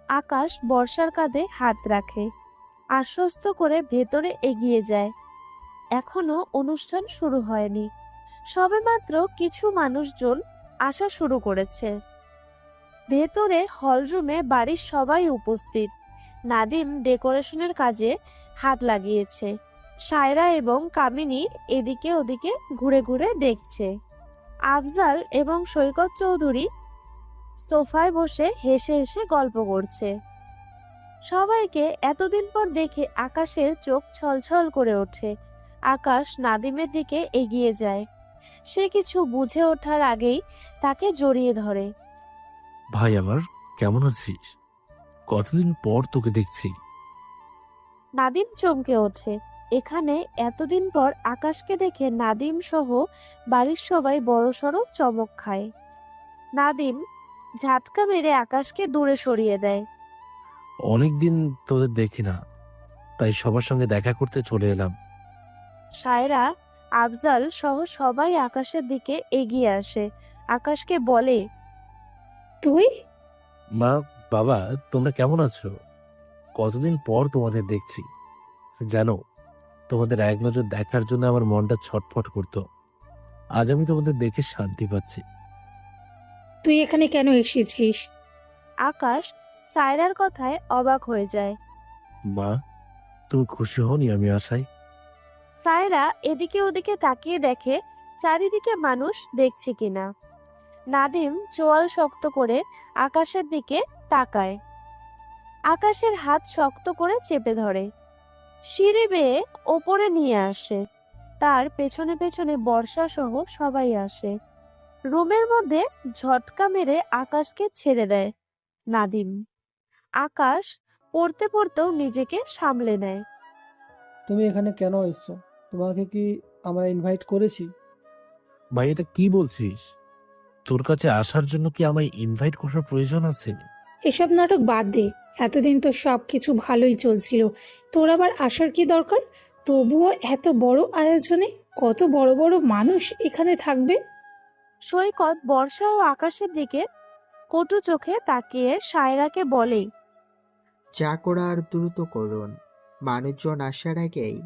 আকাশ বর্ষার কাঁধে হাত রাখে, আশ্বস্ত করে ভেতরে এগিয়ে যায়। এখনো অনুষ্ঠান শুরু হয়নি, সবেমাত্র কিছু মানুষজন আসা শুরু করেছে। ভেতরে হলরুমে বাড়ির সবাই উপস্থিত। নাদিম ডেকোরেশনের কাজে হাত লাগিয়েছে। সায়রা এবং কামিনী এদিকে ওদিকে ঘুরে ঘুরে দেখছে। আফজাল এবং সৈকত চৌধুরী সোফায় বসে হেসে হেসে গল্প করছে। সবাইকে এতদিন পর দেখে আকাশের চোখ ছলছল করে ওঠে। আকাশ নাদিমের দিকে এগিয়ে যায়। সে কিছু বুঝে ওঠার আগেই তাকে জড়িয়ে ধরে। ভাই আমার, কেমন আছিস? কতদিন পর তোকে দেখছি। নাদিম চমকে ওঠে। এখানে এতদিন পর আকাশকে দেখে নাদিম সহ বাড়ির সবাই বড়সড় চমক খায়। নাদিম ঝাটকা মেরে আকাশকে দূরে সরিয়ে দেয়। অনেকদিন তোদের দেখি না, তাই সবার সঙ্গে দেখা করতে চলে এলাম। সায়রা, আফজাল সহ সবাই আকাশের দিকে এগিয়ে আসে। আকাশকে বলে, তুই? মা, বাবা, তোমরা কেমন আছো? কতদিন পর তোমাদের দেখছি। জানো, তোমাদের এক নজর দেখার জন্য আমার মনটা ছটফট করতো। আজ আমি তোমাদের দেখে শান্তি পাচ্ছি। তুই এখানে কেন এসেছিস? আকাশ সায়রার কথায় অবাক হয়ে যায়। মা, তুমি খুশি হওনি আমি আশায়? সায়রা এদিকে ওদিকে তাকিয়ে দেখে চারিদিকে মানুষ দেখছে কিনা। নাদিম চোয়াল শক্ত করে আকাশের দিকে তাকায়। আকাশের হাত শক্ত করে চেপে ধরে, সিঁড়ি বেয়ে ওপরে নিয়ে আসে। তার পেছনে পেছনে বর্ষা সহ সবাই আসে। রুমের মধ্যে ঝটকা মেরে আকাশকে ছেড়ে দেয় নাদিম। আকাশ পড়তে পড়তেও নিজেকে সামলে নেয়। তুমি এখানে কেন এসছো? তোমাকে কি আমরা ইনভাইট করেছি? ভাই, এটা কি বলছিস? তোর কাছে আসার জন্য কি আমায় ইনভাইট করার প্রয়োজন আছে? এসব নাটক বাদ দে। এতদিন তো সব কিছু ভালোই চলছিল, তোর আবার আসার কি দরকার? তবুও এত বড় আয়োজনে কত বড় বড় মানুষ এখানে থাকবে। সৈকত বর্ষা ও আকাশের দিকে কটু চোখে তাকিয়ে সায়রাকে বলে, যা করার দ্রুত করুন। মানুষজন আসার আগেই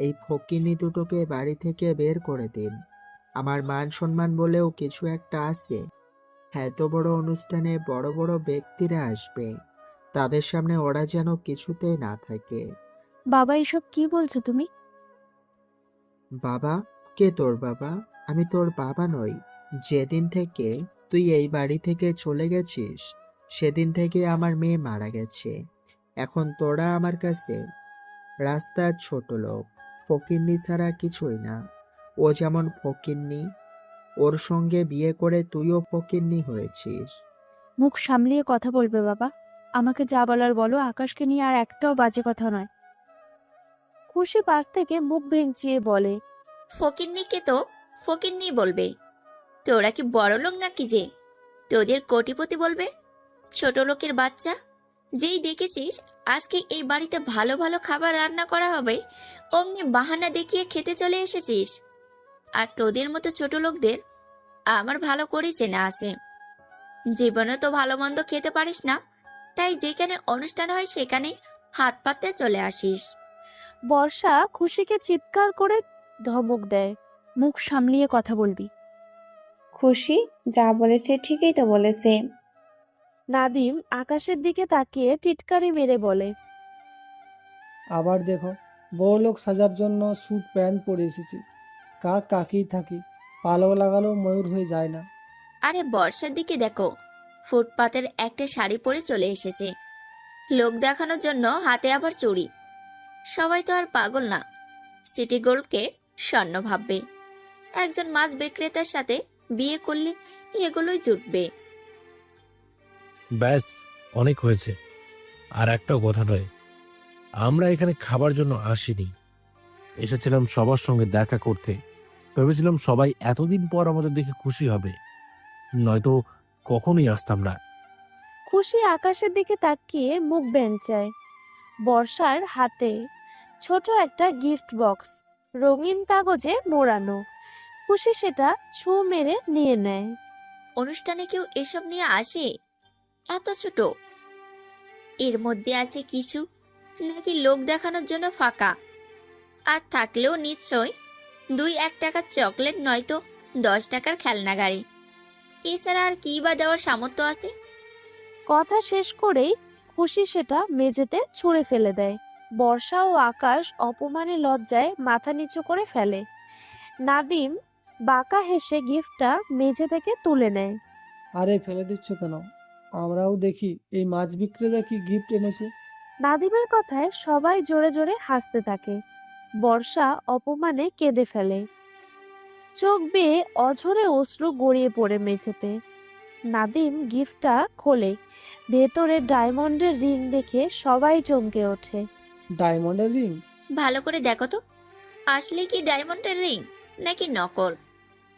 এই ফকিন্নি দুটোকে বাড়ি থেকে বের করে দিন। আমার মান সম্মান বলেও কিছু একটা আছে। এত বড় অনুষ্ঠানে বড় বড় ব্যক্তিরা আসবে, তাদের সামনে ওরা যেন কিছুতেই না থাকে। বাবা, এসব কি বলছো তুমি? বাবা? কে তোর বাবা? আমি তোর বাবা নই। যেদিন থেকে তুই এই বাড়ি থেকে চলে গেছিস, সেদিন থেকে আমার মেয়ে মারা গেছে। এখন তোরা আমার কাছে রাস্তার ছোট লোক, ফকিন্নি ছাড়া কিছুই না। ও যেমন ফকিন্নি, ওর সঙ্গে বিয়ে করে তুইও ফকিন্নি হয়েছিস। মুখ সামলিয়ে কথা বলবে বাবা। আমাকে যা বলার বলো, আকাশকে নিয়ে আর একটাও বাজে কথা নয়। খুশি পাশ থেকে মুখ ভেঙচিয়ে বলে, ফকিন্নিকে তো ফকিন্নি বলবে। তোরা কি বড় লোক নাকি যে তোদের কোটিপতি বলবে? ছোট লোকের বাচ্চা। যেই দেখেছিস আজকে এই বাড়িতে ভালো ভালো খাবার রান্না করা হবে, অমনি বাহানা দেখিয়ে খেতে চলে এসেছিস। আর তোদের মতো ছোট লোকদের আমার ভালো করে চেনা আছে। জীবনে তো ভালো মন্দ খেতে পারিস না, তাই যেখানে অনুষ্ঠান হয় সেখানে হাত পাততে চলে আসিস। বর্ষা খুশিকে চিৎকার করে ধমক দেয়। মুখ সামলিয়ে কথা বলবি। খুশি যা বলেছে ঠিকই তো বলেছে। নাদিম আকাশের দিকে তাকিয়ে টিটকারি মেরে বলে, আবার দেখো, বড় লোক সাজার জন্য স্যুট প্যান্ট পরে এসেছি। কাক কাকেই থাকি, পালক লাগালেও ময়ূর হয়ে যায় না। আরে বর্ষার দিকে দেখো, ফুটপাতের একটা শাড়ি পরে চলে এসেছে। লোক দেখানোর জন্য হাতে আবার চুড়ি। সবাই তো আর পাগল না সিটি গোল্ডকে স্বর্ণ ভাববে। একজন মাছ বিক্রেতার সাথে বিয়ে করলে এগুলোই জুটবে। ব্যাস, অনেক হয়েছে। আর একটাও কথা নয়, আমরা এখানে খাবার জন্য আসিনি, এসেছিলাম সবার সঙ্গে দেখা করতে। ভেবেছিলাম সবাই এতদিন পর আমাদের দেখে খুশি হবে, নয়তো কখনোই আসতাম না। খুশি আকাশের দিকে তাকিয়ে মুখ বেঞ্চায়। বর্ষার হাতে ছোট একটা গিফট বক্স, রঙিন কাগজে মোড়ানো। খুশি সেটা ছু মেরে নিয়ে নেয়। অনুষ্ঠানে কেউ এসব নিয়ে আসে? এত ছোট? এর মধ্যে আছে কিছু, নাকি লোক দেখানোর জন্য ফাঁকা? আর থাকলেও নিশ্চয় 2-1 টাকার চকলেট, নয়তো 10 টাকার খেলনা গাড়ি। এছাড়া আর কি বা দেওয়ার সামর্থ্য আছে? কথা শেষ করেই খুশি সেটা মেঝেতে ছুঁড়ে ফেলে দেয়। বর্ষা ও আকাশ অপমানে লজ্জায় মাথা নিচু করে ফেলে। নাদিম বাঁকা হেসে গিফটটা মেঝে থেকে তুলে নেয়। আরে ফেলে দিচ্ছ কেন? আমরাও দেখি এই মাছ বিক্রেতা কি গিফট এনেছে। নাদিমের কথায় সবাই জোরে জোরে হাসতে থাকে। বর্ষা অপমানে কেঁদে ফেলে। চোখ বেয়ে অঝরে অশ্রু গড়িয়ে পড়ে মেঝেতে। নাদিম গিফটটা খোলে। ভেতরে ডায়মন্ডের রিং দেখে সবাই চমকে ওঠে। ডায়মন্ডের রিং? ভালো করে দেখো তো, আসলে কি ডায়মন্ডের রিং নাকি নকল?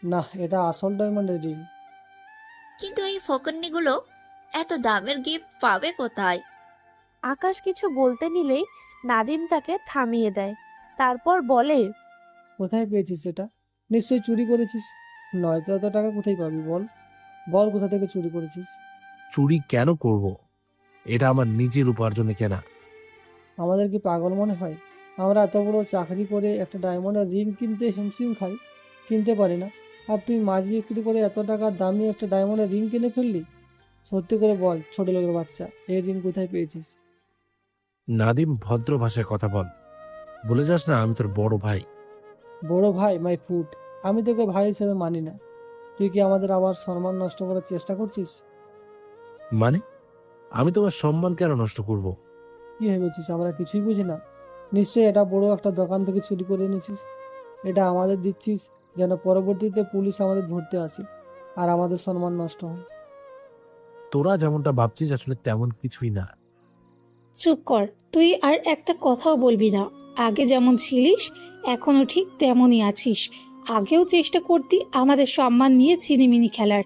না, এটা আসল ডায়মন্ডের রিং। কিন্তু এই ফকন্নিগুলো এত দামের গিফট পাবে কোথায়? আকাশ কিছু বলতে নিলেই নাদিম তাকে থামিয়ে দেয়। তারপর বলে, কোথায় পেয়েছিস এটা? নিশ্চয়ই চুরি করেছিস, নয়তো এত টাকা কোথায় পাবি? বল বল, কোথা থেকে চুরি করেছিস? চুরি কেন করব? এটা আমার নিজের উপার্জনে কেনা। আমাদের কি পাগল মনে হয়? আমরা এত বড় চাকরি করে একটা ডায়মন্ডের রিং কিনতে হিমশিম খাই, কিনতে পারি না। আর তুই মাছ বিক্রি করে এত টাকা দামি একটা ডায়মন্ডের রিং কিনে ফেললি? সত্যি করে বল ছোট লোকের বাচ্চা, এই রিং কোথায় পেয়েছিস? নাদিম, ভদ্র ভাষায় কথা বল। বলে যাস না আমি তোর বড় ভাই। বড় ভাই মাই ফুট, আমি তোকে ভাই হিসেবে মানি না। তুই কি আমাদের আবার সম্মান নষ্ট করার চেষ্টা করছিস? মানে আমি তোমার সম্মান কেন নষ্ট করব? কি ভেবেছিস আমরা কিছুই বুঝি না? নিশ্চয়ই এটা বড় একটা দোকান থেকে চুরি করে এনেছিস। এটা আমাদের দিচ্ছিস যেন পরবর্তীতে পুলিশ আমাদের ধরতে আসে আর আমাদের সম্মান নষ্ট হয়। তোরা যেমনটা ভাবছিস আসলে তেমন কিছুই না। চুপ কর, তুই আর একটা কথাও বলবি না। আগে যেমন ছিলিস এখনো ঠিক তেমনই আছিস। আগেও চেষ্টা করতি আমাদের সম্মান নিয়ে ছিনিমিনি খেলার,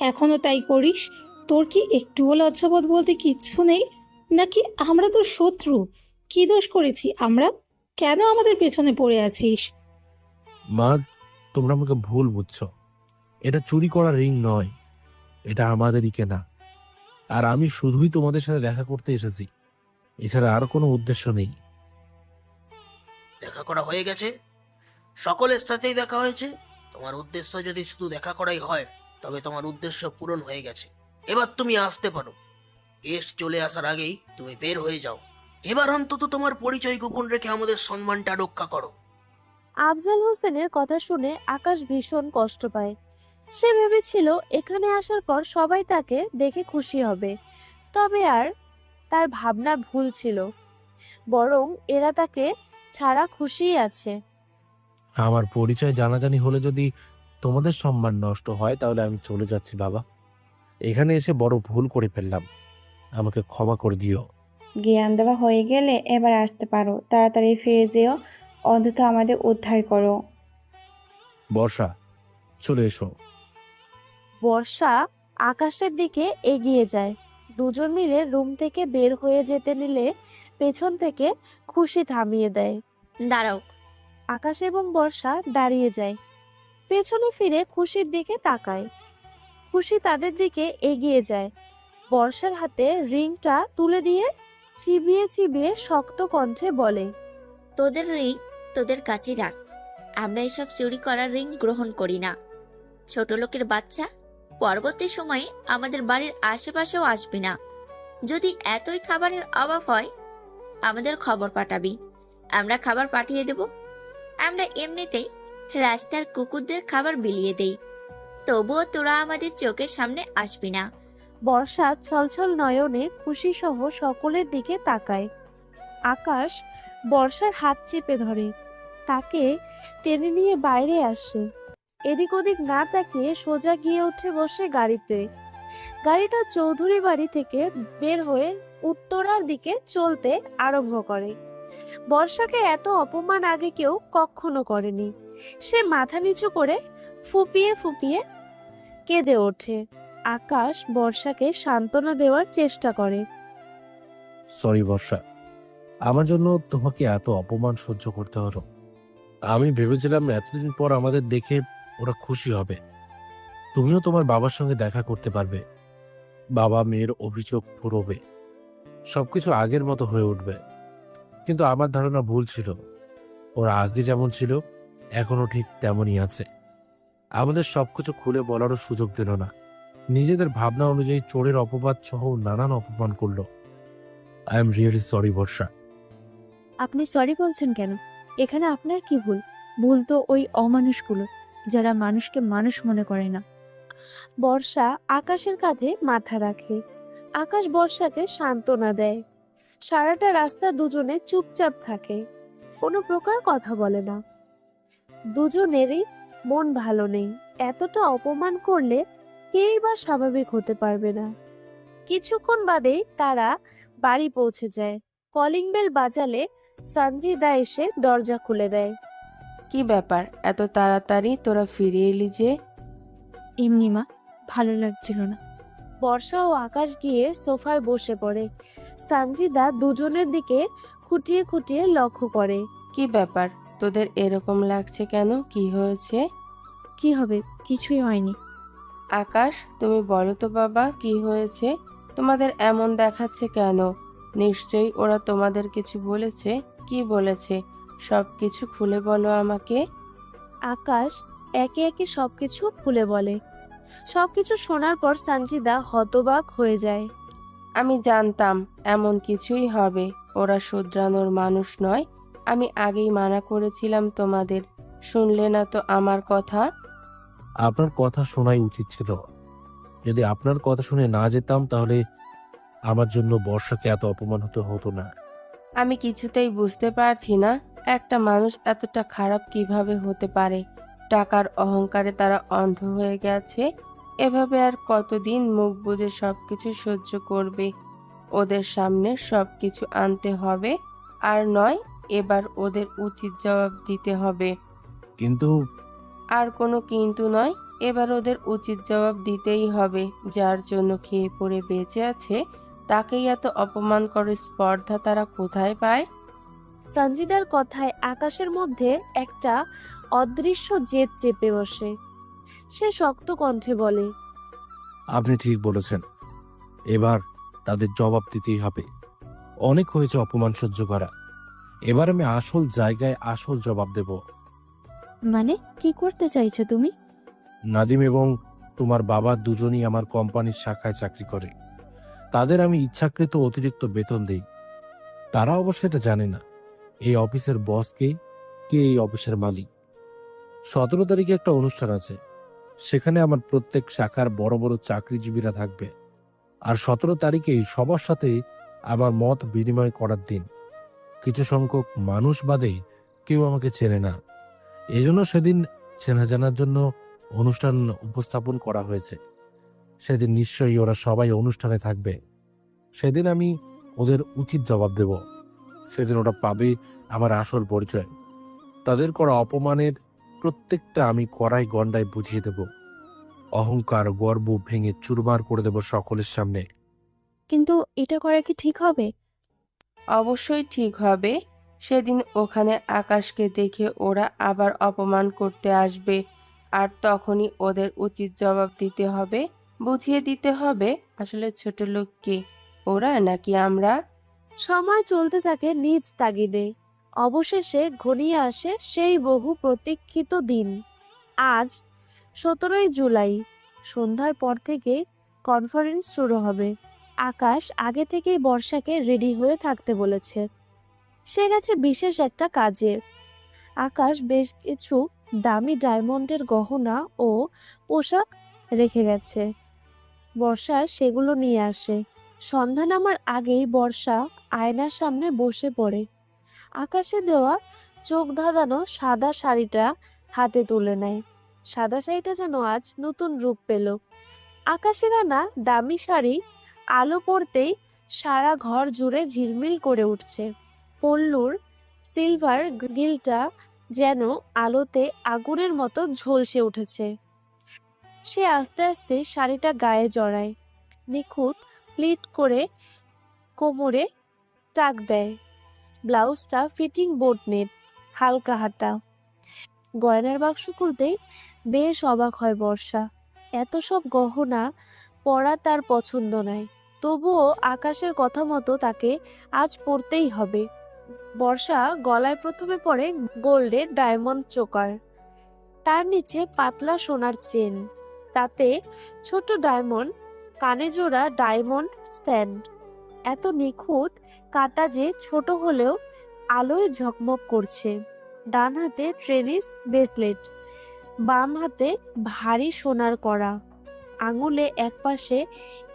এখনো তাই করিস। তোর কি একটুও লজ্জাবোধ বলতে কিচ্ছু নেই? নাকি আমরা তোর শত্রু? কি দোষ করেছি আমরা? কেন আমাদের পেছনে পড়ে আছিস? মা, তোমরা আমাকে ভুল বুঝছো। এটা চুরি করা রিং নয়, এটা আমাদেরই কেনা। আর আমি শুধুই তোমাদের সাথে দেখা করতে এসেছি, এছাড়া আর কোনো উদ্দেশ্য নেই। দেখা করা হয়ে গেছে, সকলের সাথেই দেখা হয়েছে। তোমার উদ্দেশ্য যদি শুধু দেখা করাই হয়, তবে তোমার উদ্দেশ্য পূরণ হয়ে গেছে। এবার তুমি আসতে পারো। গেস্ট চলে আসার আগেই তুমি বের হয়ে যাও। এবার অন্তত তোমার পরিচয় গোপন রেখে আমাদের সম্মানটা রক্ষা করো। আফজাল হোসেনের কথা শুনে আকাশ ভীষণ কষ্ট পায়। সে ভেবেছিল এখানে আসার পর সবাই তাকে দেখে খুশি হবে, তবে আর তার ভাবনা ভুল ছিল। বরং এরা তাকে ছাড়া খুশিই আছে। আমার পরিচয় জানাজানি হলে যদি তোমাদের সম্মান নষ্ট হয় তাহলে আমি চলে যাচ্ছি বাবা। এখানে এসে বড় ভুল করে ফেললাম, আমাকে ক্ষমা করে দিও। জ্ঞান দেওয়া হয়ে গেলে এবার আসতে পারো। তাড়াতাড়ি ফিরে যেও, অন্তত আমাদের উদ্ধার করো। বর্ষা, চলে এসো। বর্ষা আকাশের দিকে এগিয়ে যায়। দুজন মিলে রুম থেকে বের হয়ে যেতে নিলে পেছন থেকে খুশি থামিয়ে দেয়। দাঁড়াও। আকাশ এবং বর্ষা দাঁড়িয়ে যায়। পেছনে ফিরে খুশির দিকে তাকায়। খুশি তাদের দিকে এগিয়ে যায়, বর্ষার হাতে রিংটা তুলে দিয়ে চিবিয়ে চিবিয়ে শক্ত কণ্ঠে বলে, তোদের রিং তোদের কাছে রাখ। আমরা এসব চুরি করার রিং গ্রহণ করি না। ছোট লোকের বাচ্চা, পরবর্তী সময়ে আমাদের বাড়ির আশেপাশেও আসবি না। যদি এতই খাবারের অভাব হয় আমাদের খবর পাঠাবি, আমরা খাবার পাঠিয়ে দেব। আমরা এমনিতেই রাস্তার কুকুরদের খাবার বিলিয়ে দেই, তবুও তোরা আমাদের চোখের সামনে আসবি না। বর্ষা ছলছল নয়নে খুশি সহ সকলের দিকে তাকায়। আকাশ বর্ষার হাত চেপে ধরে, তাকে টেনে নিয়ে বাইরে আসে। এদিক ওদিক না তাকিয়ে সোজা গিয়ে উঠে বসে গাড়িতে। গাড়িটা চৌধুরী বাড়ি থেকে বের হয়ে উত্তরার দিকে চলতে আরম্ভ করে। বর্ষাকে এত অপমান আগে কেউ কখনো করেনি। সে মাথা নিচু করে ফুপিয়ে ফুপিয়ে কেঁদে ওঠে। আকাশ বর্ষাকে সান্ত্বনা দেওয়ার চেষ্টা করে। সরি বর্ষা, আমার জন্য তোমাকে এত অপমান সহ্য করতে হলো। আমি ভেবেছিলাম এতদিন পর আমাদের দেখে ওরা খুশি হবে, তুমিও তোমার বাবার সঙ্গে দেখা করতে পারবে, বাবা মেয়ের অভিযোগ ফুরোবে, সবকিছু আগের মতো হয়ে উঠবে। কিন্তু আমার ধারণা ভুল ছিল। ওরা আগে যেমন ছিল এখনো ঠিক তেমনই আছে। আমাদের সবকিছু খুলে বলারও সুযোগ দিল না। নিজেদের ভাবনা অনুযায়ী চোরের অপবাদ সহ নানান অপমান করলো। আই এম রিয়েলি সরি বর্ষা। আপনি সরি বলছেন কেন? এখানে আপনার কি ভুল? ভুল তো ওই অমানুষগুলো, যারা মানুষকে মানুষ মনে করে না। বর্ষা আকাশের কাঁধে মাথা রাখে। আকাশ বর্ষাকে সান্ত্বনা দেয়। সারাটা রাস্তা দুজনে চুপচাপ থাকে, কোনো প্রকার কথা বলে না। দুজনেরই মন ভালো নেই। এতটা অপমান করলে কেই বা স্বাভাবিক হতে পারবে না। কিছুক্ষণ বাদেই তারা বাড়ি পৌঁছে যায়। কলিং বেল বাজালে সঞ্জিদা এসে দরজা খুলে দেয়। কি ব্যাপার, এত তাড়াতাড়ি তোরা ফিরে এলি যে? এমনি মা, ভালো লাগছিল না। বর্ষা ও আকাশ গিয়ে সোফায় বসে পড়ে। সঞ্জিদা দুজনের দিকে খুঁটিয়ে খুঁটিয়ে লক্ষ্য করে। কি ব্যাপার, তোদের এরকম লাগছে কেন? কি হয়েছে? কি হবে? কিছুই হয়নি। আকাশ, তুমি বলো তো বাবা, কি হয়েছে? তোমাদের এমন দেখাচ্ছে কেন? নিশ্চয়ই ওরা তোমাদের কিছু বলেছে। কি বলেছে? সবকিছু খুলে বলো আমাকে। আকাশ একে একে সবকিছু খুলে বলে। সবকিছু শোনার পর সঞ্জিদা হতবাক হয়ে যায়। আমি জানতাম এমন কিছুই হবে। ওরা শুধরানোর মানুষ নয়। আমি আগেই মানা করেছিলাম তোমাদের, শুনলে না তো আমার কথা। আপনার কথা শোনাই উচিত ছিল। যদি আপনার কথা শুনে না যেতাম তাহলে আমার জন্য বর্ষাকে এত অপমান হতে হতো না। আমি কিছুতেই বুঝতে পারছি না একটা মানুষ এতটা খারাপ কিভাবে হতে পারে। টাকার অহংকারে তারা অন্ধ হয়ে গেছে। এভাবে আর কতদিন মুখ বুজে সবকিছু সহ্য করবে? ওদের সামনে সবকিছু আনতে হবে, আর নয় এবার ওদের উচিত জবাব দিতে হবে। কিন্তু আর কোনো কিন্তু নয়, এবার ওদের উচিত জবাব দিতেই হবে। যার জন্য খেয়ে পড়ে বেঁচে আছে তাকেই এত অপমান করে স্পর্ধা তারা কোথায় পায়? সঞ্জিদার কথায় আকাশের মধ্যে একটা অদৃশ্য জেদ চেপে বসে। সে শক্ত কণ্ঠে বলে, আপনি ঠিক বলেছেন, এবার তাদের জবাব দিতেই হবে। অনেক হয়েছে অপমান সহ্য করা, এবার আমি আসল জায়গায় আসল জবাব দেব। মানে কি করতে চাইছো তুমি? নাদিম এবং তোমার বাবা দুজনই আমার কোম্পানির শাখায় চাকরি করে। তাদের আমি ইচ্ছাকৃত অতিরিক্ত বেতন দেই। তারা অবশ্য এটা জানে না এই অফিসের বস কে, কে এই অফিসের মালিক। 17 তারিখে একটা অনুষ্ঠান আছে, সেখানে আমার প্রত্যেক শাখার বড় বড় চাকরিজীবীরা থাকবে। আর 17 তারিখেই সবার সাথে আমার মত বিনিময় করার দিন। কিছু সংখ্যক মানুষ বাদে কেউ আমাকে চেনে না, এজন্য সেদিন চেনা জানার জন্য অনুষ্ঠান উপস্থাপন করা হয়েছে। সেদিন নিশ্চয়ই ওরা সবাই অনুষ্ঠানে থাকবে। সেদিন আমি ওদের উচিত জবাব দেব। সেদিন ওরা পাবে আমার আসল পরিচয়। তাদের করা অপমানের প্রত্যেকটা আমি কড়াই গন্ডায় বুঝিয়ে দেব। অহংকার গর্ব ভেঙে চুরমার করে দেব সকলের সামনে। কিন্তু এটা করা কি ঠিক হবে? অবশ্যই ঠিক হবে। সেদিন ওখানে আকাশকে দেখে ওরা আবার অপমান করতে আসবে। আর তখনই ওদের উচিত জবাব দিতে হবে, বুঝিয়ে দিতে হবে আসলে ছোট লোক কে, ওরা নাকি আমরা। সময় চলতে থাকে নিজ তাগিদে। অবশেষে ঘনিয়ে আসে সেই বহু প্রতীক্ষিত দিন। আজ 17ই জুলাই। সন্ধ্যার পর থেকে কনফারেন্স শুরু হবে। আকাশ আগে থেকেই বর্ষাকে রেডি হয়ে থাকতে বলেছে। সে গেছে বিশেষ একটা কাজে। আকাশ বেশ কিছু দামি ডায়মন্ডের গহনা ও পোশাক রেখে গেছে। বর্ষা সেগুলো নিয়ে আসে। সন্ধ্যা নামার আগেই বর্ষা আয়নার সামনে বসে পড়ে। আকাশে দেওয়া চোখ ধাঁধানো সাদা শাড়িটা হাতে তুলে নেয়। সাদা শাড়িটা যেন আজ নতুন রূপ পেল। আকাশের আনা দামি শাড়ি আলো পড়তেই সারা ঘর জুড়ে ঝিলমিল করে উঠছে। পল্লুর সিলভার গ্রিলটা যেন আলোতে আগুনের মতো ঝলসে উঠেছে। সে আস্তে আস্তে শাড়িটা গায়ে জড়ায়, নিখুঁত প্লিট করে কোমরে টাক দেয়। ব্লাউজটা ফিটিং বোট নেট, হালকা হাতা। গয়নার বাক্স খুলতেই বেশ অবাক হয় বর্ষা। এত সব গহনা পরা তার পছন্দ নয়, তবুও আকাশের কথা মতো তাকে আজ পরতেই হবে। বর্ষা গলায় প্রথমে পরে গোল্ডের ডায়মন্ড চোকার, তার নিচে পাতলা সোনার চেন, তাতে ছোট ডায়মন্ড, কানে জোড়া ডায়মন্ড স্ট্যান্ড। এত নিখুঁত কাটা যে ছোট হলেও আলোয় ঝকমক করছে। ডান হাতে ট্রেনিস ব্রেসলেট, বাম হাতে ভারী সোনার কড়া, আঙুলে একপাশে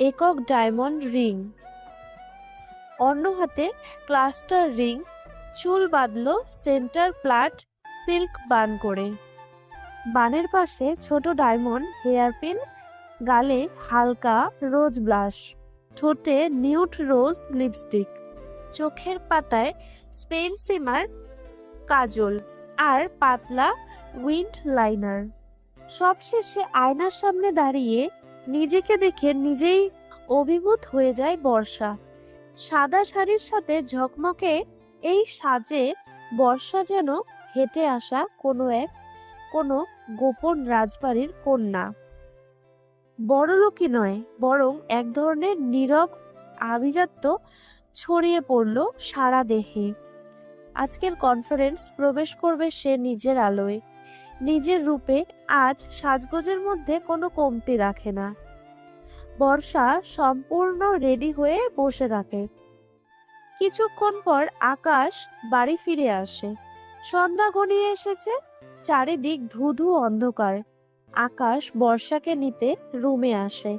একক ডায়মন্ড রিং, অন্য হাতে ক্লাস্টার রিং। চুল বাঁধলো সেন্টার প্লাট সিল্ক বান করে। বানের পাশে ছোট ডায়মন্ড হেয়ারপিন, গালে হালকা রোজ ব্লাশ, ঠোঁটে নিউট রোজ লিপস্টিক, চোখের পাতায় স্পেন সিমার কাজল আর পাতলা উইন্ড লাইনার। সবশেষে আয়নার সামনে দাঁড়িয়ে নিজেকে দেখে নিজেই অভিভূত হয়ে যায় বর্ষা। সাদা শাড়ির সাথে ঝকমকে এই সাজে বর্ষা যেন হেঁটে আসা কোনো গোপন রাজবাড়ির কন্যা। বড়লোকই নয়, বরং এক ধরনের নীরব আভিজাত্য ছড়িয়ে পড়ল সারা দেহে। আজকের কনফারেন্স প্রবেশ করবে সে নিজের আলোয়, নিজের রূপে। আজ সাজগোজের মধ্যে কোনো কমতি রাখে না। বর্ষা সম্পূর্ণ রেডি হয়ে বসে থাকে। কিছুক্ষণ পর আকাশ বাড়ি ফিরে আসে। সন্ধ্যা ঘনিয়ে এসেছে, চারিদিক ধুধু অন্ধকার। আকাশ বর্ষাকে নিতে রুমে আসে।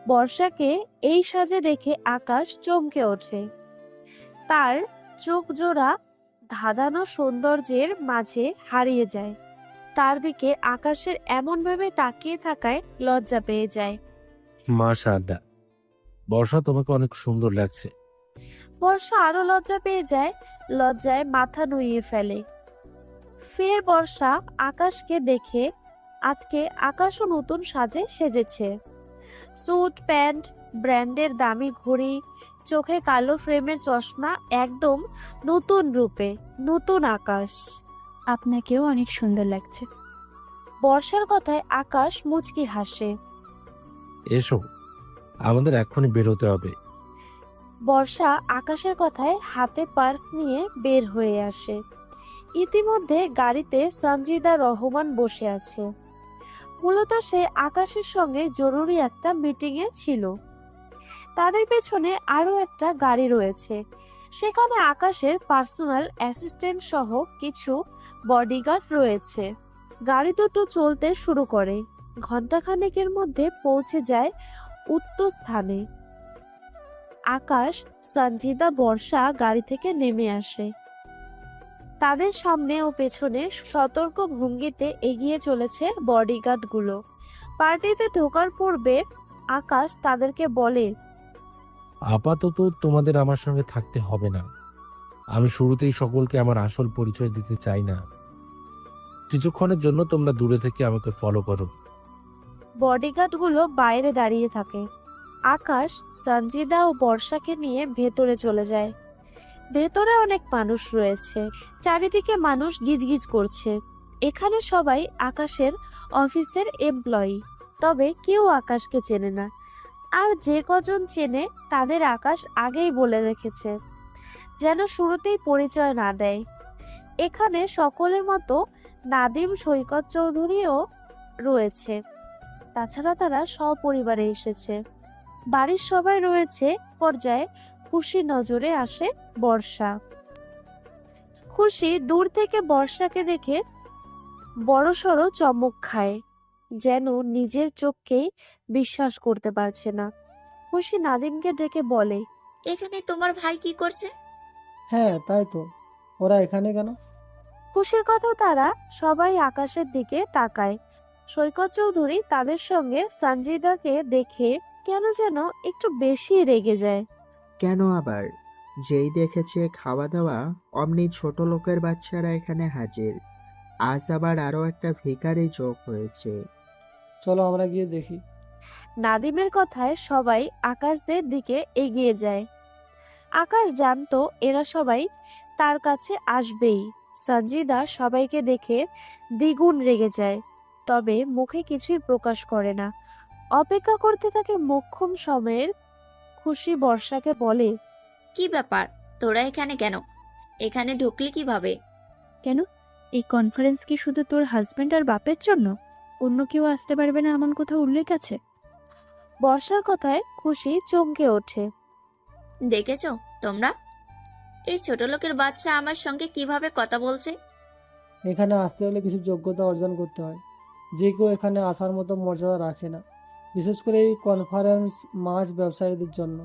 বর্ষাকে এই সাজে দেখে আকাশ চমকে ওঠে। তার চোখ জোড়া ধাঁধানো সৌন্দর্যের মাঝে হারিয়ে যায়। তার দিকে আকাশের এমনভাবে তাকিয়ে থাকায় লজ্জা পেয়ে যায়। মাশাআল্লাহ, বর্ষা তোমাকে অনেক সুন্দর লাগছে। বর্ষা আরো লজ্জা পেয়ে যায়, লজ্জায় মাথা নুইয়ে ফেলে। ফের বর্ষা আকাশকে দেখে আজকে আকাশও নতুন সাজে সেজেছে। স্যুট প্যান্ট, ব্র্যান্ডের দামি ঘড়ি, চোখে কালো ফ্রেমের চশমা, একদম নতুন রূপে, নতুন আকাশ। আপনাকেও অনেক সুন্দর লাগছে। বর্ষার কথায় আকাশ মুচকি হাসে। এসো, আমাদের এক্ষুনি বের হতে হবে। বর্ষা আকাশের কথায় হাতে পার্স নিয়ে বের হয়ে আসে। ইতিমধ্যে গাড়িতে সঞ্জিদা রহমান বসে আছে। মূলত সে আকাশের সঙ্গে জরুরি একটা মিটিংয়ে ছিল। তাদের পেছনে আরো একটা গাড়ি রয়েছে, সেখানে আকাশের পার্সোনাল অ্যাসিস্ট্যান্ট সহ কিছু বডিগার্ড রয়েছে। গাড়ি দুটো চলতে শুরু করে, ঘন্টাখানেকের মধ্যে পৌঁছে যায় উত্তর স্থানে। আকাশ, সঞ্জিদা, বর্ষা গাড়ি থেকে নেমে আসে। তাদের সামনে ও পেছনে সতর্ক ভঙ্গিতে এগিয়ে চলেছে বডিগার্ডগুলো। পার্টিতে ঢোকার পূর্বে আকাশ তাদেরকে বলে, আপাতত তোমাদের আমার সঙ্গে থাকতে হবে না। আমি শুরুতেই সকলকে আমার আসল পরিচয় দিতে চাই না। কিছুক্ষণের জন্য তোমরা দূরে থেকে আমাকে ফলো করো। বডিগার্ডগুলো বাইরে দাঁড়িয়ে থাকে। আকাশ সঞ্জিদা ও বর্ষাকে নিয়ে ভেতরে চলে যায়। ভেতরে অনেক মানুষ রয়েছে, চারিদিকে মানুষ গিজগিজ করছে। এখানে সবাই আকাশের অফিসের এমপ্লয়ি, তবে কেউ আকাশকে চেনে না। আর যে কজন চেনে তাদের আকাশ আগেই বলে রেখেছে যেন শুরুতেই পরিচয় না দেয়। এখানে সকলের মতো নাদিম সৈকত চৌধুরীও রয়েছে। তাছাড়া তারা সপরিবারে এসেছে। বাড়ির সবাই রয়েছে পর্যায়ে। খুশি নজরে আসে বর্ষা। খুশি দূর থেকে বর্ষাকে দেখে বড়সড় চমক খায়, যেন নিজের চোখকেই বিশ্বাস করতে পারছে না। খুশি নাদিমকে ডেকে বলে, এখানে তোমার ভাই কি করছে? হ্যাঁ তাই তো, ওরা এখানে কেন? খুশির কথা তারা সবাই আকাশের দিকে তাকায়। সৈকত চৌধুরী তাদের সঙ্গে সঞ্জিদাকে দেখে কেন যেন একটু বেশি রেগে যায়। কেন আবার? যেই দেখেছে খাওয়া দাওয়া অমনি ছোট লোকের বাচ্চারা এখানে হাজির। আজ আবার আরো একটা ভিখারি যোগ হয়েছে। চলো আমরা গিয়ে দেখি। নাদিমের কথায় সবাই আকাশদের দিকে এগিয়ে যায়। আকাশ জানতো এরা সবাই তার কাছে আসবেই। সঞ্জিদা সবাইকে দেখে দ্বিগুণ রেগে যায়, তবে মুখে কিছুই প্রকাশ করে না। অপেক্ষা করতে থাকে মোক্ষম সময়ের। খুশি বর্ষাকে বলে, কি ব্যাপার, তোরা এখানে কেন? এখানে ঢুকলি কিভাবে? কেন, এই কনফারেন্স কি শুধু তোর হাজবেন্ড আর বাপের জন্য? অন্য কেউ আসতে পারবে না এমন কোথাও উল্লেখ আছে? বর্ষার কথায় খুশি চমকে ওঠে। দেখেছো তোমরা, এই ছোট লোকের বাচ্চা আমার সঙ্গে কিভাবে কথা বলছে? এখানে আসতে হলে কিছু যোগ্যতা অর্জন করতে হয়, যে কেউ এখানে আসার মতো মর্যাদা রাখে না, বিশেষ করে এই কনফারেন্স মাছ ব্যবসায়ীদের জন্য।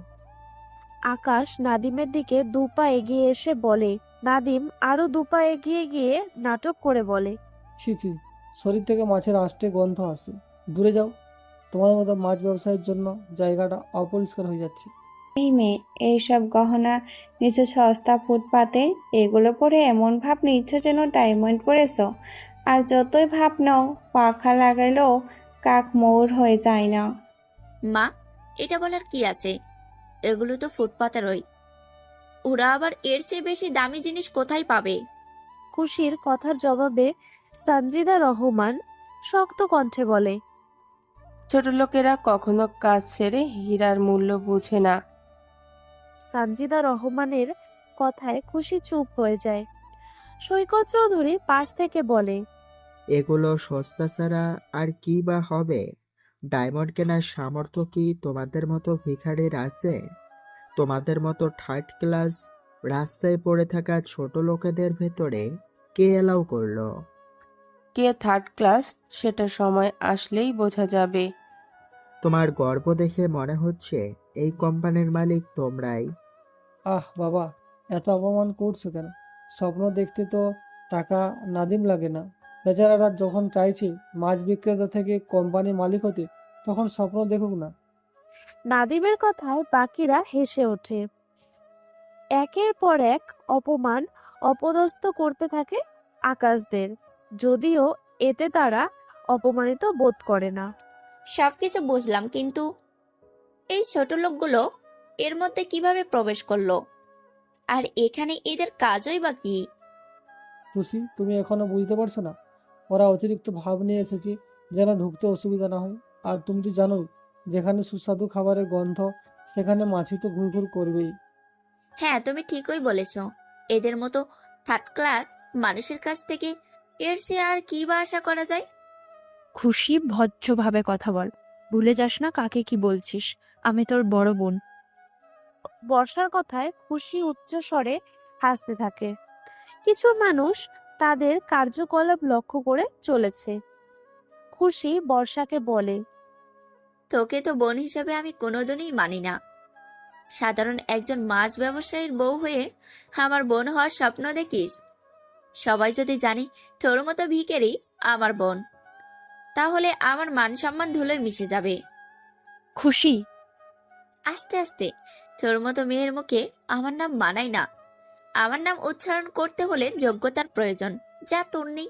আকাশ নাদিমের দিকে দুপা এগিয়ে এসে বলে। নাদিম আরো দুপা এগিয়ে গিয়ে নাটক করে বলে, ছি ছি, শরীর থেকে মাছের আষ্টে গন্ধ আসে, দূরে যাও। তোমার মতো মাছ ব্যবসায়ীর জন্য জায়গাটা অপরিষ্কার হয়ে যাচ্ছে। এই মেয়ে, এইসব গহনা নিচে সস্তা ফুটপাতে, এগুলো পরে এমন ভাব নিচ্ছ যেন ডায়মন্ড পরেছ। আর যতই ভাব নাও, পাখা লাগাইলেও কাক মৌর হয়ে যায় না। মা, এটা বলার কি আছে? এগুলো তো ফুটপাতেরই। ওরা আবার এর চেয়ে বেশি দামি জিনিস কোথায় পাবে? খুশির কথার জবাবে সঞ্জিদা রহমান শক্ত কণ্ঠে বলে, ছোট লোকেরা কখনো কাজ ছেড়ে হীরার মূল্য বুঝে না। সঞ্জিদা রহমানের কথায় খুশি চুপ হয়ে যায়। সৈকত চৌধুরী পাশ থেকে বলে, এগুলো সস্তা ছাড়া আর কি বা হবে? ডায়মন্ড কেনার সামর্থ্য কি তোমাদের মতো ভিখারির আছে? তোমাদের মতো থার্ড ক্লাস রাস্তায় পড়ে থাকা ছোট লোকেদের ভেতরে কে এলাও করলো? কে থার্ড ক্লাস সেটা সময় আসলেই বোঝা যাবে। তোমার গর্ব দেখে মনে হচ্ছে এই কোম্পানির মালিক তোমরাই। আহ বাবা, এত অপমান করছো কেন? স্বপ্ন দেখতে তো টাকা নাদিম লাগে না। বেচারারা যখন চাইছে মাছ বিক্রেতা থেকে কোম্পানি মালিক হতে, তখন স্বপ্ন দেখুক না। নাদিমের কথায় বাকিরা হেসে ওঠে। একের পর এক অপমান অপদস্থ করতে থাকে আকাশদের, যদিও এতে তারা অপমানিত বোধ করে না। সবকিছু বুঝলাম, কিন্তু এই ছোট লোকগুলো এর মধ্যে কিভাবে প্রবেশ করলো? আর এখানে এদের কাজই বা কি? খুশি, তুমি এখনো বুঝতে পারছো না? ওরা অতিরিক্ত ভাব নিয়ে এসেছে যেন ঢুকতে অসুবিধা না হয়। আর তুমি তো জানোই, যেখানে সুস্বাদু খাবারের গন্ধ, সেখানে মাছি তো ঘুরঘুর করবেই। হ্যাঁ, তুমি ঠিকই বলেছ। এদের মতো থার্ড ক্লাস মানুষের কাছ থেকে এর চেয়ে আর কি বা আশা করা যায়? খুশি, ভদ্রভাবে কথা বল। ভুলে যাস না কাকে কি বলছিস। আমি তোর বড় বোন। বর্ষার কথায় খুশি উচ্চ স্বরে হাসতে থাকে। কিছু মানুষ তাদের কার্যকলাপ লক্ষ্য করে চলেছে। খুশি বর্ষাকে বলে, তোকে তো বোন হিসেবে আমি কোনোদিনই মানি না। সাধারণ একজন মাছ ব্যবসায়ীর বউ হয়ে আমার বোন হওয়ার স্বপ্ন দেখিস? সবাই যদি জানি তোর মতো ভিখারি আমার বোন, তাহলে আমার মান সম্মান ধুলোয় মিশে যাবে। খুশি, আস্তে আস্তে, তোর মতো মেয়ের মুখে আমার নাম মানাই না। আমার নাম উচ্চারণ করতে হলে যোগ্যতার প্রয়োজন, যা তোর নেই।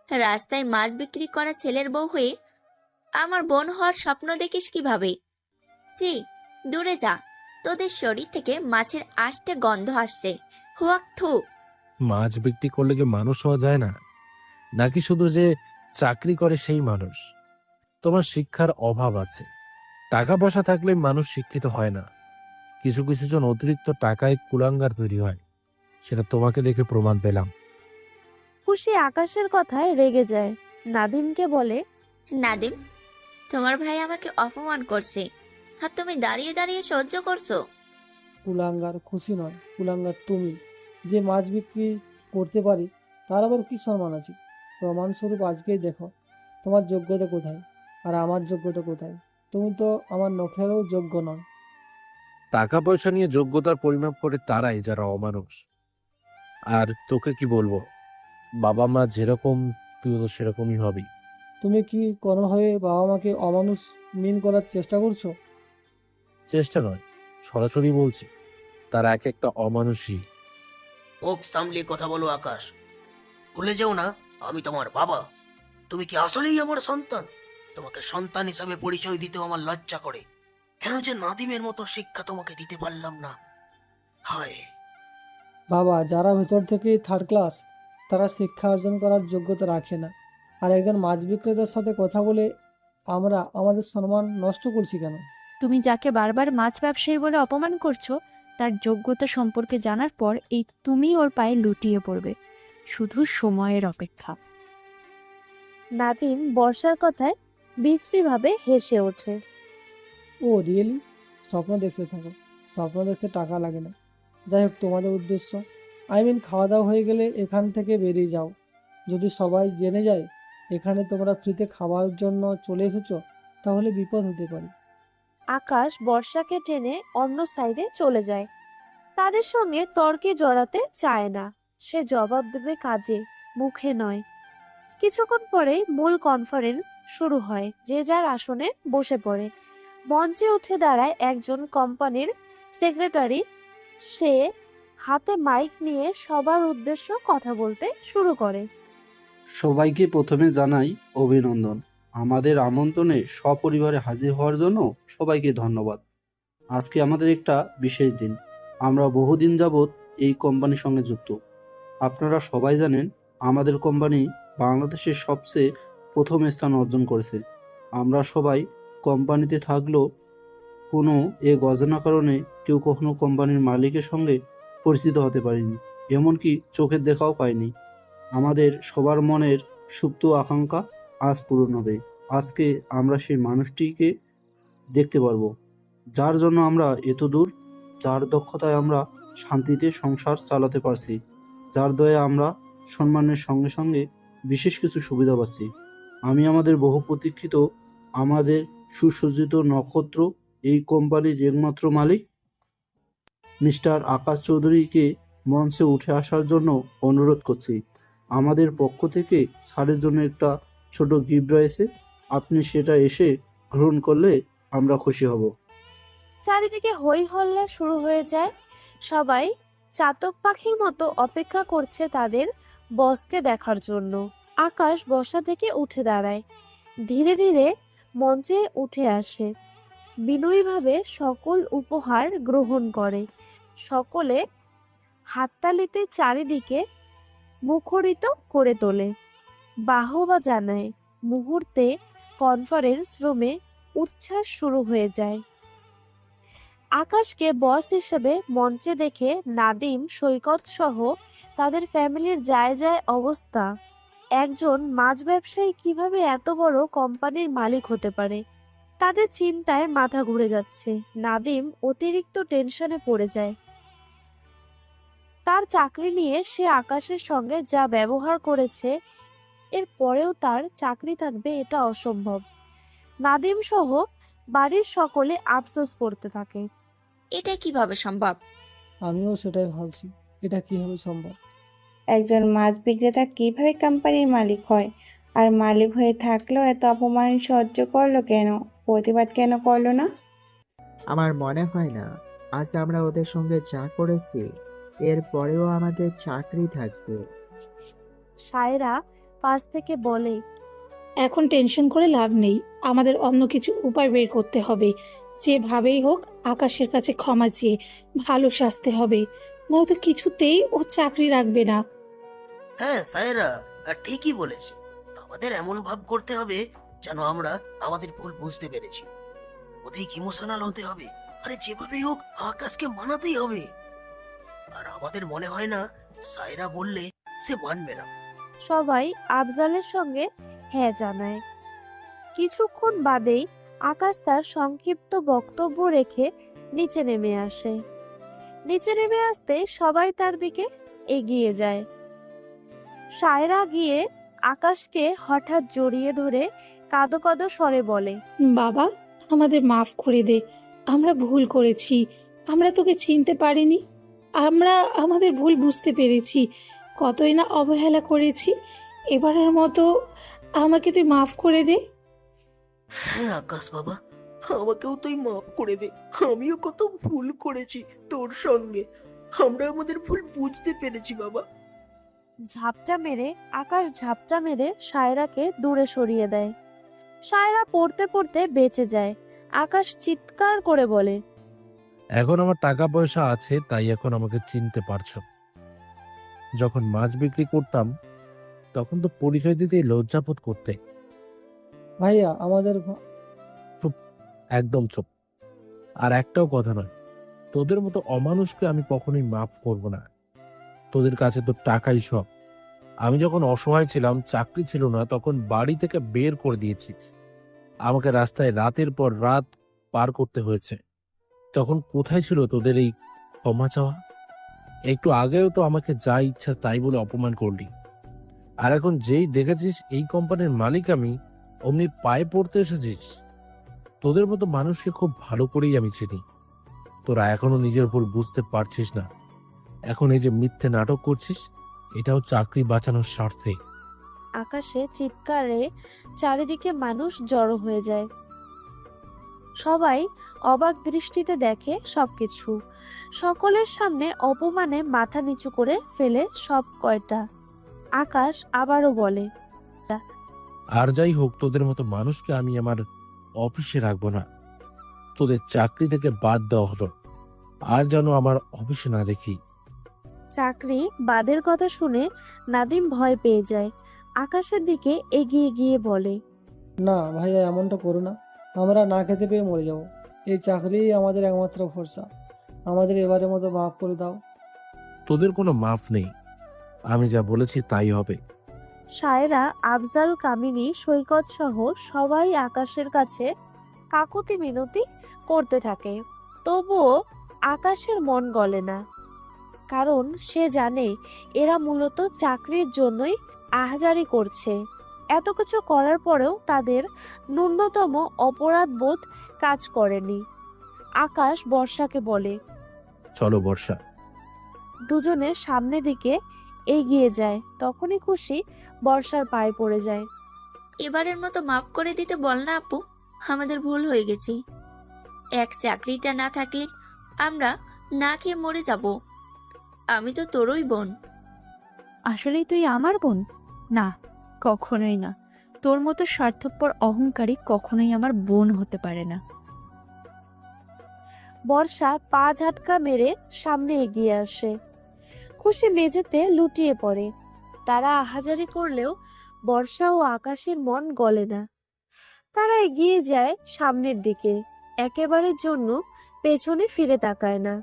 রাস্তায় মাছ বিক্রি করা ছেলের বউ হয়ে আমার বোন হওয়ার স্বপ্ন দেখিস কিভাবে? সি, দূরে যা। তোদের শরীর থেকে মাছের আষ্টে গন্ধ আসছে। হুয়াক থু। মাছ বিক্রি করলে কি মানুষ হওয়া যায় না? নাকি শুধু যে চাকরি করে সেই মানুষ? তোমার শিক্ষার অভাব আছে। টাকা পয়সা থাকলে মানুষ শিক্ষিত হয় না। কিছু কিছু জন অতিরিক্ত টাকায় কুলাঙ্গার তৈরি হয়। সেটা তোমাকে দেখে প্রমাণ পেলাম। খুশি আকাশের কথায় রেগে যায়, নাদিমকে বলে, নাদিম, তোমার ভাই আমাকে অপমান করছে আর তুমি দাঁড়িয়ে দাঁড়িয়ে সহ্য করছো। কুলাঙ্গার খুশি নয়, কুলাঙ্গার তুমি। যে মাছ বিক্রি করতে পারি তার আবার কি সম্মান আছে? প্রমাণস্বরূপ আজকেই দেখো তোমার যোগ্যতা কোথায় আর আমার যোগ্যতা কোথায়। তুমি তো আমার নখেরও যোগ্য নয়। টাকা পয়সা নিয়ে যোগ্যতার পরিমাপ করে তারাই যারা অমানুষ। আর তোকে কি বলবো, বাবা মা যেরকম তুই তো সেরকমই হবি। তুমি কি কোনোভাবে বাবা মাকে অমানুষ মিন করার চেষ্টা করছো? চেষ্টা নয়, সরাসরি বলছি, তারা এক একটা অমানুষই। মুখ সামলে কথা বলো আকাশ। ভুলে যাও না আমি তোমার বাবা। তুমি কি আসলেই আমার সন্তান? তোমাকে সন্তান হিসাবে পরিচয় দিতেও আমার লজ্জা করে। কেন যে নাদিমের মতো শিক্ষা তোমাকে দিতে পারলাম না। হায় বাবা, যারা ভেতর থেকেই থার্ড ক্লাস তারা শিক্ষা অর্জন করার যোগ্যতা রাখে না। আর একজন মাছ বিক্রেতার সাথে কথা বলে আমরা আমাদের সম্মান নষ্ট করছি কেন? তুমি যাকে বারবার মাছ ব্যবসায়ী বলে অপমান করছো তার যোগ্যতা সম্পর্কে জানার পর এই তুমি ওর পায়ে লুটিয়ে পড়বে। শুধু সময়ের অপেক্ষা। নাদিম বর্ষার কথায় বিশ্রীভাবে হেসে ওঠে। ও রিয়েলি? স্বপ্ন দেখতে থাকো। স্বপ্ন দেখতে টাকা লাগে না। যাই হোক, তোমাদের উদ্দেশ্য, খাওয়া দাওয়া হয়ে গেলে এখান থেকে বেরিয়ে যাও। যদি সবাই জেনে যায় এখানে তোমরা ফ্রিতে খাওয়ার জন্য চলে এসেছো তাহলে বিপদ হতে পারে। আকাশ বর্ষাকে টেনে অন্য সাইডে চলে যায়। তাদের সঙ্গে তর্কে জড়াতে চায় না। সে জবাব দেবে কাজে, মুখে নয়। কিছুক্ষণ পরে মূল কনফারেন্স শুরু হয়। যে যার আসনে বসে পড়ে। মঞ্চে উঠে দাঁড়ায় একজন কোম্পানির সেক্রেটারি। সে হাতে মাইক নিয়ে সবার উদ্দেশ্য কথা বলতে শুরু করে। সবাইকে প্রথমে জানাই অভিনন্দন। আমাদের আমন্ত্রণে সপরিবারে হাজির হওয়ার জন্য সবাইকে ধন্যবাদ। আজকে আমাদের একটা বিশেষ দিন। আমরা বহুদিন যাবৎ এই কোম্পানির সঙ্গে যুক্ত। আপনারা সবাই জানেন আমাদের কোম্পানি বাংলাদেশের সবচেয়ে প্রথম স্থান অর্জন করেছে। আমরা সবাই কোম্পানিতে থাকলেও কোনো অজানা কারণে কেউ কখনো কোম্পানির মালিকের সঙ্গে পরিচিত হতে পারেনি, এমনকি চোখের দেখাও পায়নি। আমাদের সবার মনের সুপ্ত আকাঙ্ক্ষা আজ পূরণ হবে। আজকে আমরা সেই মানুষটিকে দেখতে পারবো যার জন্য আমরা এত দূর, যার দক্ষতায় আমরা শান্তিতে সংসার চালাতে পারছি, যার দয়ে আমরা সম্মানের সঙ্গে সঙ্গে বিশেষ কিছু সুবিধা পাচ্ছি। আমি আমাদের বহু প্রতীক্ষিত, আমাদের সুসজ্জিত নক্ষত্র, এই কোম্পানির একমাত্র মালিক মিস্টার আকাশ চৌধুরীকে মঞ্চে উঠে আসার জন্য অনুরোধ করছি। আমাদের পক্ষ থেকে ছাড়ের জন্য একটা ছোট গিফট রয়েছে। আপনি সেটা এসে গ্রহণ করলে আমরা খুশি হব। চারিদিকে হই হল্লা শুরু হয়ে যায়। সবাই চাতক পাখির মতো অপেক্ষা করছে তাদের বসকে দেখার জন্য। আকাশ বসা থেকে উঠে দাঁড়ায়, ধীরে ধীরে মঞ্চে উঠে আসে, বিনয়ীভাবে সকল উপহার গ্রহণ করে। সকলে হাততালিতে চারিদিকে মুখরিত করে তোলে, বাহবা জানায়। মুহূর্তে কনফারেন্স রুমে উচ্ছ্বাস শুরু হয়ে যায়। আকাশকে বস হিসেবে মঞ্চে দেখে নাদিম, সৈকত সহ তাদের ফ্যামিলির যায় যায় অবস্থা। একজন মাছ ব্যবসায়ী কিভাবে এত বড় কোম্পানির মালিক হতে পারে? তাদের চিন্তায় মাথা ঘুরে যাচ্ছে। নাদিম অতিরিক্ত টেনশনে পড়ে যায়। তার চাকরি নিয়ে সে আকাশের সঙ্গে যা ব্যবহার করেছে, এর পরেও তার চাকরি থাকবে এটা অসম্ভব। নাদিম সহ বাড়ির সকলে আফসোস করতে থাকে। এটা কিভাবে সম্ভব? আমিও সেটাই ভাবছি, এটা কিভাবে সম্ভব? একজন মাছ বিক্রেতা কিভাবে কোম্পানির মালিক হয়? আর মালিক হয়ে থাকলেও এত অপমান সহ্য করলো কেন? প্রতিবাদ কেন করলো না? আমার মনে হয় না আজ আমরা ওদের সঙ্গে যা করেছি এর পরেও আমাদের চাকরি থাকবে। সায়রা পাশ থেকে বলে, এখন টেনশন করে লাভ নেই, আমাদের অন্য কিছু উপায় বের করতে হবে। যেভাবেই হোক আকাশের কাছে ক্ষমা চেয়ে ভালো শাস্তি হবে, নয়তো কিছুতেই ও চাকরি রাখবে না। হ্যাঁ সায়রা, আর ঠিকই বলেছে, আমাদের এমন ভাব করতে হবে যেন আমরা আমাদের ভুল বুঝতে পেরেছি। অধিক ইমোশনাল হতে হবে, আরে যেভাবেই হোক আকাশকে মানাতেই হবে। আর আমাদের মনে হয় না সায়রা বললে সে মানবে না। সবাই আফজালের সঙ্গে হ্যাঁ জানায়। কিছুক্ষণ বাদেই আকাশ তার সংক্ষিপ্ত বক্তব্য রেখে নিচে নেমে আসে। নিচে নেমে আসতে সবাই তার দিকে এগিয়ে যায়। সায়রা গিয়ে আকাশকে হঠাৎ জড়িয়ে ধরে কাঁদো কাঁদো স্বরে বলে, বাবা, আমাদের মাফ করে দে, আমরা ভুল করেছি, আমরা তোকে চিনতে পারিনি, আমরা আমাদের ভুল বুঝতে পেরেছি, কতই না অবহেলা করেছি, এবারের মতো আমাকে তুই মাফ করে দে। হ্যাঁ আকাশ বাবা, আমাকেও তুই মাফ করে দে, আমিও কত ভুল করেছি তোর সঙ্গে, আমরা আমাদের ভুল বুঝতে পেরেছি বাবা। ঝাপটা মেরে সায়রাকে দূরে সরিয়ে দেয়। সায়রা পড়তে পড়তে বেঁচে যায়। আকাশ চিৎকার করে বলে, এখন আমার টাকা পয়সা আছে তাই এখন আমাকে চিনতে পারছো। যখন মাছ বিক্রি করতাম তখন তো পরিচয় দিতে লজ্জাবোধ করতে। ভাইয়া আমাদের চুপ, একদম চুপ। আর একটাও কথা নয়, তোদের মতো অমানুষকে আমি কখনোই মাফ করব না। তোদের কাছে তো টাকাই সব। আমি যখন অসহায় ছিলাম, চাকরি ছিল না, তখন বাড়ি থেকে বের করে দিয়েছি। আমাকে রাস্তায় রাতের পর রাত পার করতে হয়েছে। তখন কোথায় ছিল তোদের এই ক্ষমা চাওয়া? একটু আগেও তো আমাকে যা ইচ্ছা তাই বলে অপমান করলি। আর এখন যেই দেখেছিস এই কোম্পানির মালিক আমি, অমনি পায়ে পড়তে এসেছিস। তোদের মতো মানুষকে খুব ভালো করেই আমি চিনি। তোরা এখনো নিজের ভুল বুঝতে পারছিস না। এখন এই যে মিথ্যে নাটক করছিস, এটাও চাকরি বাঁচানোর স্বার্থে। আকাশে চিৎকারে চারিদিকে মানুষ জড়ো হয়ে যায়। সবাই অবাক দৃষ্টিতে দেখে সবকিছু। সকলের সামনে অপমানে মাথা নিচু করে ফেলে সব কয়টা। আকাশ আবারও বলে, আর যাই হোক, তোদের মতো মানুষকে আমি আমার অফিসে রাখবো না। তোদের চাকরি থেকে বাদ দেওয়া হলো, আর যেন আমার অফিসে না দেখি। চাকরি বাদের কথা শুনে নাদিম ভয় পেয়ে যায়। আকাশের দিকে এগিয়ে গিয়ে বলে, না ভাইয়া, এমনটা করো না, আমরা না খেতে পেয়ে মরে যাব। এই চাকরিই আমাদের একমাত্র ভরসা, আমাদের এবারের মতো মাফ করে দাও। তোদের কোনো মাফ নেই, আমি যা বলেছি তাই হবে। সায়রা, আফজাল, কামিনী, সৈকত সহ সবাই আকাশের কাছে কাকুতি মিনতি করতে থাকে। তবুও আকাশের মন গলে না, কারণ সে জানে এরা মূলত চাকরির জন্যই আহাজারি করছে। এত কিছু করার পরেও তাদের ন্যূনতম অপরাধবোধ কাজ করেনি। আকাশ বর্ষাকে বলে, চলো বর্ষা। দুজনের সামনের দিকে এগিয়ে যায়। তখনই খুশি বর্ষার পায়ে পড়ে যায়। এবারের মতো মাফ করে দিতে বল না আপু, আমাদের ভুল হয়ে গেছে। এক চাকরিটা না থাকলে আমরা না খেয়ে মরে যাব। আমি তো তোরই বোন। আসলেই তুই আমার বোন? না, কখনোই না। তোর মতো স্বার্থপর অহংকারী কখনোই আমার বোন হতে পারে না। বর্ষা পা ঝাটকা মেরে সামনে এগিয়ে আসে। খুশি মেঝেতে লুটিয়ে পড়ে। তারা আহাজারি করলেও বর্ষা ও আকাশের মন গলে না। তারা এগিয়ে যায় সামনের দিকে, একেবারের জন্য পেছনে ফিরে তাকায় না।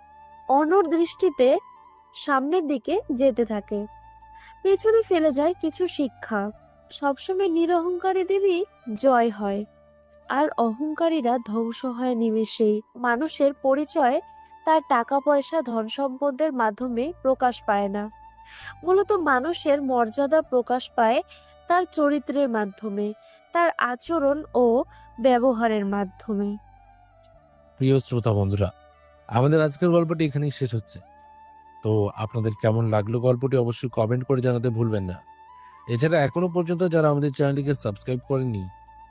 অনড় দৃষ্টিতে সামনের দিকে যেতে থাকে। পেছনে ফেলে যায় কিছু শিক্ষা। সবসময় নিরহংকারীদেরই জয় হয়, আর অহংকারীরা ধ্বংস হয় নিমেষেই। মানুষের পরিচয় তার টাকা পয়সা ধন সম্পদের মাধ্যমে প্রকাশ পায় না, মূলত মানুষের মর্যাদা প্রকাশ পায় তার চরিত্রের মাধ্যমে, তার আচরণ ও ব্যবহারের মাধ্যমে। প্রিয় শ্রোতা বন্ধুরা, আমাদের আজকের গল্পটি এখানেই শেষ হচ্ছে। তো আপনাদের কেমন লাগলো গল্পটি অবশ্যই কমেন্ট করে জানাতে ভুলবেন না। এছাড়া এখনো পর্যন্ত যারা আমাদের চ্যানেলটিকে সাবস্ক্রাইব করেননি,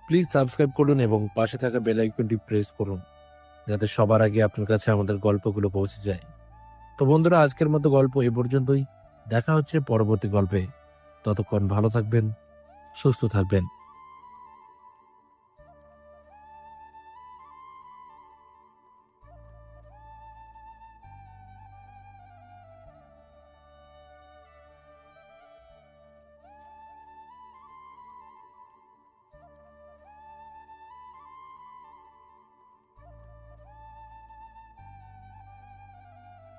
প্লিজ সাবস্ক্রাইব করুন এবং পাশে থাকা বেল আইকনটি প্রেস করুন, যাতে সবার আগে আপনার কাছে আমাদের গল্পগুলো পৌঁছে যায়। তো বন্ধুরা, আজকের মতো গল্প এ পর্যন্তই। দেখা হচ্ছে পরবর্তী গল্পে। ততক্ষণ ভালো থাকবেন, সুস্থ থাকবেন।